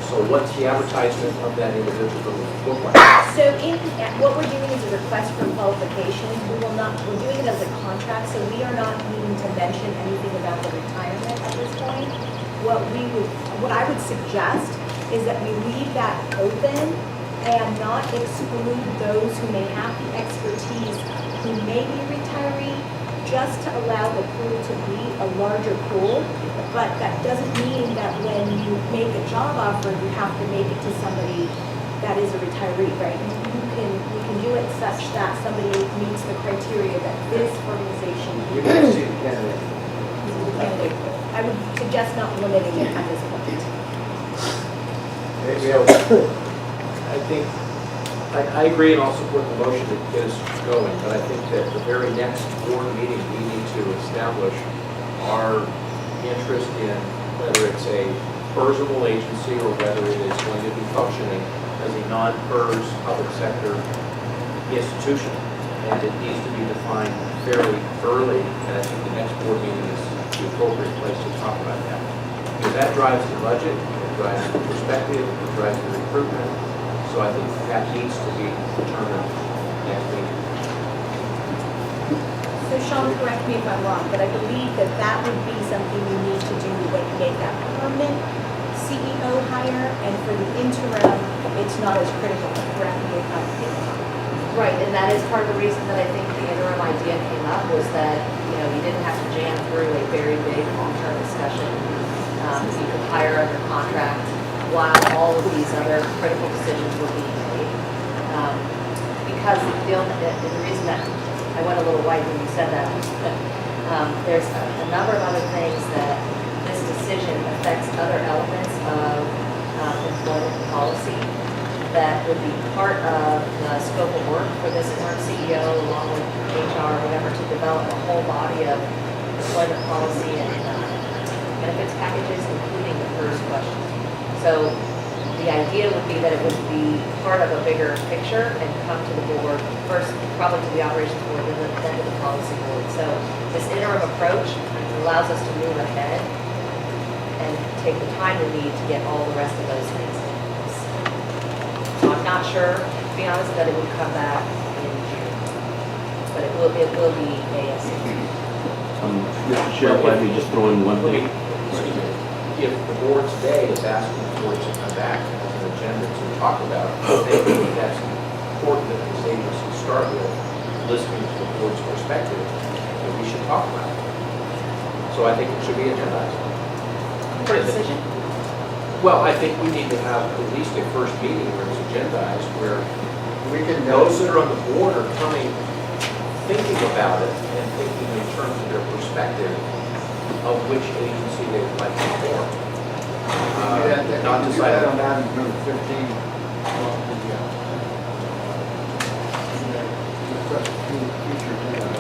So what's the advertisement of that individual going to look like? So what we're doing is a request for qualifications. We're doing it as a contract, so we are not needing to mention anything about the retirement at this point. What I would suggest is that we leave that open and not exclude those who may have the expertise who may be retiree, just to allow the pool to be a larger pool. But that doesn't mean that when you make a job offer, you have to make it to somebody that is a retiree, right? You can do it such that somebody meets the criteria that this organization. You can see the candidate. I would suggest not limiting it at this point. I think, I agree and I'll support the motion to get us going, but I think that the very next board meeting, we need to establish our interest in whether it's a personal agency or whether it is going to be functioning as a non-PERS public sector institution. And it needs to be defined fairly early, and I think the next board meeting is the appropriate place to talk about that. Because that drives the budget, it drives the perspective, it drives the recruitment. So I think that needs to be determined next week. So Sean, correct me if I'm wrong, but I believe that that would be something you need to do when you make that permanent CEO hire, and for the interim, it it's not as critical for rapidly complicated. Right, and that is part of the reason that I think the interim idea came up was that, you didn't have to jam through a very big long-term discussion. You could hire under contract while all of these other critical decisions were being made. Because the reason that I went a little white when you said that was that there's a number of other things that this decision affects other elements of employment policy that would be part of the scope of work for this interim CEO along with HR or whatever to develop a whole body of employment policy and benefits packages, including the first question. So the idea would be that it would be part of a bigger picture and come to the board, first probably to the operations board and then to the policy board. So this interim approach allows us to move ahead and take the time we need to get all the rest of those things in place. So I'm not sure, to be honest, that it would come back in June, but it will be ASAP. Mr. Chair, if I may just throw in one thing. Excuse me. If the board today is asking for it to come back as an agenda to talk about, I think that's important that this agency start with listening to the board's perspective, and we should talk about it. So I think it should be agendized. For a decision? Well, I think we need to have at least a first meeting where it's agendized, where We can, those that are on the board are coming, thinking about it, and thinking in terms of their perspective of which agency they would like to form. Not do decided. that on item number 15. on the future agenda.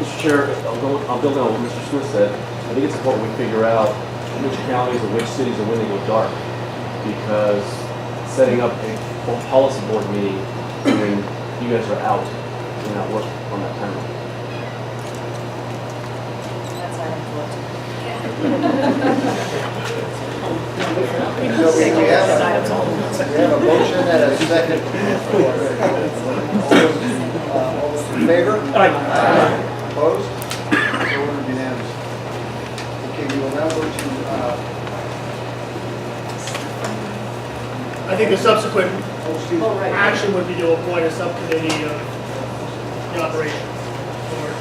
Mr. Chair, I'll build on what Mr. Smith said. I think it's important we figure out which counties or which cities are when they go dark. Because setting up a policy board meeting when you guys are out may not work on that timeline. That's item 14. So we have a motion and a second. All those in favor? Aye. Opposed? So ordered unanimous. Okay, we will now go to, I think the subsequent excuse me. action would be to appoint a subcommittee of the operations board.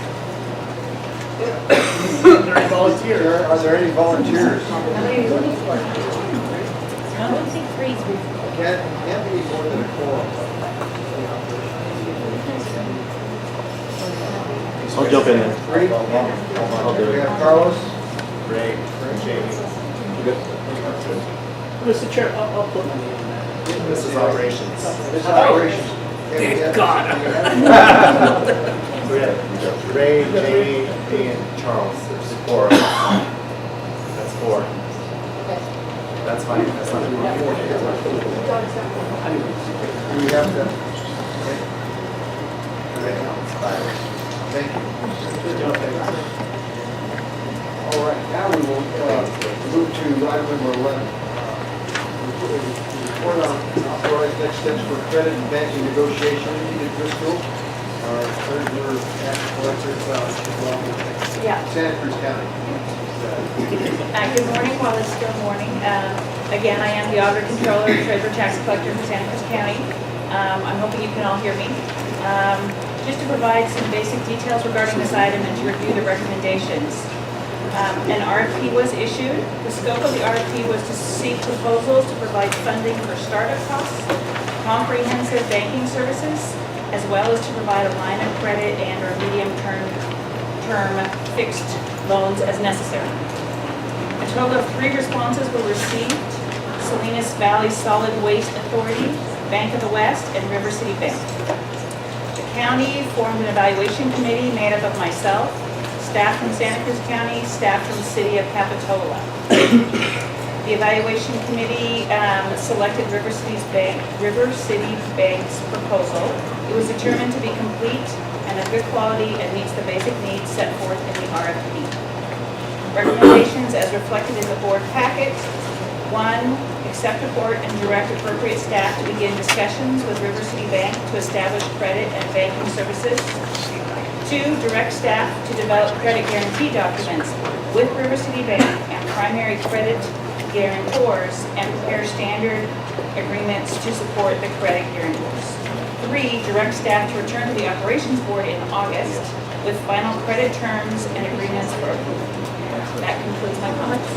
Are there any volunteers? Are there any volunteers? How many are you looking for? I don't think three's reasonable. Can't be more than a quorum. I'll jump in there. Three? I'll do We it. have Carlos. Ray, Jamie, Mr. Chair, I'll put my name on that. this is operations. This is operations. Thank God. Ray, Jamie, and Charles, there's four. That's four. That's fine, that's not. Do we have to? Thank you. All right, now we will move to item number 11. Report on authorized next steps for credit and banking negotiation. Edith Driscoll, our treasurer, tax collector, Santa Cruz County. Good morning, while it's still morning. Again, I am the auditor controller, treasurer, tax collector for Santa Cruz County. I'm hoping you can all hear me. Just to provide some basic details regarding this item and to review the recommendations. An RFP was issued. The scope of the RFP was to seek proposals to provide funding for startup costs, comprehensive banking services, as well as to provide a line of credit and or medium-term fixed loans as necessary. A total of 3 responses were received: Salinas Valley Solid Waste Authority, Bank of the West, and River City Bank. The county formed an evaluation committee made up of myself, staff from Santa Cruz County, staff from the city of Capitola. The evaluation committee selected River City Bank's proposal. It was determined to be complete and of good quality and meets the basic needs set forth in the RFP. Recommendations as reflected in the board packet. 1, accept report and direct appropriate staff to begin discussions with River City Bank to establish credit and banking services. 2, direct staff to develop credit guarantee documents with River City Bank and primary credit guarantors and prepare standard agreements to support the credit guarantors. 3, direct staff to return to the operations board in August with final credit terms and agreements for approval. That concludes my comments.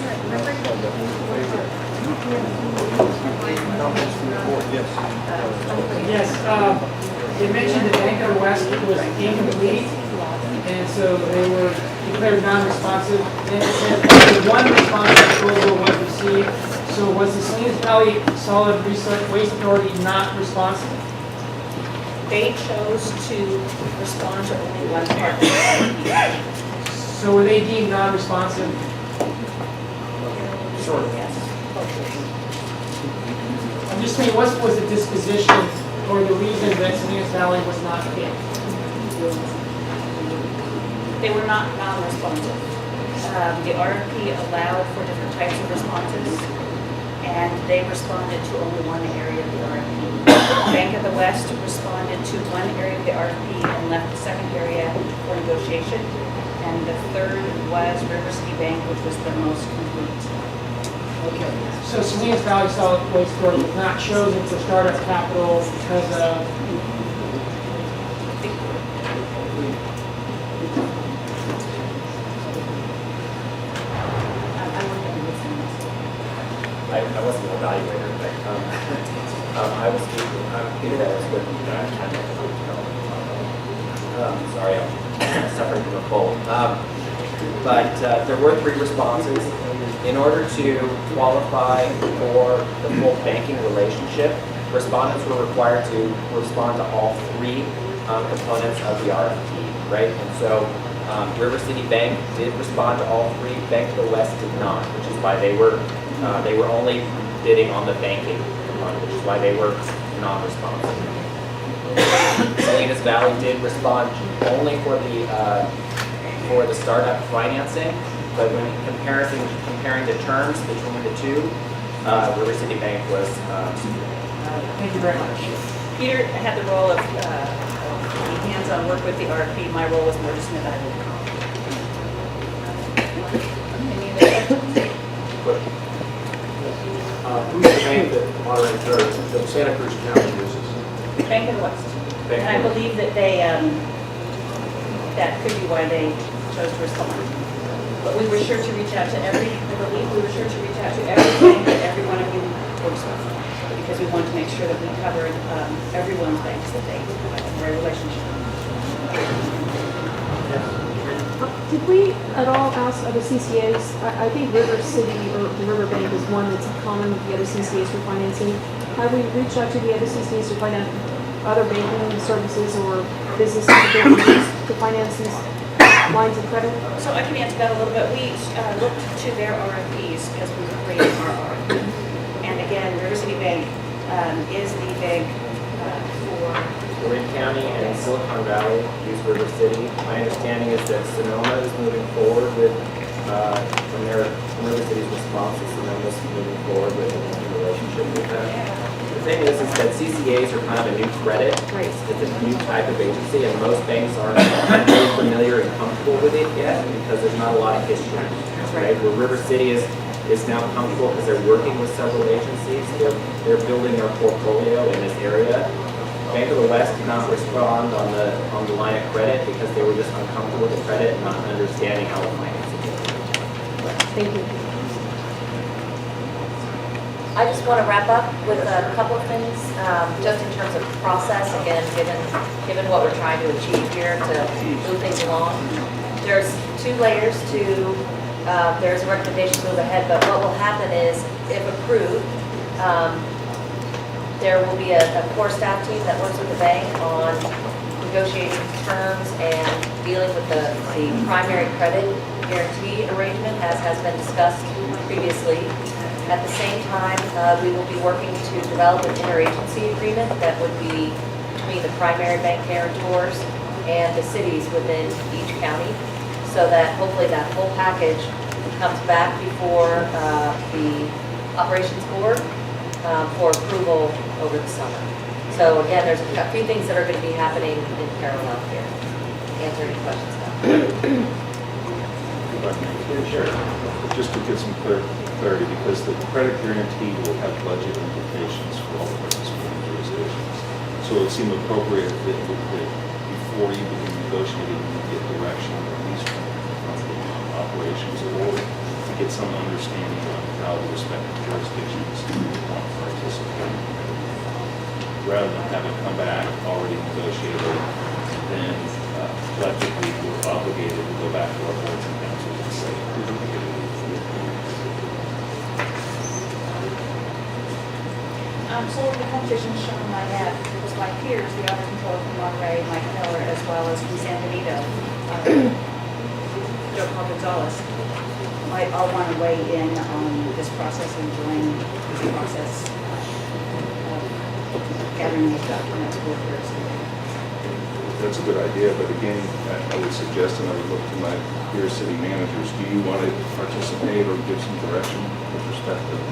Yes, they mentioned the Bank of the West was incomplete, and so they were declared non-responsive. Then it said only one responsive proposal was received. So was the Salinas Valley Solid Waste Authority not responsive? They chose to respond to only one part of the So were they deemed non-responsive? Sure. Yes. I'm just saying, what was the disposition or the reason that Salinas Valley was not hit? They were not non-responsive. The RFP allowed for different types of responses, and they responded to only one area of the RFP. Bank of the West responded to one area of the RFP and left the second area for negotiation, and the third was River City Bank, which was the most complete. Okay. So Salinas Valley Solid Waste Authority was not chosen for startup capital because of I wasn't an evaluator, but I'm Peter. I was with sorry, I'm suffering from a cold. But there were 3 responses. In order to qualify for the full banking relationship, respondents were required to respond to all 3 components of the RFP, right? And so River City Bank did respond to all 3. Bank of the West did not, which is why they were only bidding on the banking component, which is why they were non-responsive. Salinas Valley did respond only for the startup financing, but when comparing the terms between the 2, River City Bank was. Thank you very much. Peter had the role of hands-on work with the RFP. My role was more just an evaluator. Who's the bank that Monterey, or that Santa Cruz County uses? Bank of the West. Bank And I of the West. believe that they, that could be why they chose to respond. But we were sure to reach out to every bank that every one of you works with, because we wanted to make sure that we covered everyone's banks that they have a relationship with. Did we at all ask other CCAs? I think River City or the River Bank is one that's common with the other CCAs for financing. Have we reached out to the other CCAs to find out other banking services or businesses to finance these lines of credit? So I can answer that a little bit. We looked to their RFPs as we were creating our RFP. And again, River City Bank is the bank for Marin County and Silicon Valley use River City. My understanding is that Sonoma is moving forward with, from River City's response, Sonoma's moving forward with a relationship with them. The thing is that CCAs are kind of a new credit. It's a new type of agency, and most banks aren't really familiar and comfortable with it yet because there's not a lot of history. Right? Where River City is now comfortable because they're working with several agencies. They're building their portfolio in this area. Bank of the West did not respond on the line of credit because they were just uncomfortable with the credit and not understanding how to finance it. Thank you. I just want to wrap up with a couple of things, just in terms of process, again, given what we're trying to achieve here to move things along. There's 2 layers to, there's a recommendation to move ahead, but what will happen is, if approved, there will be a core staff team that works with the bank on negotiating terms and dealing with the primary credit guarantee arrangement, as has been discussed previously. At the same time, we will be working to develop an interagency agreement that would be between the primary bank guarantors and the cities within each county, so that hopefully that whole package comes back before the operations board for approval over the summer. So again, there's a few things that are going to be happening in parallel here. Answer any questions now. Sure. Just to get some clarity, because the credit guarantee will have budget implications for all the participating jurisdictions. So it would seem appropriate that before you begin negotiating, you get direction, or at least from the operations board, to get some understanding of how the respective jurisdictions want to participate. Rather than having come back already negotiated, then collectively we're obligated to go back to our boards and councils and say, So the conversation Sean and I had was my peers, the auto controller from Monterey, Mike Miller, as well as from San Benito, Joe Paul Gonzalez, might all want to weigh in on this process and join this process of gathering these documents with your city. that's a good idea, but again, I would suggest, and I would look to my peer city managers, do you want to participate or give some direction with respect to the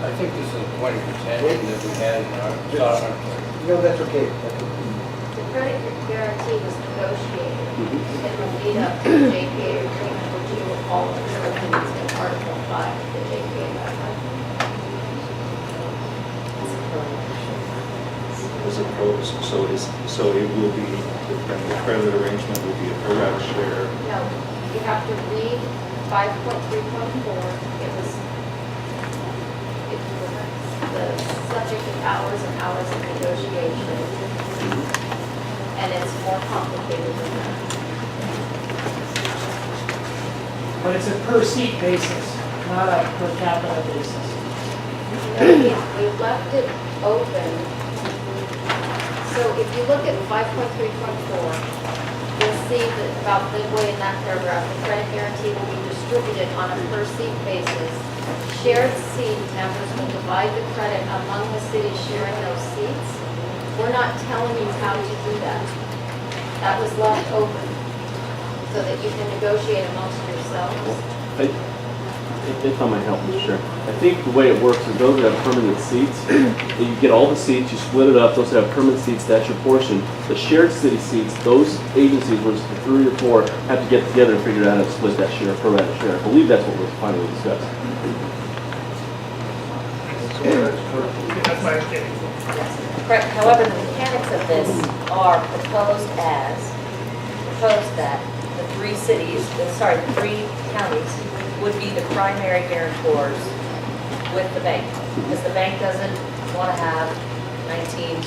I think this is a point of contention that we had in our, No, that's okay. The credit guarantee was negotiated. It will lead up to the JPA agreement, which you will follow in Article 5 of the JPA guidelines. as opposed, so it will be, the credit arrangement will be a pro rata share. No, you have to read 5.3.4. It was the subject of hours and hours of negotiation. And it's more complicated than that. But it's a per seat basis, not a per capita basis. We left it open. So if you look at 5.3.4, you'll see that about midway in that paragraph, the credit guarantee will be distributed on a per seat basis. Shared seat members will divide the credit among the cities sharing those seats. We're not telling you how to do that. That was left open so that you can negotiate amongst yourselves. If I might help, Mr. Chair. I think the way it works is those that have permanent seats, you get all the seats, you split it up, those that have permanent seats, that's your portion. The shared city seats, those agencies, where it's 3 or 4, have to get together and figure out how to split that share, pro rata share. I believe that's what was finally discussed. That's my understanding. Correct. However, the mechanics of this are proposed that the 3 counties would be the primary guarantors with the bank, because the bank doesn't want to have 19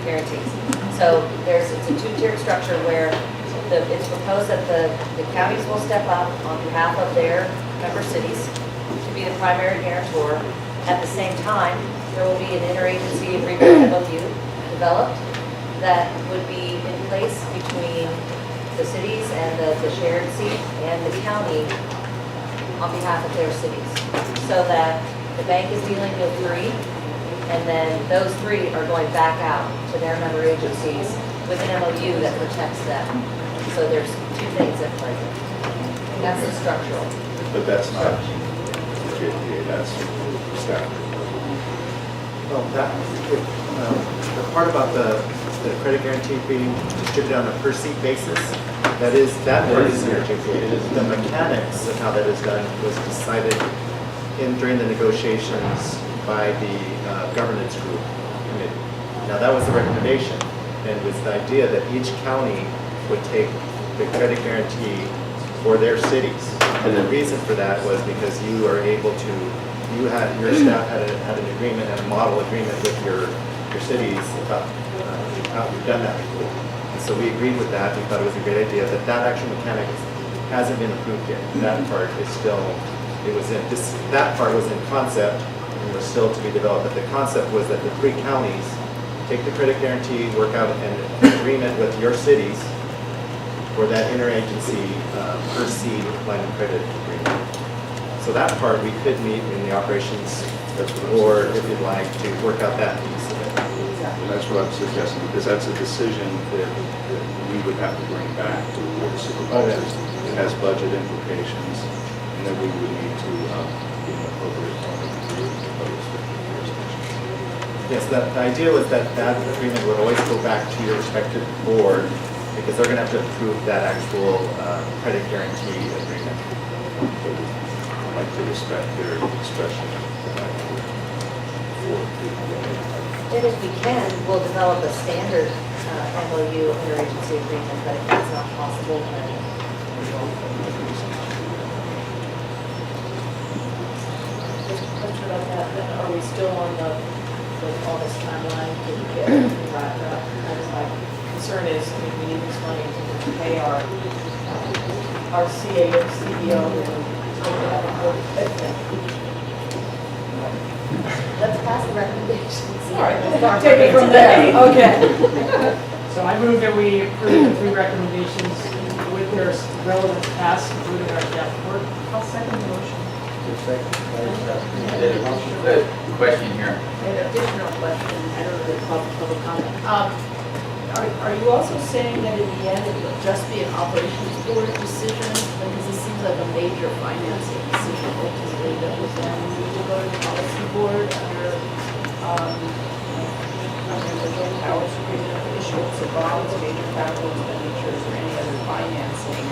guarantees. So it's a 2-tiered structure where it's proposed that the counties will step up on behalf of their member cities to be the primary guarantor. At the same time, there will be an interagency agreement MOU developed that would be in place between the cities and the shared seat and the county on behalf of their cities. So that the bank is dealing with 3, and then those 3 are going back out to their member agencies with an MOU that protects them. So there's 2 things at play. That's the structural. But that's not JPA, that's staff. Well, the part about the credit guarantee being distributed on a per seat basis, that part is in your JPA. The mechanics of how that is done was decided during the negotiations by the governance group committee. Now that was the recommendation, and it was the idea that each county would take the credit guarantee for their cities. And the reason for that was because you are able to, your staff had an agreement and a model agreement with your cities about how you've done that before. And so we agreed with that. We thought it was a great idea. That actual mechanic hasn't been approved yet. That part is still, that part was in concept and was still to be developed. But the concept was that the 3 counties take the credit guarantee, work out an agreement with your cities for that interagency per seed line of credit agreement. So that part we could meet in the operations board if you'd like to work out that piece of it. And that's what I'm suggesting, because that's a decision that we would have to bring back to the board of supervisors. It has budget implications, and then we would need to give an appropriate funding to those jurisdictions. Yes, the idea was that agreement would always go back to your respective board, because they're going to have to approve that actual credit guarantee agreement. My to respect their expression for And if we can, we'll develop a standard MOU interagency agreement, but if that's not possible, then we won't. Just a question about that, then are we still on the all this timeline to get everything wrapped up? My concern is, I mean, we need this money to pay our CAO, CEO, Let's pass the recommendations. All right, let's take it from there. Okay. So I move that we approve the 3 recommendations with their relevant tasks, including our staff report. I'll second the motion. Question here. An additional question, I don't know if it's public comment. Are you also saying that in the end it will just be an operations board decision? Because this seems like a major financing decision ultimately that would then need to go to the policy board under the joint powers agreement for issuance of bonds, major capital expenditures, or any other financing.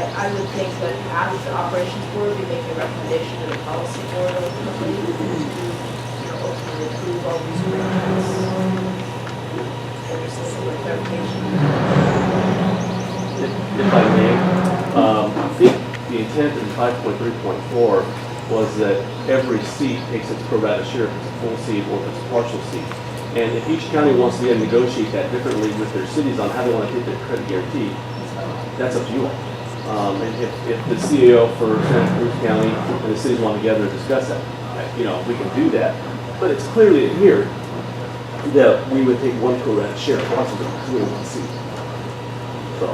I would think that as the operations board, we make a recommendation to the policy board ultimately to ultimately approve all these arrangements. If I may, I think the intent in 5.3.4 was that every seat takes its pro rata share if it's a full seat or if it's a partial seat. And if each county wants to then negotiate that differently with their cities on how they want to take their credit guarantee, that's up to you all. And if the CEO for Santa Cruz County and the cities want to together discuss that, we can do that. But it's clearly in here that we would take one pro rata share, possibly two in one seat. So.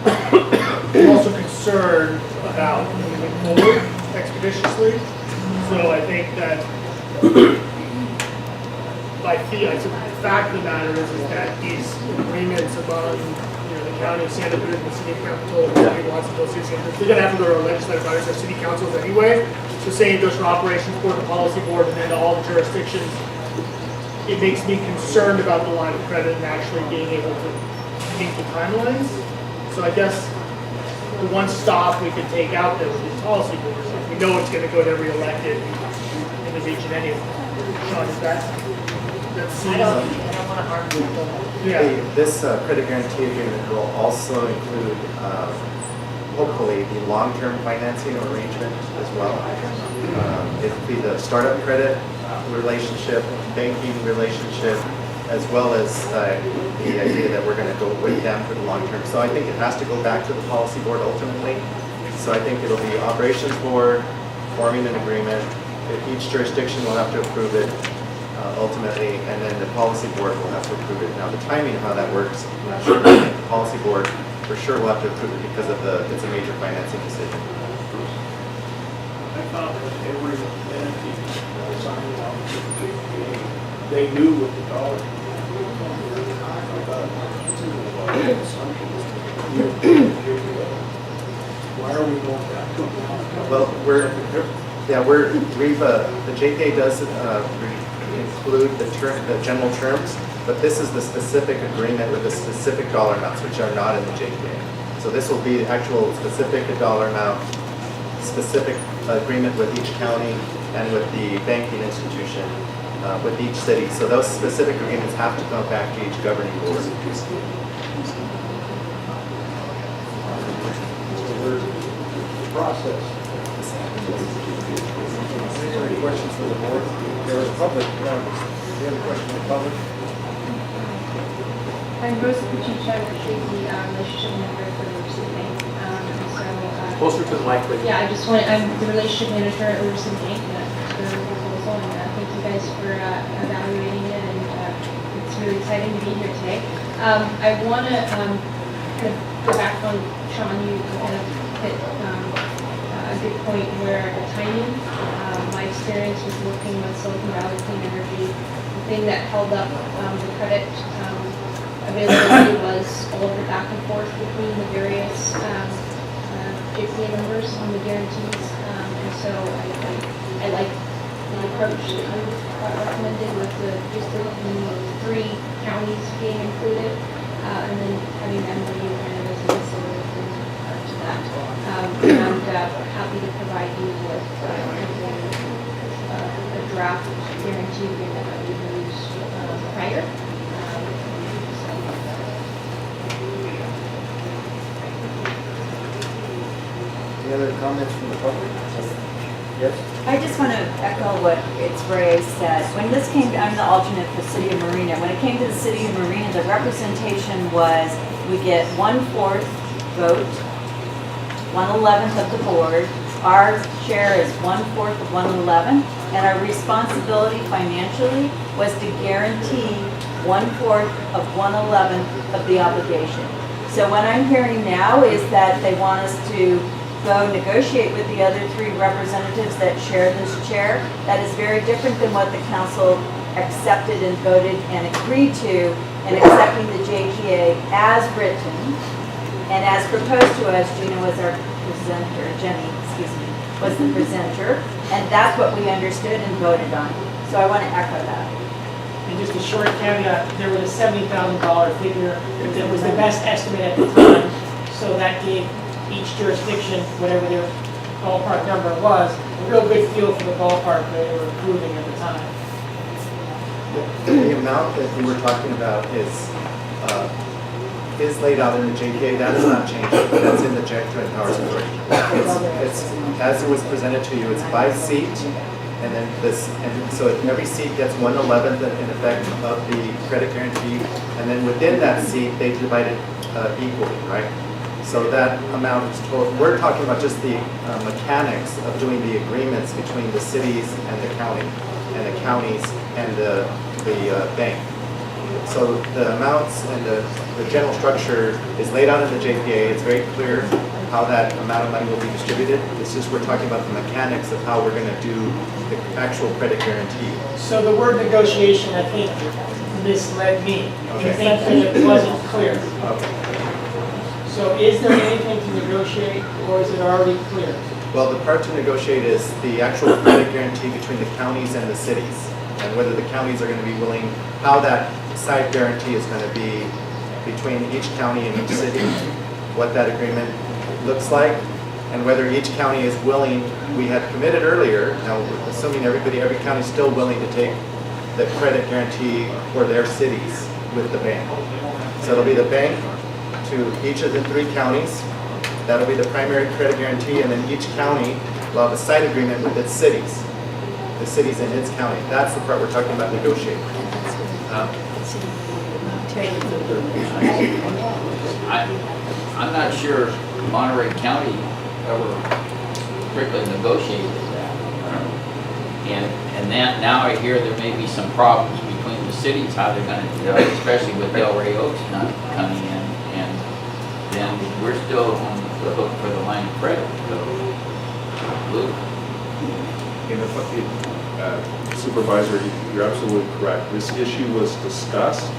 I'm also concerned about moving forward expeditiously. So I think that the fact of the matter is that these agreements among the county of Santa Cruz and the city of Capitol, they're going to have to go to our legislative bodies, our city councils anyway. So saying it goes from operations board to policy board and then to all the jurisdictions, it makes me concerned about the line of credit and actually being able to meet the timelines. So I guess the one stop we could take out there would be policy boards. If we know it's going to go to every elected in the region anyway. Sean, is that seems... I don't want to argue with them. Yeah. This credit guarantee agreement will also include, hopefully, the long-term financing arrangement as well. It'll be the startup credit relationship, banking relationship, as well as the idea that we're going to go with them for the long term. So I think it has to go back to the policy board ultimately. So I think it'll be operations board forming an agreement. Each jurisdiction will have to approve it ultimately, and then the policy board will have to approve it. Now the timing of how that works, I'm not sure. I think the policy board for sure will have to approve it because of it's a major financing decision. I thought that every entity that signed on to the JPA, they knew what the dollar. Why are we going back to it? Well, the JPA does include the general terms, but this is the specific agreement with the specific dollar amounts, which are not in the JPA. So this will be the actual specific dollar amount, specific agreement with each county and with the banking institution, with each city. So those specific agreements have to come back to each governing board. Process. Any questions for the board? There is public. Any other questions from the public? I'm Rosa Pachucha, actually the relationship manager for the City Bank. Closer to the mic, please. Yeah, I'm the relationship manager at City Bank for the proposal, and thank you guys for evaluating it, and it's really exciting to be here today. I want to kind of go back on, Sean, you kind of hit a good point where the timing, my experience with working with Silicon Valley Clean Energy, the thing that held up the credit availability was all of the back and forth between the various JPA members on the guarantees, and so I like the approach that you recommended with just the 3 counties being included, and then having them be kind of as a facilitator to that. that, we're happy to provide you with a draft guarantee agreement that we used prior. Any other comments from the public? Yes? I just want to echo what it's Ray said. When this came, I'm the alternate for City of Marina. When it came to the City of Marina, the representation was we get 1/4 vote, 1/11 of the board. Our share is 1/4 of 1/11, and our responsibility financially was to guarantee 1/4 of 1/11 of the obligation. So what I'm hearing now is that they want us to go negotiate with the other 3 representatives that share this chair. That is very different than what the council accepted and voted and agreed to in accepting the JPA as written and as proposed to us. Gina was our presenter, Jenny, excuse me, was the presenter, and that's what we understood and voted on. So I want to echo that. And just a short caveat, there was a $70,000 figure that was the best estimate at the time. So that gave each jurisdiction, whatever their ballpark number was, a real good feel for the ballpark they were approving at the time. The amount that we were talking about is laid out in the JPA. That is not changed. That's in the Joint Powers Authority. It's as it was presented to you. It's by seat, and then this, and so every seat gets 1/11 in effect of the credit guarantee, and then within that seat they divide it equally, right? So that amount is total. We're talking about just the mechanics of doing the agreements between the cities and the county, and the counties and the bank. So the amounts and the general structure is laid out in the JPA. It's very clear how that amount of money will be distributed. It's just we're talking about the mechanics of how we're going to do the actual credit guarantee. So the word negotiation, I think, misled me. Okay. I think that it wasn't clear. Okay. So is there anything to negotiate, or is it already clear? Well, the part to negotiate is the actual credit guarantee between the counties and the cities, and whether the counties are going to be willing, how that side guarantee is going to be between each county and each city, what that agreement looks like, and whether each county is willing. We had committed earlier, now assuming every county is still willing to take the credit guarantee for their cities with the bank. So it'll be the bank to each of the 3 counties. That'll be the primary credit guarantee, and then each county will have a side agreement with its cities, the cities in its county. That's the part we're talking about negotiating. I'm not sure Monterey County ever strictly negotiated that. And that, now I hear there may be some problems between the cities, how they're gonna do it, especially with Delray Oaks not coming in. And then we're still on the hook for the line of credit, so, Luke. Supervisor, you're absolutely correct. This issue was discussed,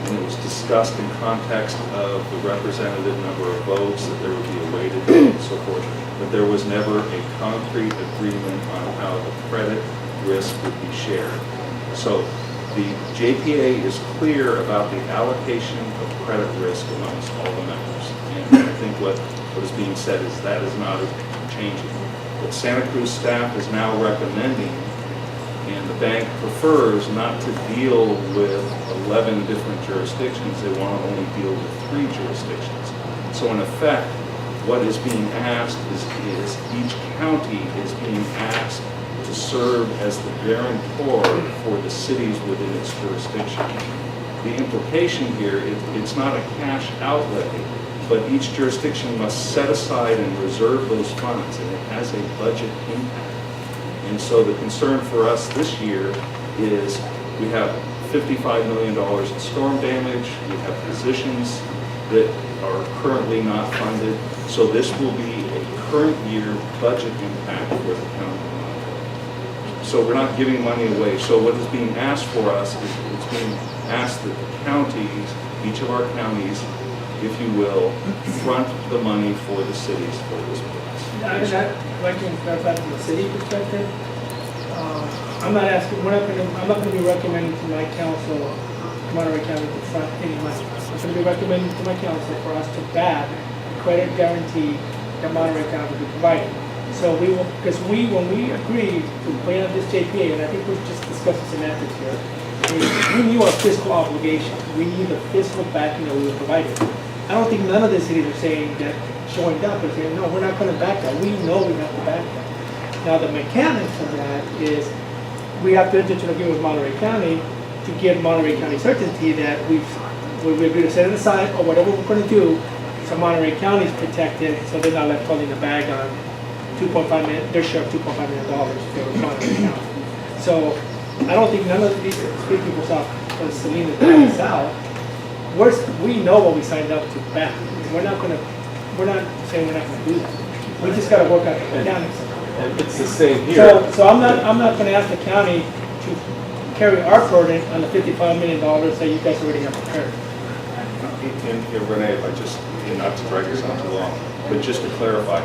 and it was discussed in context of the representative number of votes, that there would be a weighted vote and so forth, but there was never a concrete agreement on how the credit risk would be shared. So the JPA is clear about the allocation of credit risk amongst all the members. And I think what is being said is that is not changing. What Santa Cruz staff is now recommending, and the bank prefers not to deal with 11 different jurisdictions. They want to only deal with 3 jurisdictions. So in effect, what is being asked is each county is being asked to serve as the guarantor for the cities within its jurisdiction. The implication here, it's not a cash outlay, but each jurisdiction must set aside and reserve those funds, and it has a budget impact. And so the concern for us this year is we have $55 million in storm damage, we have positions that are currently not funded, so this will be a current year budget impact for the county. So we're not giving money away. So what is being asked for us is it's being asked that the counties, each of our counties, if you will, front the money for the cities for this purpose. I'd like to clarify from the city perspective. I'm not asking, I'm not going to be recommending to my council, Monterey County, to front any money. I'm going to be recommending to my council for us to back a credit guarantee that Monterey County will be providing. So we will, because when we agreed to pay on this JPA, and I think we're just discussing semantics here, we knew our fiscal obligation. We knew the fiscal backing that we were providing. I don't think none of the cities are saying that, showing up and saying, no, we're not going to back that. We know we have to back that. Now, the mechanics of that is we have to enter into an agreement with Monterey County to give Monterey County certainty that we agree to set it aside or whatever we're going to do, so Monterey County is protected, so they're not left holding the bag on 2.5 million, their share of $2.5 million for Monterey County. So I don't think none of these three people saw Salinas Valley South. We know what we signed up to back. We're not saying we're not going to do that. We just got to work out the mechanics. And it's the same here. So I'm not going to ask the county to carry our burden on the $55 million that you guys already have prepared. And Renee, if I just, not to drag this on too long, but just to clarify,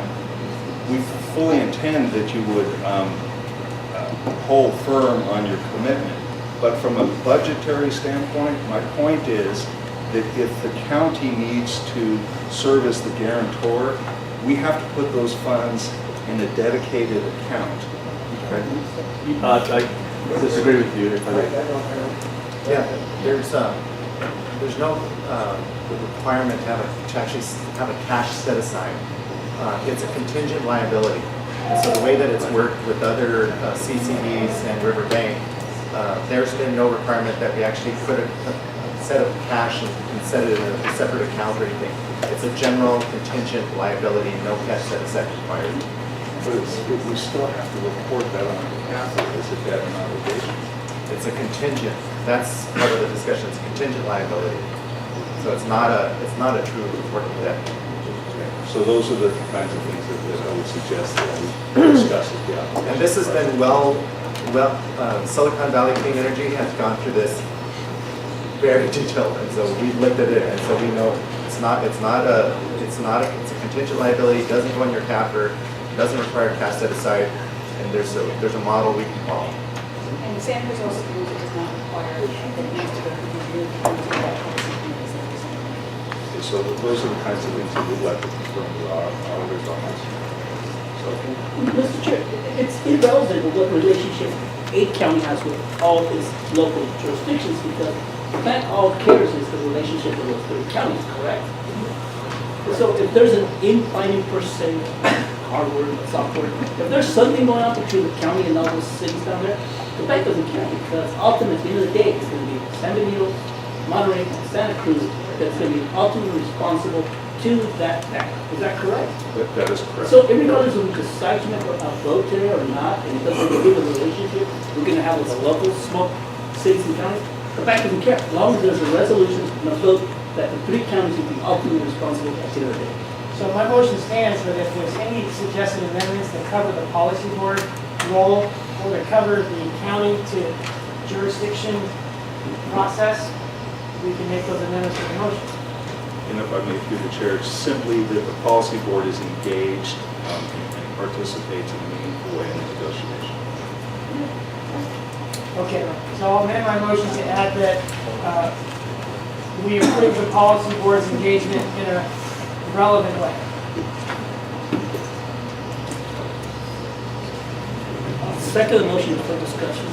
we fully intend that you would hold firm on your commitment. But from a budgetary standpoint, my point is that if the county needs to serve as the guarantor, we have to put those funds in a dedicated account. I disagree with you if I may. Yeah, there's no requirement to actually have a cash set aside. It's a contingent liability. And so the way that it's worked with other CCDs and Riverbank, there's been no requirement that we actually put a set of cash and set it in a separate account or anything. It's a general contingent liability, no cash set aside required. But we still have to report that on behalf of as a debt and obligation. It's a contingent. That's part of the discussion. It's a contingent liability. So it's not a true reporting debt. So those are the kinds of things that I would suggest that we discuss with the applicant. And this has been Silicon Valley Clean Energy has gone through this very detailed, and so we looked at it, and so we know it's a contingent liability. It doesn't go on your CAFR. It doesn't require cash set aside, and there's a model we can follow. And San Jose also rules it does not require that it needs to go through the So those are the kinds of things that we'd like to confirm with our auditors on this. So, Mr. Chair, it's irrelevant what relationship a county has with all its local jurisdictions because the bank all cares is the relationship with those three counties, correct? So if there's an in-planning per se, hardware, software, if there's something going on between the county and all those cities down there, the bank doesn't care because ultimately, at the end of the day, it's going to be San Benito, Monterey, and Santa Cruz that's going to be ultimately responsible to that bank. Is that correct? that is correct. So regardless of we decide to make a vote today or not, and it doesn't give a relationship, we're going to have with the local small cities and counties, the bank doesn't care. As long as there's a resolution and a vote that the three counties will be ultimately responsible at the end of the day. So my motion stands, but if there's any suggested amendments that cover the policy board role or that cover the county to jurisdiction process, we can make those amendments to the motion. And if I may, through the chair, simply that the policy board is engaged and participates in a meaningful way in the negotiation. Okay, so I'll amend my motion to add that we approve the policy board's engagement in a relevant way. Second motion for discussion.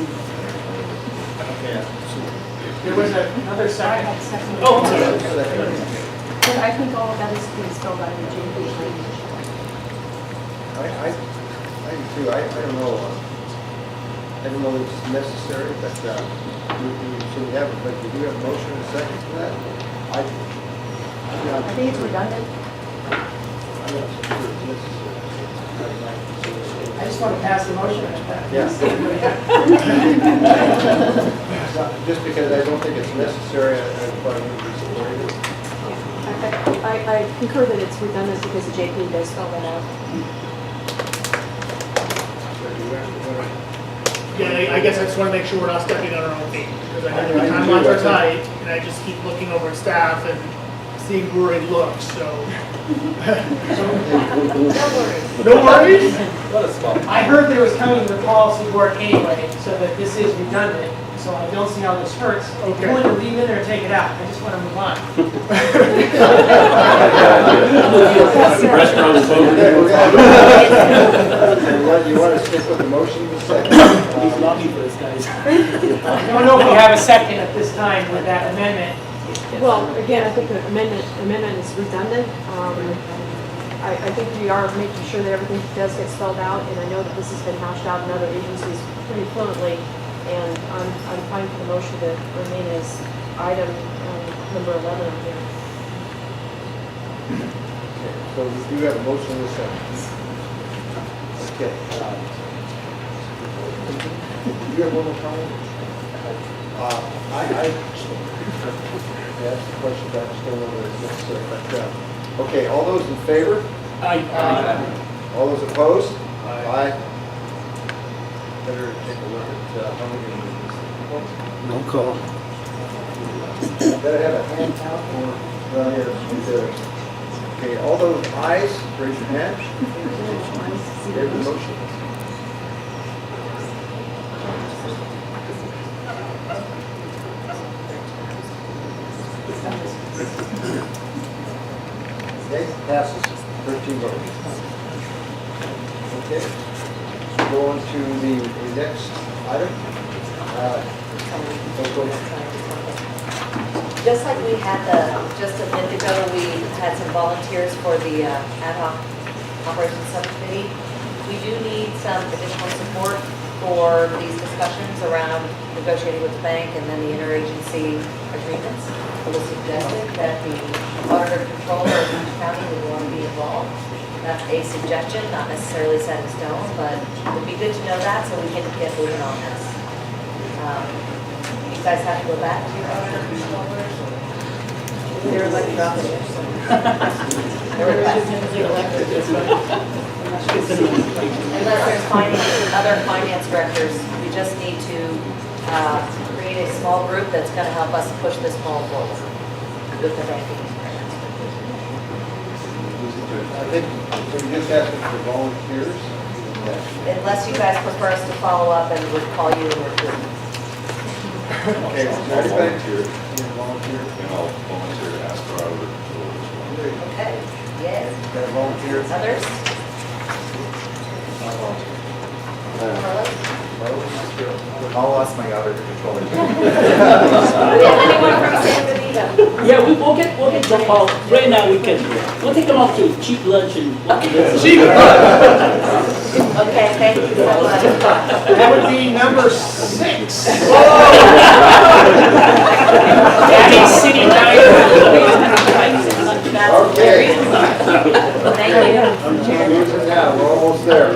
There was another second. Oh, I'm sorry. But I think all of that is being spelled out in the JP language. I do too. I don't know. I don't know if it's necessary, but so we have, but we do have a motion and a second for that. I think it's redundant. I'm not so sure it's necessary. I just want to pass the motion. Yes. Just because I don't think it's necessary, I'm probably going to be supporting it. I concur that it's redundant because the JP does spell that out. Yeah, I guess I just want to make sure we're not stepping on our own feet, because I know the timelines are tight, and I just keep looking over at staff and seeing worried looks, so. No worries? I heard that it was coming to the policy board anyway, so that this is redundant. so I don't see how this hurts. Okay. I'm willing to leave it or take it out, I just want to move on. Restaurants You want to stick with the motion in a second? He's lobbying for this, guys. I don't know if we have a second at this time with that amendment. Well, again, I think the amendment is redundant. I think we are making sure that everything does get spelled out, and I know that this has been hashed out in other agencies pretty fluently, and I'm fine for the motion to remain as item number 11 on here. So we do have a motion in a second. Okay. Do you have one more comment? I asked the question, but I just don't know whether it's necessary. But, okay, all those in favor? Aye. All those opposed? Aye. Better take a look at how many of these. Roll call. Better have a hand count or, well, yeah, it's there. Okay, all those ayes, raise your hand. There's the motion. Okay, passes 13 votes. Okay, so go on to the next item. Go ahead. Just like we had just a minute ago, we had some volunteers for the ad hoc operations subcommittee. We do need some additional support for these discussions around negotiating with the bank and then the interagency agreements. It was suggested that the auditor controller of each county would want to be involved. That's a suggestion, not necessarily set in stone, but it would be good to know that so we can get moving on this. You guys have to go back to your auditor controllers? They're elected officers. They're elected. Unless there's other finance directors, we just need to create a small group that's going to help us push this ball forward with the banking. I think we just asking for volunteers. Unless you guys prefer us to follow up and would call you and recruit. Okay, I'll volunteer. And I'll volunteer to ask for our controllers. Okay, yes. Got a volunteer? Others? I'll ask my auditor controller. Do we have anyone from San Benito? Yeah, we'll get John Paul. Right now, we'll take them out to cheap lunch and. Cheap Okay, thank you so much. That would be number 6. Daddy City Okay. Thank you. Now, we're almost there.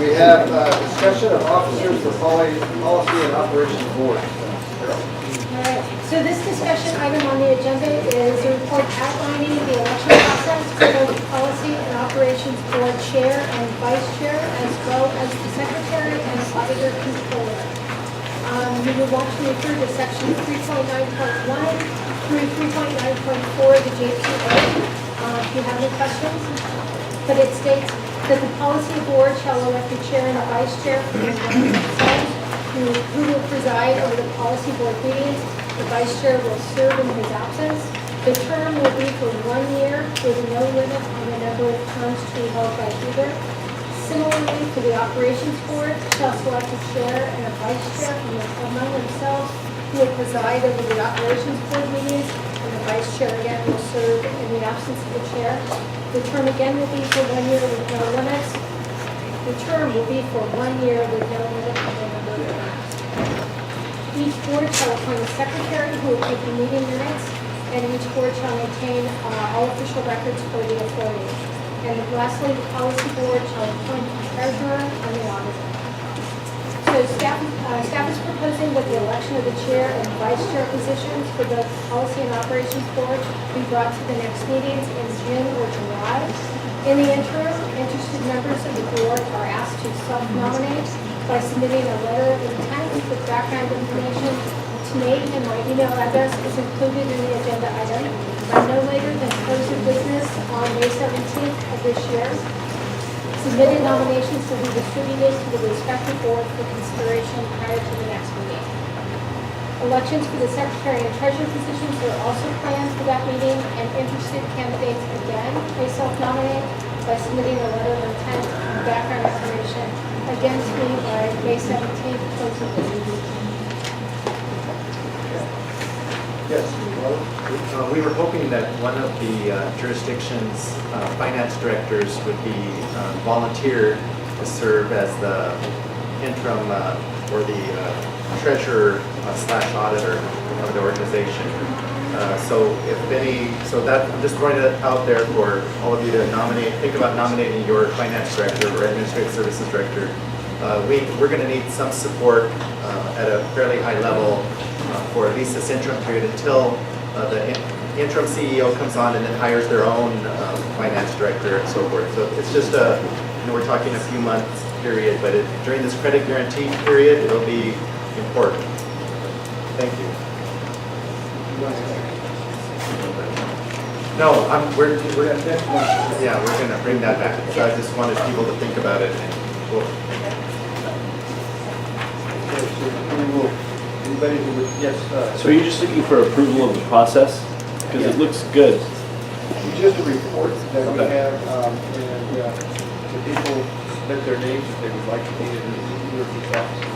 We have discussion of officers for policy and operations board. All right, so this discussion item on the agenda is a report outlining the election process for both the policy and operations board chair and vice chair, as well as the secretary and auditor controller. You will want to refer to section 3.9.1 through 3.9.4 of the JPA if you have any questions. But it states that the policy board shall elect a chair and a vice chair from the themselves, who will preside over the policy board meetings. The vice chair will serve in his absence. The term will be for 1 year with no limit on the number of terms to be held by either. Similarly, for the operations board, shall select a chair and a vice chair among themselves, who will preside over the operations board meetings, and the vice chair again will serve in the absence of the chair. The term again will be for 1 year with no limits. The term will be for 1 year with no limit on the number of terms. Each board shall appoint a secretary who will keep the meeting minutes, and each board shall maintain all official records for the authority. And lastly, the policy board shall appoint a treasurer and the auditor. So staff is proposing that the election of the chair and vice chair positions for the policy and operations board be brought to the next meetings in June or July. In the interim, interested members of the board are asked to self-nominate by submitting a letter of intent with background information to me, and my email address is included in the agenda item by no later than close of business on May 17th of this year. Submitted nominations will be distributed to the respective board for consideration prior to the next meeting. Elections for the secretary and treasurer positions are also planned for that meeting, and interested candidates again may self-nominate by submitting a letter of intent and background information again to me by May 17th, close of business. Yes. We were hoping that one of the jurisdiction's finance directors would be volunteered to serve as the interim or the treasurer slash auditor of the organization. I'm just throwing it out there for all of you to nominate, think about nominating your finance director or administrative services director. We're going to need some support at a fairly high level for at least this interim period until the interim CEO comes on and then hires their own finance director and so forth. So it's just we're talking a few months period, but during this credit guarantee period, it'll be important. Thank you. No, we're going to bring that back. So I just wanted people to think about it. And we'll, Anybody who would, yes. So are you just looking for approval of the process? Because it looks good. Just a report that we have, and the people submit their names if they would like to be in either of these offices.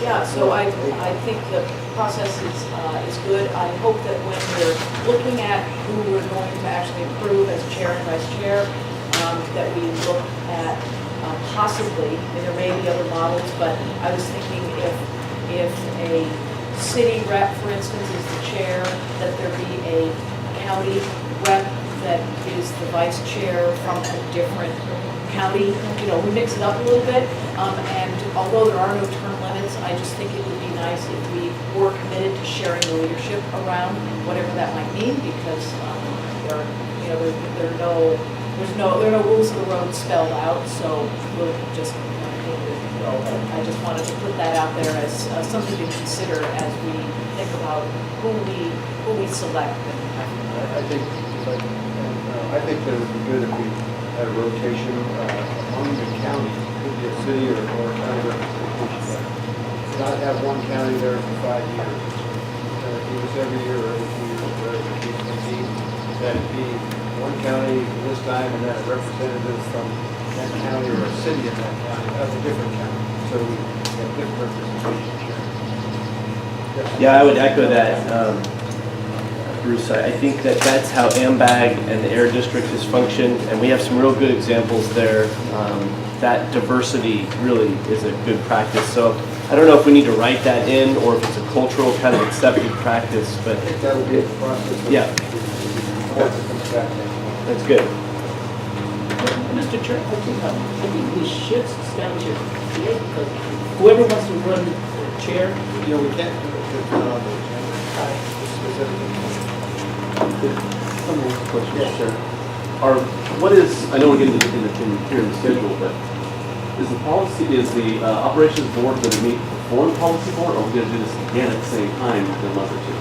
Yeah, so I think the process is good. I hope that when we're looking at who we're going to actually approve as chair and vice chair, that we look at possibly, and there may be other models, but I was thinking if a city rep, for instance, is the chair, that there be a county rep that is the vice chair from a different county. We mix it up a little bit, and although there are no term limits, I just think it would be nice if we were committed to sharing the leadership around whatever that might mean, because there are no rules of the road spelled out, so we'll just. I just wanted to put that out there as something to consider as we think about who we select. I think that it would be good if we had a rotation among the counties. It could be a city or a county representation. Not have one county there for 5 years. Do this every year or every 2 years, whatever the case may be. That it be one county this time and then a representative from that county or a city in that county, that's a different county. So we have different representation. Yeah, I would echo that, Bruce. I think that's how AMBAG and the Air District has functioned, and we have some real good examples there. That diversity really is a good practice. So I don't know if we need to write that in or if it's a cultural kind of accepted practice, but I think that would be a process. Yeah, that's good. Mr. Chair, I think we should establish a PA because whoever wants to run the chair. We can't do it if it's not on the agenda. Specifically. Let me ask a question, Mr. Chair. I know we're getting here in the schedule, but is the operations board going to meet before the policy board, or are we going to do this again at the same time in a month or two?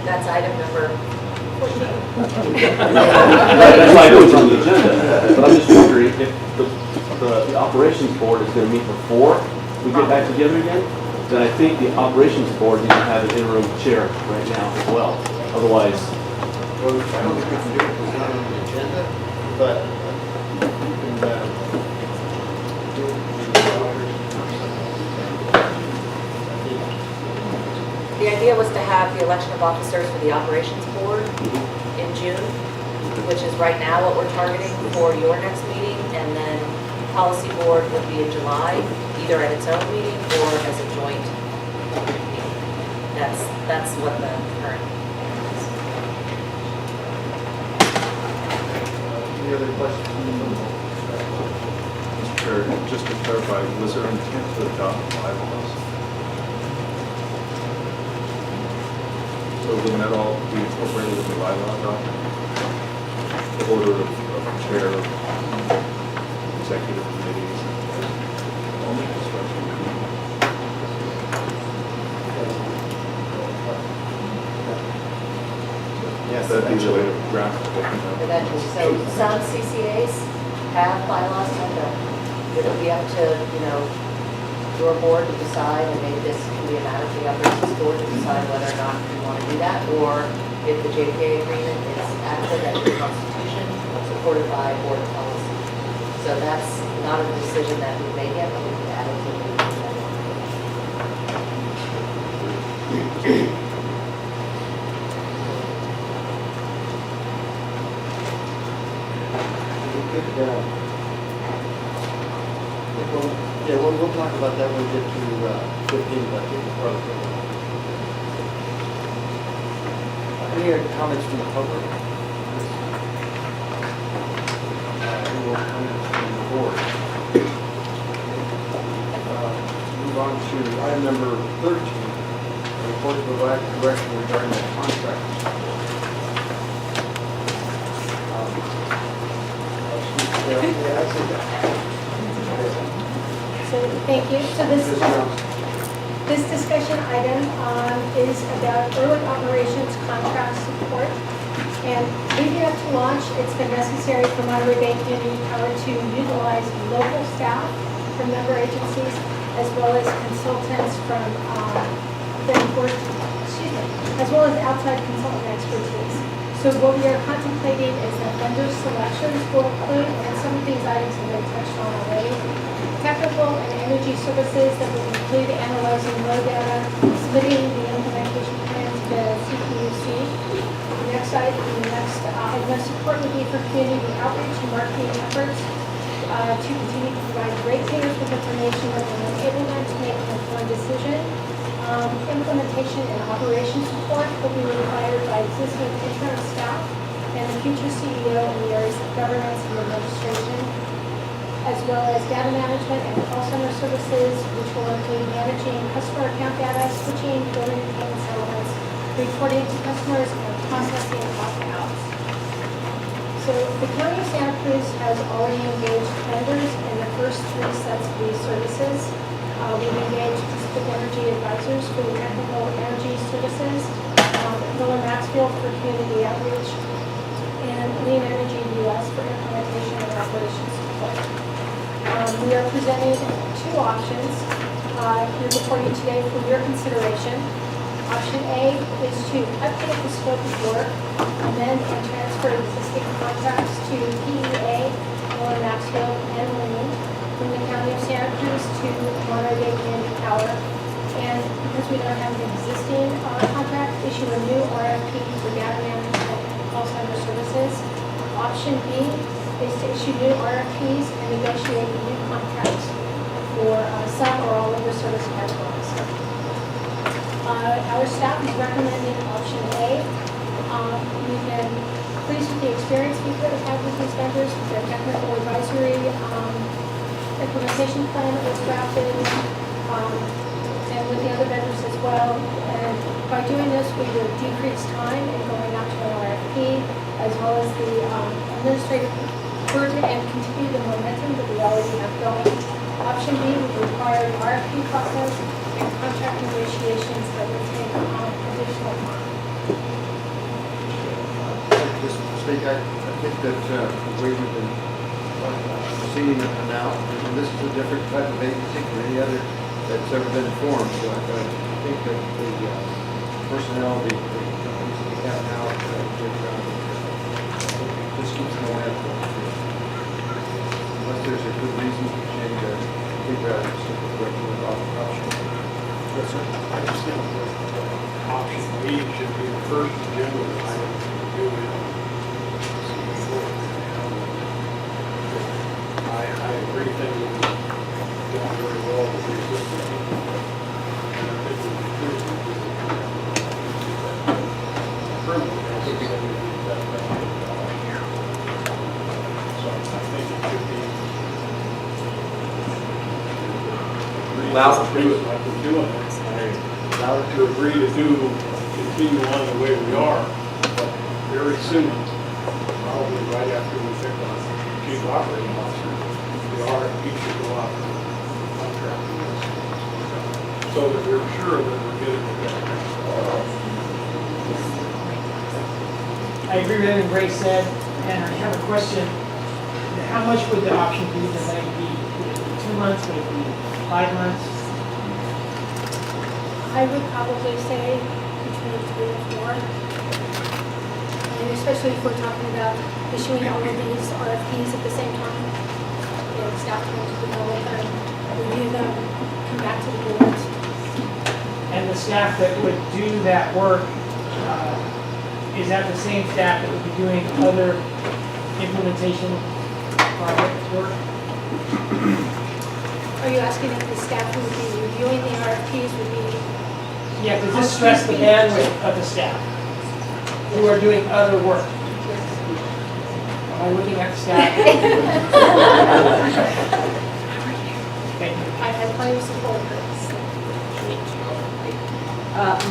That's item number 14. That's why I know it's on the agenda, but I'm just wondering if the operations board is going to meet before we get back together again, then I think the operations board needs to have an interim chair right now as well. Otherwise, Well, I don't think we can do it if it's not on the agenda, but you can do it. The idea was to have the election of officers for the operations board in June, which is right now what we're targeting for your next meeting, and then policy board would be in July, either at its own meeting or as a joint meeting. That's what the current. Any other questions? Mr. Chair, just to clarify, was there intent to adopt bylaws? So will that all be incorporated in the bylaw document? The order of chair, executive committees, all the discussion? Yes, That'd be easier way to grasp it. Eventually, so some CCAs have bylaws like that. It'll be up to, your board to decide, and maybe this can be a matter for the operations board to decide whether or not you want to do that, or if the JPA agreement is active as the Constitution, supported by board policy. So that's not a decision that we made yet, but we can add it to the We'll talk about that when we get to 15, but I think it's part of the. Any other comments from the public? Any more comments from the board? Move on to item number 13, report to provide direction regarding the contract. So, thank you. So this discussion item is about early operations contract support. And leading up to launch, it's been necessary for Monterey Bay Community Power to utilize local staff from member agencies as well as consultants from as well as outside consultant expertise. So what we are contemplating is that vendor selections will include, and some of these items have been touched on already, technical and energy services that will include analyzing load data, submitting the implementation plan to the CPUC. The next item of support would be for community outreach and marketing efforts to continue to provide ratepayers with information that will enable them to make an informed decision. Implementation and operation support will be required by existing interim staff and the future CEO in the areas of governance and administration, as well as data management and call center services, which will include managing customer account data, switching, billing and payment settlements, reporting to customers, and processing opt-outs. So the County of Santa Cruz has already engaged vendors in the first 3 sets of these services. We've engaged Pacific Energy Advisors for the technical energy services, Miller Maxfield for community outreach, and Clean Energy US for implementation and operations support. We are presenting 2 options here before you today for your consideration. Option A is to update the scope of work, amend and transfer existing contracts to PEA, Miller Maxfield, and Lane from the County of Santa Cruz to Monterey Bay Community Power. And because we don't have an existing contract, issue a new RFP for data management and call center services. Option B is to issue new RFPs and negotiate new contracts for some or all of the service categories. Our staff is recommending option A. We've been pleased with the experience we've had with these vendors, with their technical advisory implementation plan that was drafted, and with the other vendors as well. And by doing this, we would decrease time in going out to an RFP, as well as the administrative burden and continue the momentum that we already have going. Option B would require an RFP process and contract negotiations that would take additional time. I think that the way we've been proceeding now, and this is a different type of agency from any other that's ever been formed. So I think that the personnel, the companies that we have now, this keeps no end. Unless there's a good reason to change it, I think rather just stick with working with option. Yes, sir. I just think that option B should be the first agenda item to do it. I agree things are going very well with the existing people. And I think we can do So I think it should be Allow to do it like we're doing it. To agree to continue on the way we are, but very soon, probably right after we pick our chief operating officer, the RFP should go out for contract. So that we're sure that we're getting the best. I agree with everything Ray said, and I have a question. How much would the option be delayed be? Would it be 2 months, would it be 5 months? I would probably say between 3 and 4. And especially if we're talking about issuing all of these RFPs at the same time. And staff time to develop them, review them, come back to the board. And the staff that would do that work, is that the same staff that would be doing other implementation project work? Are you asking if the staff who would be reviewing the RFPs would be? Yeah, does this stress the bandwidth of the staff who are doing other work? Am I looking at the staff? Thank you. I have plenty of support for this.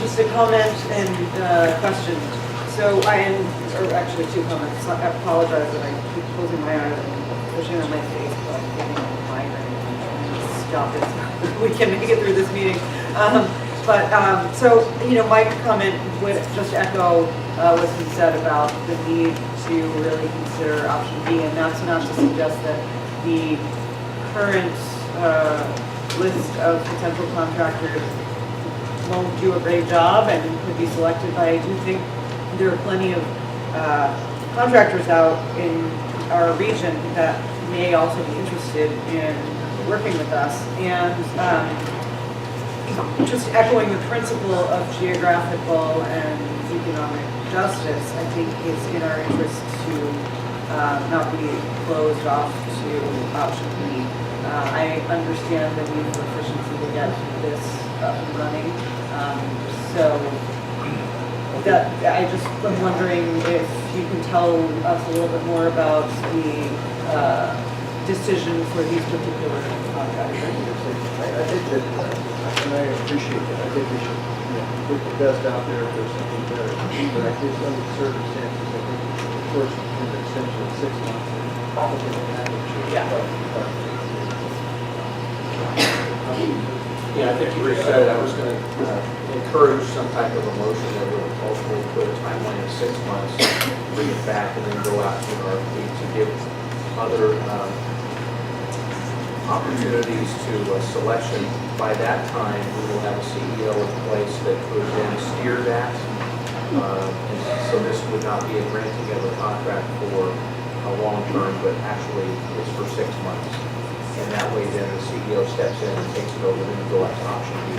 Just a comment and question. So or actually 2 comments. I apologize that I keep closing my eyes and pushing on my face, but I'm getting a migraine. I'm trying to stop it so we can make it through this meeting. So, my comment would just echo what's been said about the need to really consider option B, and that's not to suggest that the current list of potential contractors won't do a great job and could be selected, but I do think there are plenty of contractors out in our region that may also be interested in working with us. And just echoing the principle of geographical and economic justice, I think it's in our interest to not be closed off to option B. I understand the need for efficiency to get this up and running. So that I'm wondering if you can tell us a little bit more about the decision for these particular contractors. I think that, and I appreciate that, I think we should put the best out there if there's something better. But I think under the circumstances, I think the first an extension of 6 months, looking at that, Yeah, I think you already said it. I was going to encourage some type of a motion that would ultimately put a timeline of 6 months, bring it back, and then go out to an RFP to give other opportunities to selection. By that time, we will have a CEO in place that could then steer that. And so this would not be a granting of a contract for a long term, but actually it's for 6 months. And that way then the CEO steps in and takes it over and then go out to option B.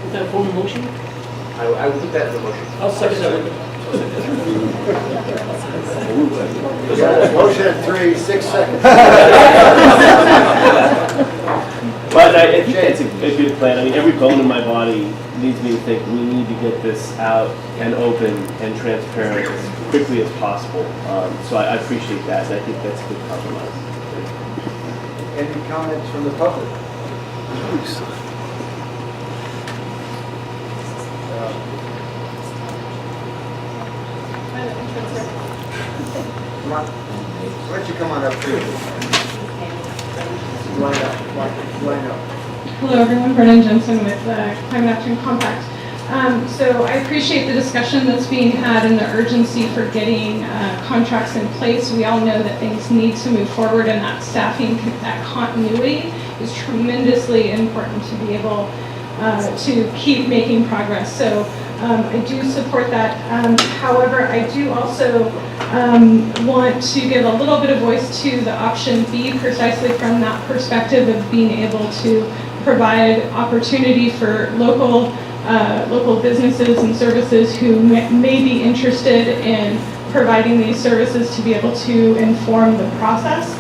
Is that a formal motion? I would put that in the motion. I'll second that. Motion at 3, 6 seconds. But I think that's a good plan. I mean, every bone in my body leads me to think we need to get this out and open and transparent as quickly as possible. So I appreciate that, and I think that's a good compromise. Any comments from the public? Come on. Why don't you come on up here? Line up. Hello everyone, Brennan Jensen with Climate Action Compact. So I appreciate the discussion that's being had and the urgency for getting contracts in place. We all know that things need to move forward, and that staffing, that continuity is tremendously important to be able to keep making progress. So I do support that. However, I do also want to give a little bit of voice to the option B, precisely from that perspective of being able to provide opportunity for local businesses and services who may be interested in providing these services to be able to inform the process.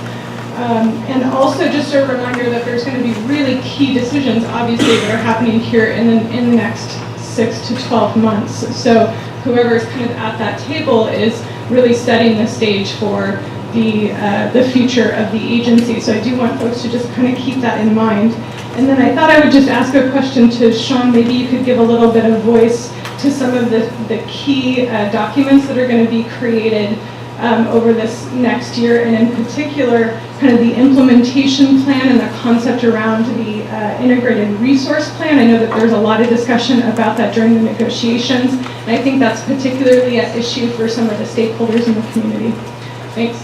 And also just a reminder that there's going to be really key decisions, obviously, that are happening here in the next 6 to 12 months. So whoever is kind of at that table is really setting the stage for the future of the agency. So I do want folks to just kind of keep that in mind. And then I thought I would just ask a question to Sean. Maybe you could give a little bit of voice to some of the key documents that are going to be created over this next year, and in particular, kind of the implementation plan and the concept around the integrated resource plan. I know that there's a lot of discussion about that during the negotiations, and I think that's particularly at issue for some of the stakeholders in the community. Thanks.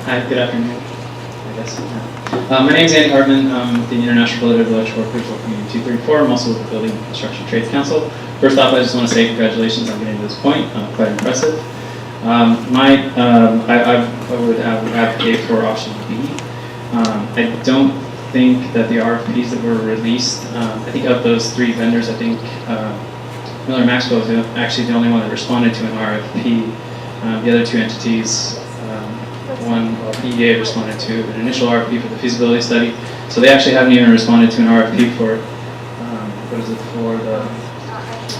Hi, good afternoon, I guess. My name is Andy Hartman. I'm with the International Brotherhood of Electrical Workers, Community 234. I'm also with the Building and Construction Trades Council. First off, I just want to say congratulations on getting to this point. Quite impressive. I would advocate for option B. I don't think that the RFPs that were released, I think of those 3 vendors, I think Miller Maxwell was actually the only one that responded to an RFP. The other 2 entities, one, PEA responded to an initial RFP for the feasibility study. So they actually haven't even responded to an RFP for, for the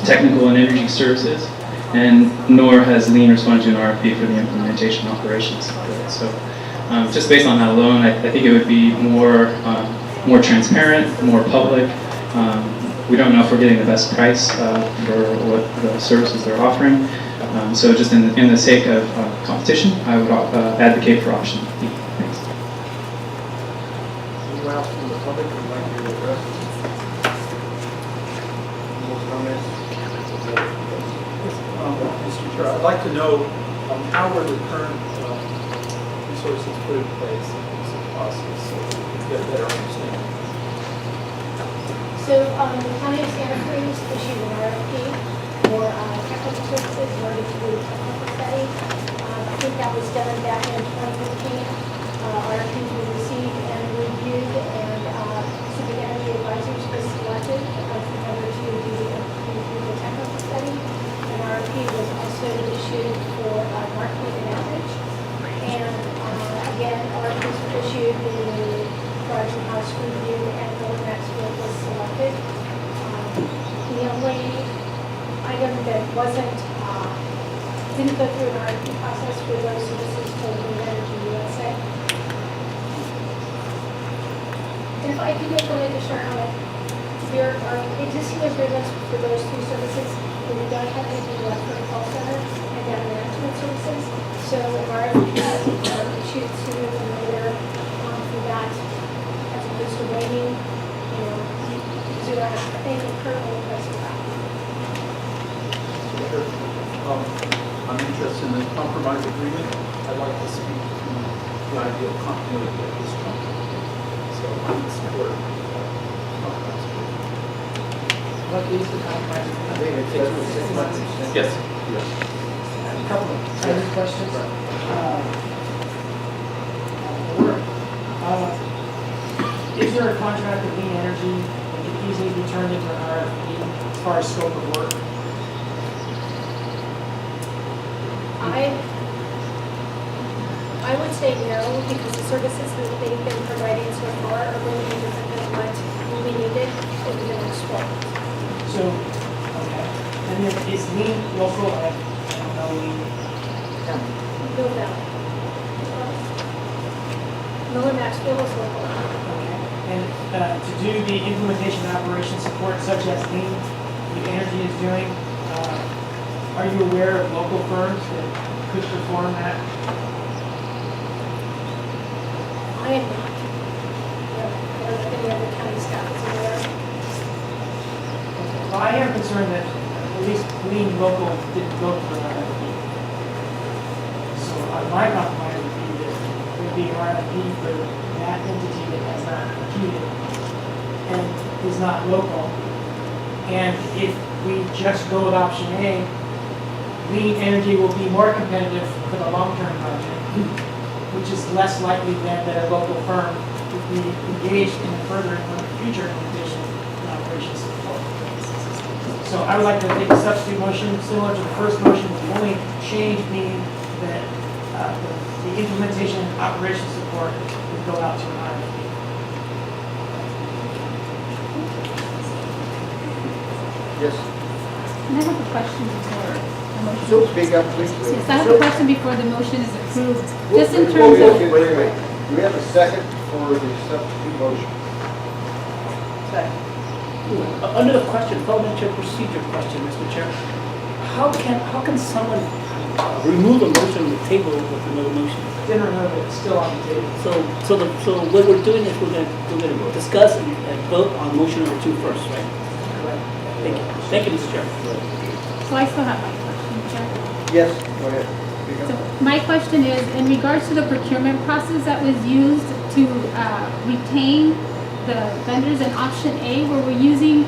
technical and energy services, and nor has Lean responded to an RFP for the implementation operations. So just based on that alone, I think it would be more transparent, more public. We don't know if we're getting the best price for what the services they're offering. So just in the sake of competition, I would advocate for option B. Thanks. Anyone else from the public who would like to address? More comments? Mr. Chair, I'd like to know how were the current resources put in place in this process so we can get a better understanding. So the County of Santa Cruz issued an RFP for technical services in order to do a technical study. I think that was done back in 2015. RFPs were received and reviewed, and Pacific Energy Advisors was selected as the vendor to do the technical study. An RFP was also issued for market and average. And again, RFPs were issued, the project house review, and Miller Maxwell was selected. The only item that didn't go through an RFP process for those services for Green Energy USA. And if I could get one additional comment, there are existing agreements for those 2 services, but we don't have anything left for the call center and data management services. So an RFP issued sooner than later for that, as opposed to waiting, because we don't have anything currently in place for that. I'm interested in the compromise agreement. I'd like to speak to the idea of continuity at this juncture. So I would support compromise agreement. What is the compromise? I think it's 6 months. Yes. A couple of other questions. Is there a contract with Lean Energy that could easily be turned into an RFP as far as scope of work? I would say no, because the services that they've been providing so far are really different than what we needed over the next 12 months. So, okay. And then is Lean local? I don't know Lean. Bill Valley. Miller Maxwell is local. Okay. And to do the implementation and operation support such as Lean Energy is doing, are you aware of local firms that could perform that? I am not. No, I don't know if any other county staff is aware. Well, I am concerned that at least Lean local didn't go for an RFP. So my compromise would be that there would be an RFP for that entity that has not competed and is not local. And if we just go with option A, Lean Energy will be more competitive for the long-term project, which is less likely that a local firm would be engaged in further future implementation and operations support. So I would like to take a substitute motion similar to the first motion, with the only change being that the implementation and operations support would go out to an RFP. Yes. Can I have a question before the motion? So speak up, please. Yes, I have a question before the motion is approved. Just in Wait, terms of... wait. Do we have a second for the substitute motion. Under the question, parliamentary procedure question, Mr. Chair, how can someone remove a motion on the table with another motion? No, it's still on the table. So what we're doing is we're gonna discuss and vote on motion number 2 first, right? Correct. Thank you. Thank you, Mr. Chair. So I still have my question, Chair. Yes, go ahead. So my question is, in regards to the procurement process that was used to retain the vendors in option A, where we're using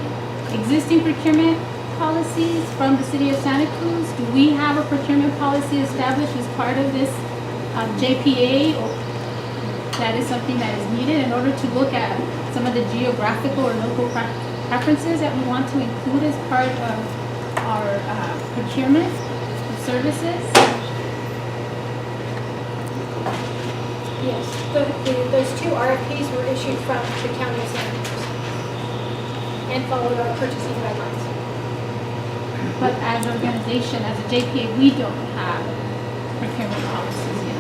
existing procurement policies from the city of Santa Cruz, do we have a procurement policy established as part of this JPA? Or that is something that is needed in order to look at some of the geographical or local preferences that we want to include as part of our procurement of services? Yes, those 2 RFPs were issued from the county of Santa Cruz and followed our purchasing guidelines. But as an organization, as a JPA, we don't have procurement policies yet.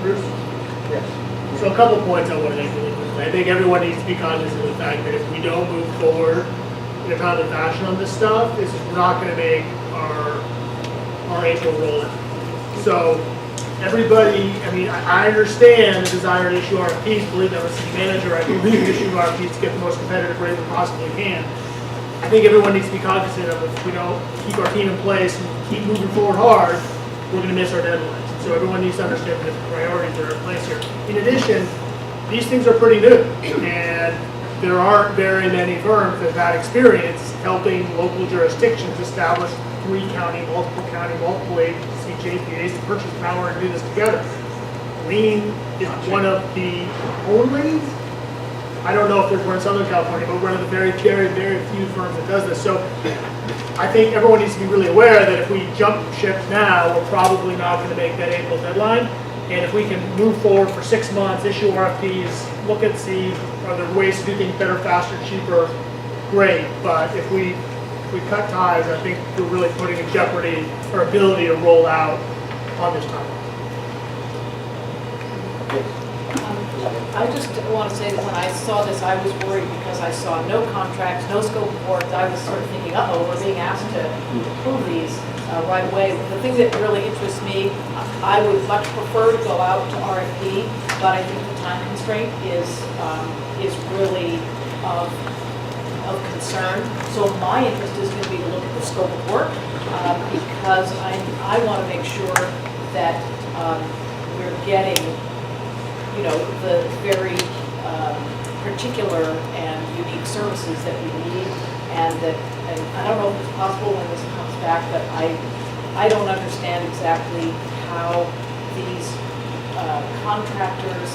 Bruce? Yes. So a couple points I want to make really quickly. I think everyone needs to be cognizant of the fact that if we don't move forward in a timely fashion on this stuff, this is not going to make our April rollout. So everybody, I mean, I understand the desire to issue RFPs. Believe that, as city manager, I believe issuing RFPs to get the most competitive rate we possibly can. I think everyone needs to be cognizant of if we don't keep our team in place and keep moving forward hard, we're going to miss our deadlines. So everyone needs to understand the different priorities that are in place here. In addition, these things are pretty new, and there aren't very many firms that have had experience helping local jurisdictions establish 3-county, multiple agency JPAs to purchase power and do this together. Lean is one of the only, I don't know if there's one in Southern California, but one of the very few firms that does this. So I think everyone needs to be really aware that if we jump ship now, we're probably not going to make that April deadline. And if we can move forward for 6 months, issue RFPs, look and see are there ways to do things better, faster, cheaper, great. But if we cut ties, I think we're really putting in jeopardy our ability to roll out on this timeline. I just want to say that when I saw this, I was worried because I saw no contracts, no scope of work. I was sort of thinking, uh-oh, we're being asked to approve these right away. The thing that really interests me, I would much prefer to go out to RFP, but I think the time constraint is really of concern. So my interest is going to be to look at the scope of work because I want to make sure that we're getting the very particular and unique services that we need, and I don't know if it's possible when this comes back, but I don't understand exactly how these contractors,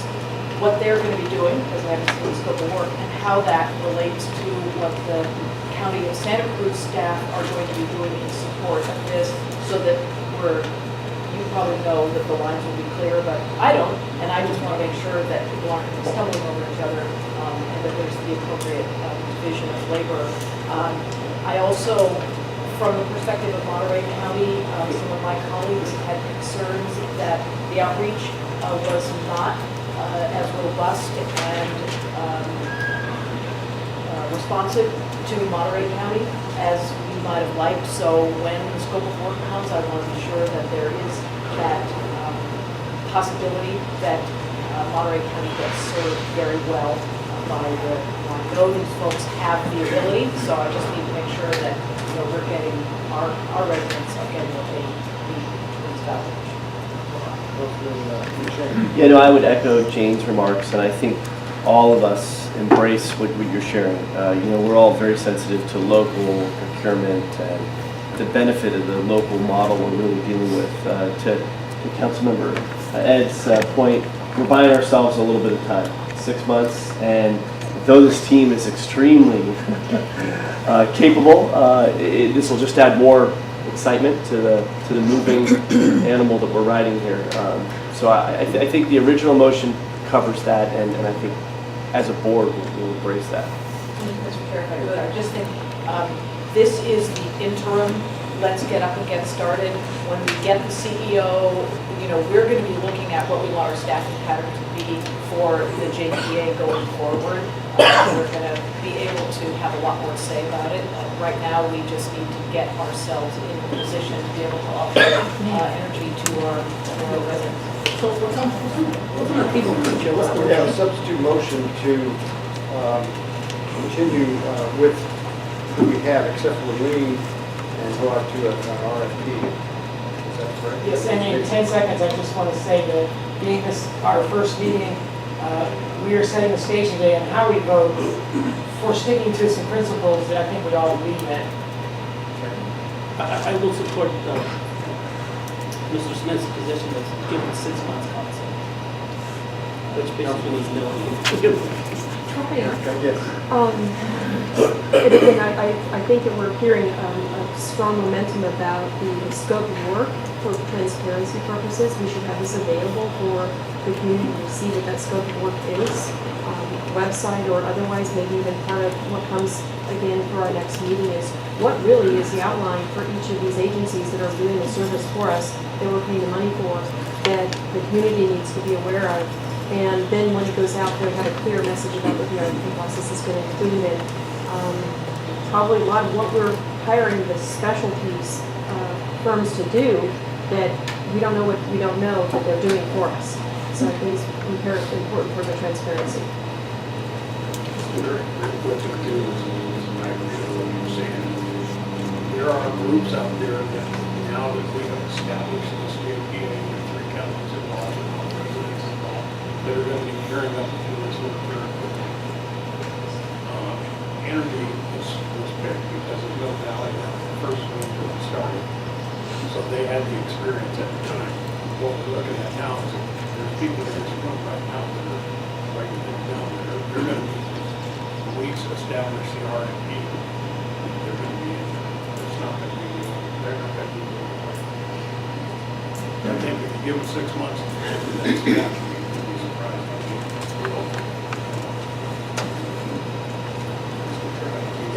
what they're going to be doing, because I haven't seen the scope of work, and how that relates to what the County of Santa Cruz staff are going to be doing in support of this, so that you probably know that the lines will be clear, but I don't, and I just want to make sure that people aren't stumbling over each other and that there's the appropriate division of labor. I also, from the perspective of Monterey County, some of my colleagues had concerns that the outreach was not as robust and responsive to Monterey County as we might have liked. So when the scope of work comes, I want to be sure that there is that possibility that Monterey County gets served very well by I know these folks have the ability, so I just need to make sure that we're getting our residents are getting what they need in this. Yeah, no, I would echo Jane's remarks, and I think all of us embrace what you're sharing. We're all very sensitive to local procurement and the benefit of the local model we're really dealing with. To Councilmember Ed's point, we're buying ourselves a little bit of time, 6 months, and though this team is extremely capable, this will just add more excitement to the moving animal that we're riding here. So I think the original motion covers that, and I think as a board we'll embrace that. Mr. Chair, if I could, I just think this is the interim. Let's get up and get started. When we get the CEO, we you know, we're going to be looking at what we want our staffing pattern to be for the JPA going forward. We're going to be able to have a lot more to say about it. Right now, we just need to get ourselves in a position to be able to offer energy to our residents. So what's on our table, Mr. Chair? What's the We have a substitute motion to continue with who we have, except for Lee, and go out to an RFP. Is that correct? Yes, and in 10 seconds, I just want to say that being this our first meeting, we are setting the stage today on how we vote for sticking to some principles that I think we all agree met. I will support Mr. Smith's position that's given 6 months concept, which basically means no. Yes. And again, I think that we're hearing a strong momentum about the scope of work for transparency purposes. We should have this available for the community to see what that scope of work is, website or otherwise, maybe even part of what comes again for our next meeting is what really is the outline for each of these agencies that are doing the service for us, that we're paying the money for, that the community needs to be aware of. And then when it goes out there, have a clear message about what the RFP process is going to include, and probably a lot of what we're hiring the specialties firms to do that we don't know what we don't know that they're doing for us. So I think it's important for the transparency. There are groups out there that now that we have established this JPA with 3 counties involved and all residents involved, that are going to be gearing up to do this with their equipment. Energy was picked because of Mill Valley, that first one that started. So they had the experience at the time. What we're looking at now is that there's people in this room right now that are writing things down. They're going to be weeks to establish the RFP. They're going to be in there. It's not going to be, they're not going to be doing it. I think if you give them 6 months to get to the next step, you'd be surprised.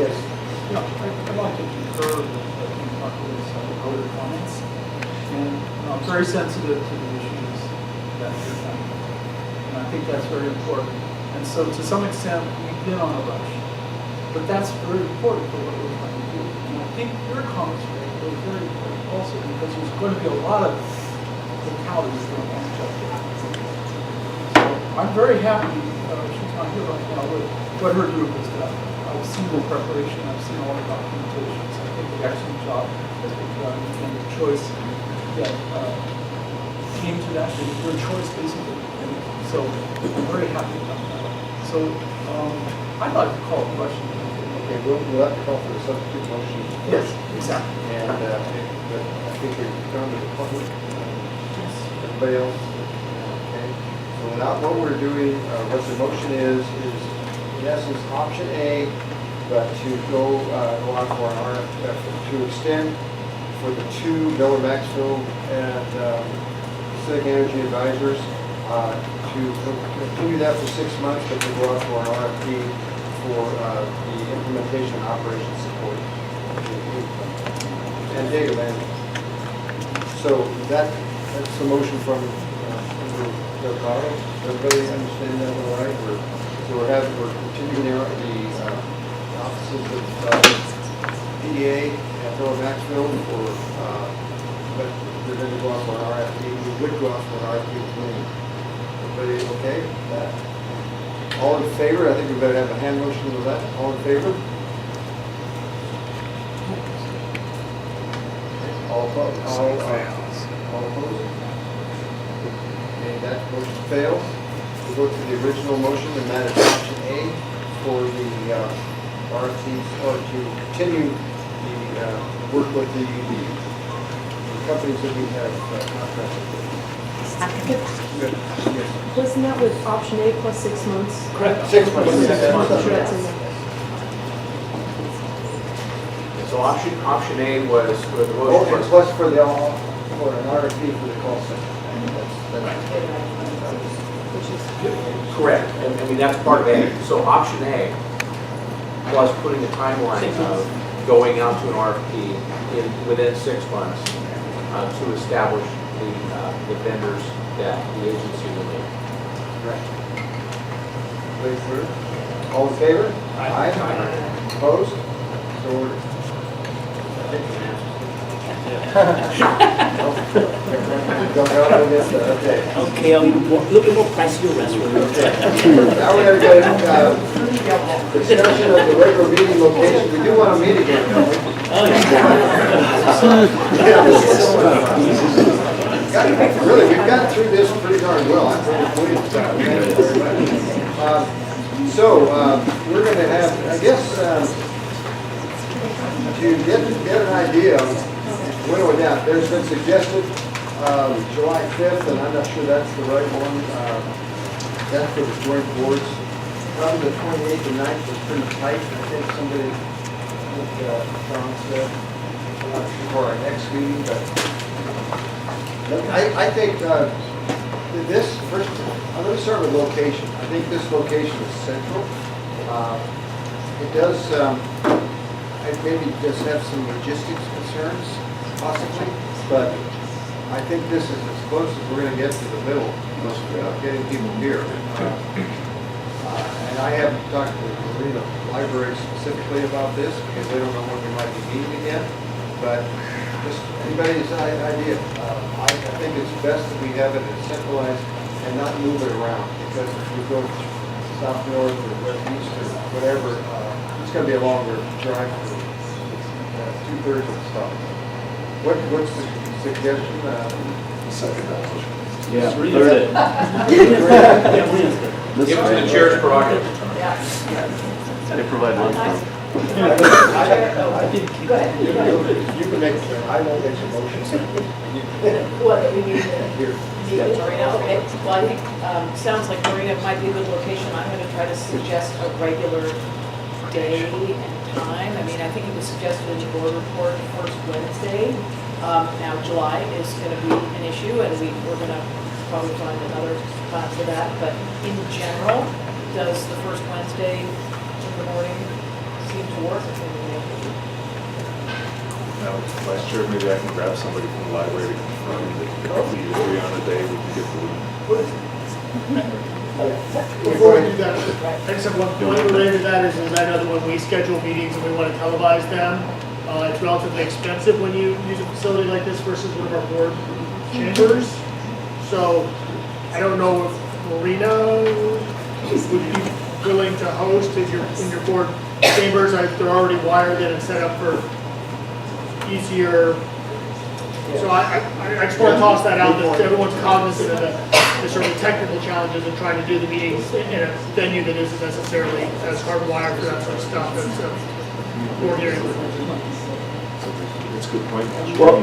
Yes. Yeah, I'd like to concur with Marco's earlier comments. And I'm very sensitive to the issues that you're trying. And I think that's very important. And so to some extent, we've been on a rush. But that's very important for what we're trying to do. And I think your comments were very important also because there's going to be a lot of localities that are on each other. So I'm very happy, she's not here right now, with what her group has done. I've seen the preparation, I've seen all the documentation, so I think the excellent job has been done, and the choice that came to that, your choice basically. And so I'm very happy about that. So I'd like to call a question. Okay, we'll have to call for the substitute motion. Yes, exactly. And I think we've gone to the public. Everybody else? Okay. So now what we're doing, what the motion is in essence option A, but to go on for an RFP, to extend for the 2 Miller Maxfield and Pacific Energy Advisors, to continue that for 6 months, but to go out for an RFP for the implementation and operations support and data management. So that's the motion from Delgado. Everybody understand that all right? We're continuing the offices of PDA at Lower Maxfield but we're going to go out for an RFP. We would go out for an RFP with me. Everybody okay? All in favor? I think we better have a hand motion with that. All in favor? All opposed? All opposed? Okay, that motion fails. We go to the original motion, and that is option A for the RFPs, or to continue the work with the companies that we have contracted with. Good. Yes. Wasn't that with option A plus 6 months? Correct. 6 months. I'm Yes. sure that's in there. So option A was for the motion. Plus for the, for an RFP for the call center. Correct, and I mean, that's part of A. So option A was putting a timeline of going out to an RFP within 6 months to establish the vendors that the agency will need. Right. Please, sir. All in favor? Aye. Opposed? So ordered. Don't go against that, okay. Okay, I'll be a little bit more pricey restaurant. Now we're going to go discussion of the regular meeting location. We do want to meet again, don't we? Really, we've gotten through this pretty darn well. I'm pretty pleased with that. Thank you very much. So, we're going to have, I guess, to get an idea, whittle it down. There's been suggested July 5th, and I'm not sure that's the right one. That's for the joint boards. Probably the 28th and 9th was pretty tight. I think somebody, John said, for our next meeting, but I think this, first, let me start with location. I think this location is central. It does, I maybe just have some logistics concerns, possibly, but I think this is as close as we're going to get to the middle, getting people here. And I haven't talked to the Benito Library specifically about this, because they don't know when we might be meeting again, but just anybody's idea. I think it's best that we have it centralized and not move it around, because if we go south, north, or west, east, or whatever, it's going to be a longer drive for 2/3 of the stuff. What's the suggestion? Yeah, heard it. Give it to the chair's prerogative. They provide lunch. I think, go ahead. You can make, I won't make some motions. What, we need Here. Marina, okay. Well, I think, sounds like Marina might be a good location. I'm gonna try to suggest a regular day and time. I mean, I think it was suggested in the board report first Wednesday. Now, July is gonna be an issue, and we're gonna probably find another time for that. But in general, does the first Wednesday in the morning seem to work? Now, Vice Chair, maybe I can grab somebody from the library to confirm that if we agree on a day, we can get the week. Before we do that, I just have one point related to that is I know that when we schedule meetings and we want to televise them, it's relatively expensive when you use a facility like this versus one of our board chambers. So I don't know if Marina would be willing to host in your board chambers. They're already wired in and set up for easier. So I just want to toss that out, that everyone's cognizant of the sort of technical challenges of trying to do the meetings in a venue that isn't necessarily as hardwired for that sort of stuff. That's board hearing. That's a good point. Well,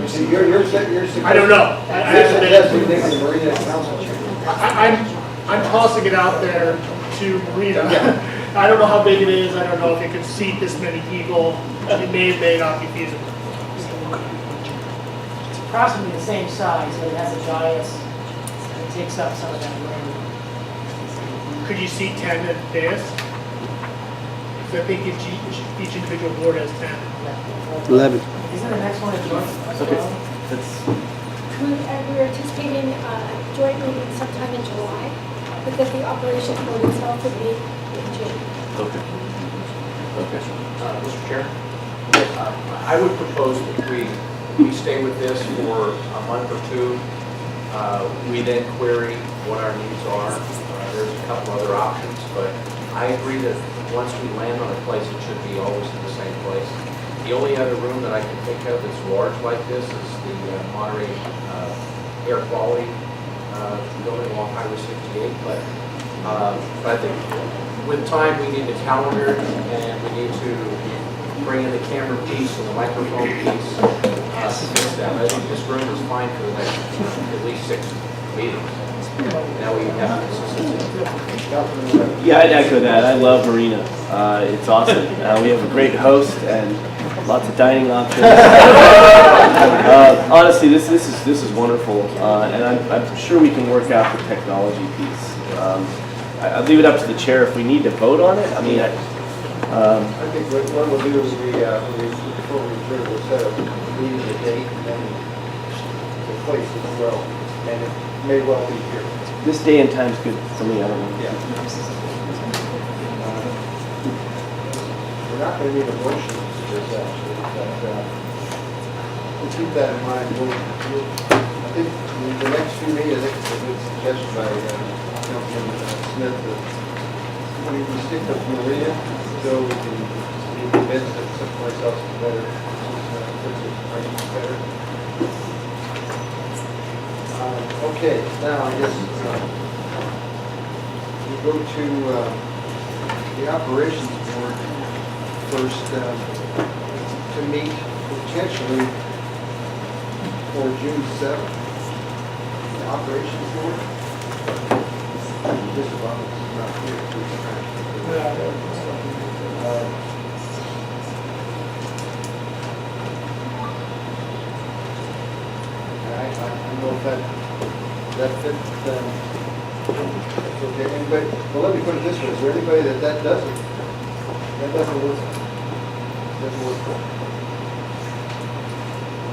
so you're suggesting. I don't know. You're suggesting the Marina Council chamber. I'm tossing it out there to Marina. I don't know how big it is. I don't know if it could seat this many people. It may not be feasible. It's approximately the same size, but it has a dais, and it takes up some of that room. Could you seat 10 at this? Because I think each individual board has 10. 11. Isn't the next one a joint as well? We're anticipating a joint meeting sometime in July, but that the operations board itself would be in June. Okay. Mr. Chair, I would propose that we stay with this for a month or two. We then query what our needs are. There's a couple other options, but I agree that once we land on a place, it should be always in the same place. The only other room that I can think of that's large like this is the Monterey Air Quality building along Highway 68. But I think with time, we need the calendar and we need to bring in the camera piece and the microphone piece to fix that. I think this room is fine for the next at least 6 meetings. Now we have consistency. Yeah, I'd echo that. I love Marina. It's awesome. We have a great host and lots of dining options. Honestly, this is wonderful, and I'm sure we can work out the technology piece. I'll leave it up to the chair if we need to vote on it. I mean, I think what we'll do is before we adjourn, we'll set a meeting, a date, and then to place as well, and it may well be here. This day and time's good for me, I don't know. Yeah. We're not going to need a motion for this actually, but we'll keep that in mind. I think in the next few meetings, I think it's a good suggestion by Councilman Smith that we stick with Maria, so we can be convinced that someplace else is better, better. Okay, now I guess we go to the operations board first to meet potentially for June 7th. The operations board. This is not here. I don't know if that fits. That's okay. Anybody? Well, let me put it this way: is there anybody that doesn't work? Doesn't work for?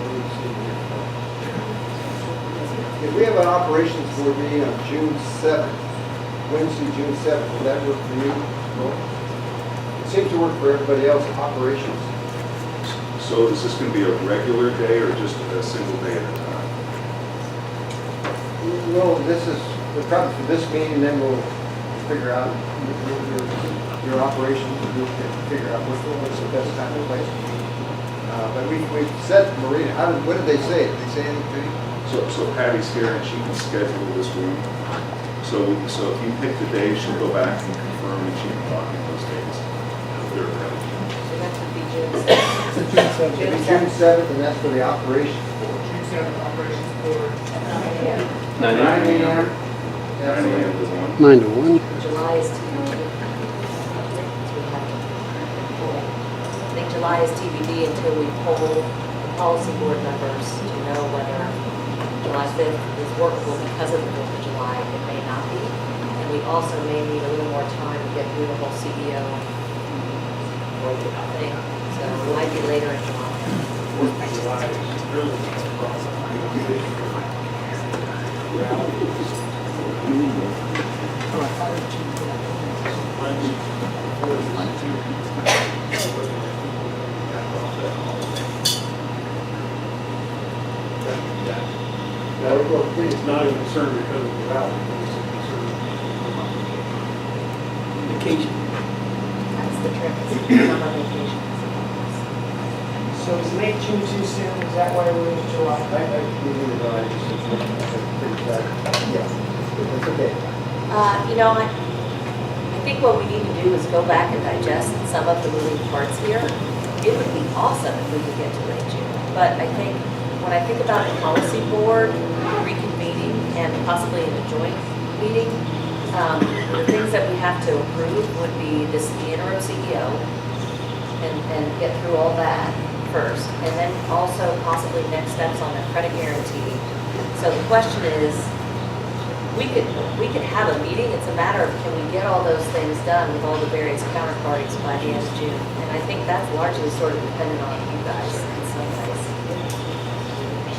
Let me see here. If we have an operations board meeting on June 7th, Wednesday, June 7th, will that work for you? No? It seems to work for everybody else. Operations. So is this going to be a regular day or just a single day at a time? No, this is probably for this meeting, then we'll figure out your operations, and we'll figure out what's the best time and place to meet. But we've set Marina. What did they say? Did they say anything to you? So Patty's here and she can schedule this room. So if you pick the day, she'll go back and confirm and she can talk in those days. So that would be June 7th. June 7th, and that's for the operations board. June 7th, operations board. 9 a.m. 9 to 1. July is TBD. I think July is TBD until we poll the policy board members to know whether July 5th is workable because of the 4th of July. It may not be. And we also may need a little more time to get through the whole CEO thing. So it might be later in July. July is really it's not a concern because of the rally, it's a concern Vacation. That's the trick. It's not on vacation. So is late June too soon? Is that why we're in July? It's okay. I think what we need to do is go back and digest some of the moving parts here. It would be awesome if we could get to late June. But I think, when I think about the policy board reconvening and possibly in a joint meeting, the things that we have to approve would be the interim CEO and get through all that first. And then also possibly next steps on the credit guarantee. So the question is, we could have a meeting. It's a matter of can we get all those things done with all the various counterparties by the end of June. And I think that's largely sort of dependent on you guys in some ways.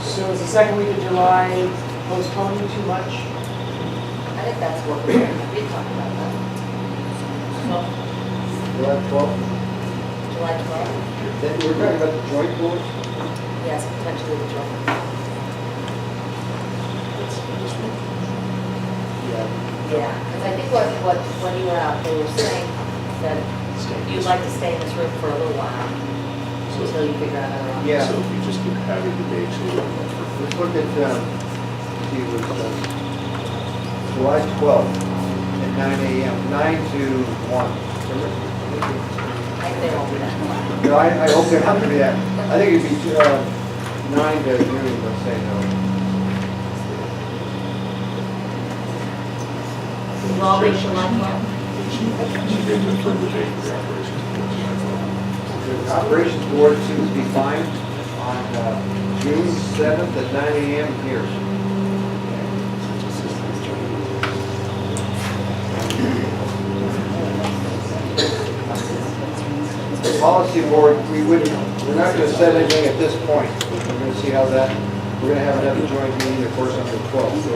So is the second week of July postponing too much? I think that's what we talked about that. July 12th. July 12th? Then we're talking about the joint boards? Yes, potentially the joint. Yeah, because I think when you were out, they were saying that you'd like to stay in this room for a little while until you figure out other options. Yeah. So if you just give Patty the date, she'll look for. Let's look at, it was July 12th at 9 a.m., 9 to 1. I think they won't be that long. No, I hope they're not going to be that. I think it'd be 9 to noon, let's say, no. Involving July 12th? She did confirm the date for the operations board. The operations board seems to be fine on June 7th at 9 a.m. here. The policy board, we're not going to set anything at this point. We're going to see how that we're going to have another joint meeting, of course, on the 12th. So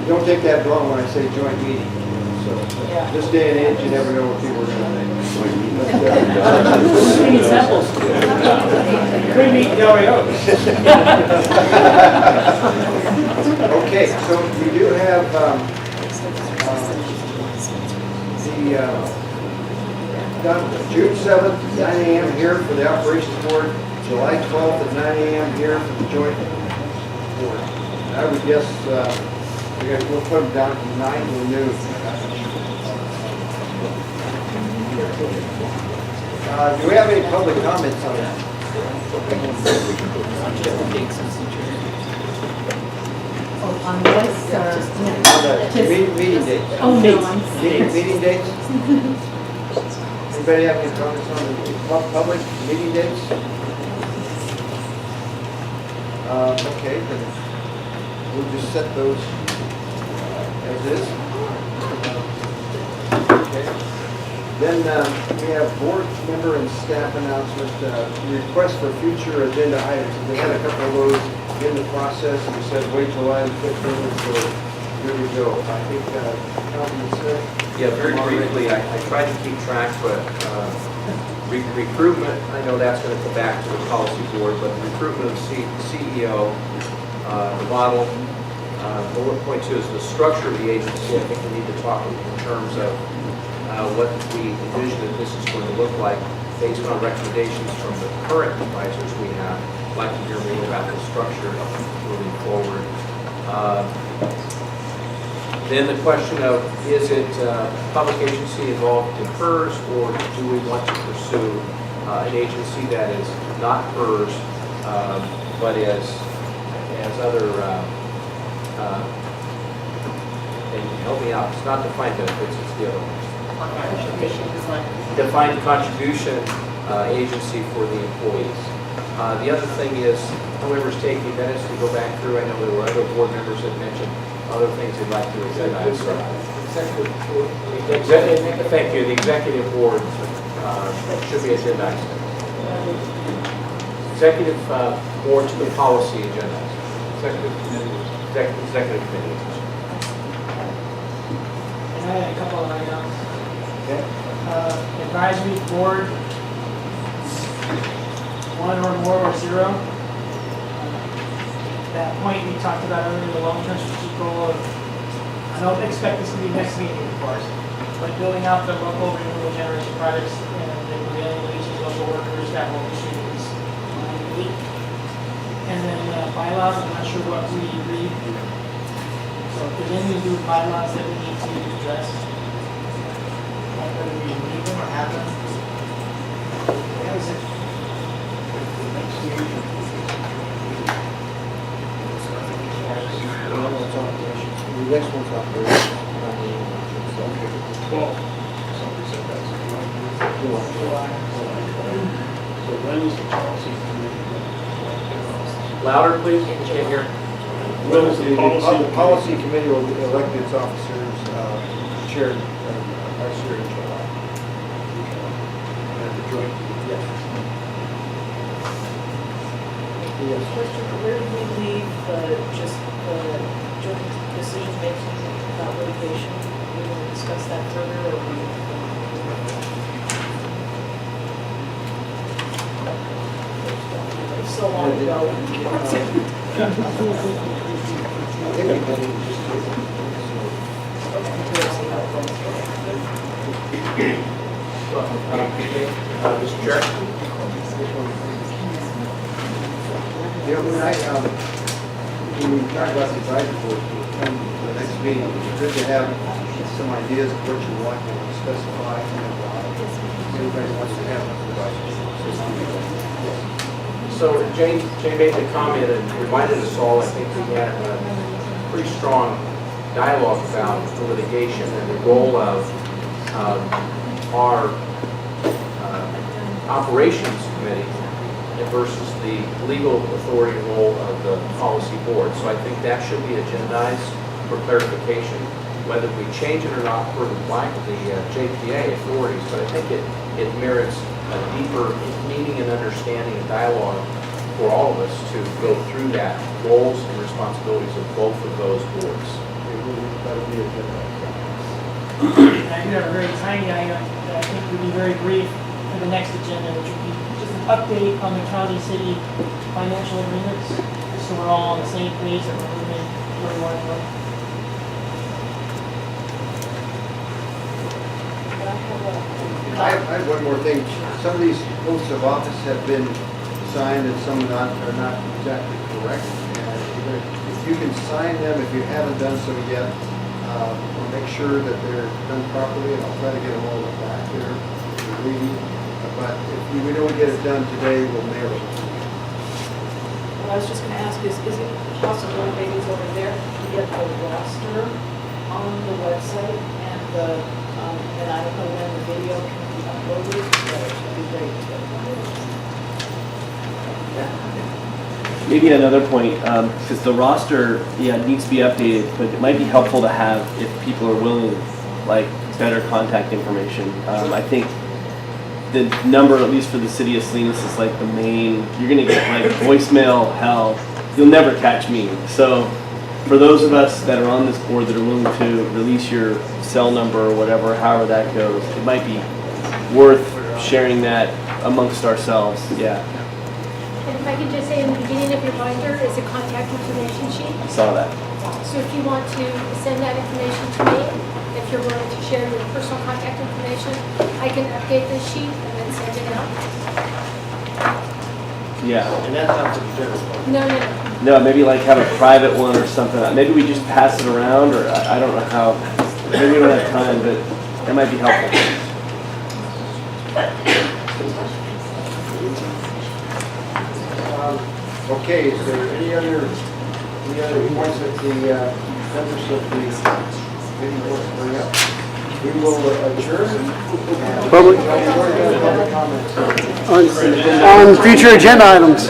you don't take that wrong when I say joint meeting. So this day and age, you never know what people are going to think. Examples. Could meet Del Rey Oaks. Okay, so we do have June 7th, 9 a.m. here for the Operations Board, July 12th at 9 a.m. here for the Joint Board. I would guess we'll put them down from 9 to noon. Do we have any public comments on that? On this, Meeting dates. Oh, dates. Meeting dates? Anybody have any comments on the public meeting dates? Okay, then we'll just set those as is. Okay. Then we have board member and staff announcement, request for future agenda items. We had a couple of those in the process, and we said wait till item 15, so here we go. I think Councilman Smith. Yeah, very briefly, I tried to keep track, but recruitment, I know that's going to go back to the policy board, but recruitment of CEO, the model, bullet point 2 is the structure of the agency. I think we need to talk in terms of what we envision that this is going to look like based on recommendations from the current advisors we have. I'd like to hear more about the structure moving forward. Then the question of, is it public agency involved in PERS, or do we want to pursue an agency that is not PERS, but as other, and help me out, it's not defined benefits, it's the other one. Defined contribution agency for the employees. The other thing is, whoever's taking minutes to go back through, I know there were other board members that mentioned other things they'd like to agendize. Thank you. The executive board should be agendized. Executive board to the policy agenda. Executive committee. And I had a couple of items. Okay. Advisory board, 1 or more or 0. That point we talked about earlier, the long-term strategic goal of, I don't expect this to be next meeting, of course, but building out the local renewable generation projects and the prevailing wages, local workers, that whole issue is line 8. And then bylaws, I'm not sure what we read. So if there's anything to do with bylaws that we need to address, like whether we read them or have them. That was it. The next one's operations. Well, somebody said that's July. So when is the policy committee? Louder, please. Can't hear. When is the The policy committee will elect its officers, chair, vice chair in July. And the joint, yes. Yes. Question, where do we leave just the joint decision making about litigation? We will discuss that further, or we? It's so long ago. Mr. Chair. Yeah, when we talk about the advisory board, for the next meeting, it's good to have some ideas of what you want to specify and why. Everybody wants to have an advisory board. So Jane made the comment and reminded us all, I think we had a pretty strong dialogue about the litigation and the role of our operations committee versus the legal authority role of the policy board. So I think that should be agendized for clarification, whether we change it or not for the JPA authorities. But I think it merits a deeper meaning and understanding and dialogue for all of us to go through that roles and responsibilities of both of those boards. That'll be a good I do have a very tiny item that I think would be very brief for the next agenda, which would be just an update on the county-city financial agreements, so we're all on the same page that we're moving where we want to go. I have one more thing. Some of these oaths of office have been signed and some are not exactly correct. And if you can sign them, if you haven't done so yet, we'll make sure that they're done properly, and I'll try to get them all back there to read. But if we don't get it done today, we'll mail it. What I was just going to ask is it possible, maybe it's over there, to get the roster on the website and and I don't know when the video can be uploaded, but it would be great to get it. Maybe another point, because the roster, needs to be updated, but it might be helpful to have, if people are willing, like, better contact information. I think the number, at least for the city of Salinas, is like the main, you're gonna get like voicemail hell. You'll never catch me. So for those of us that are on this board that are willing to release your cell number or whatever, however that goes, it might be worth sharing that amongst ourselves, yeah. And if I could just say, in the beginning of your binder is a contact information sheet. I saw that. So if you want to send that information to me, if you're willing to share your personal contact information, I can update this sheet and then send it out. Yeah. And that's not for the general public. No. No, maybe like have a private one or something. Maybe we just pass it around, or I don't know how. Maybe we don't have time, but that might be helpful. Okay, is there any other points that the members of the committee want to bring up? We will adjourn. Public. On future agenda items.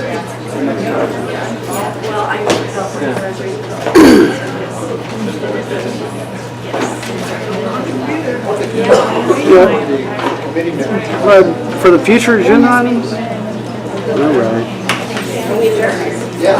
For the future agenda items? All right. Yeah.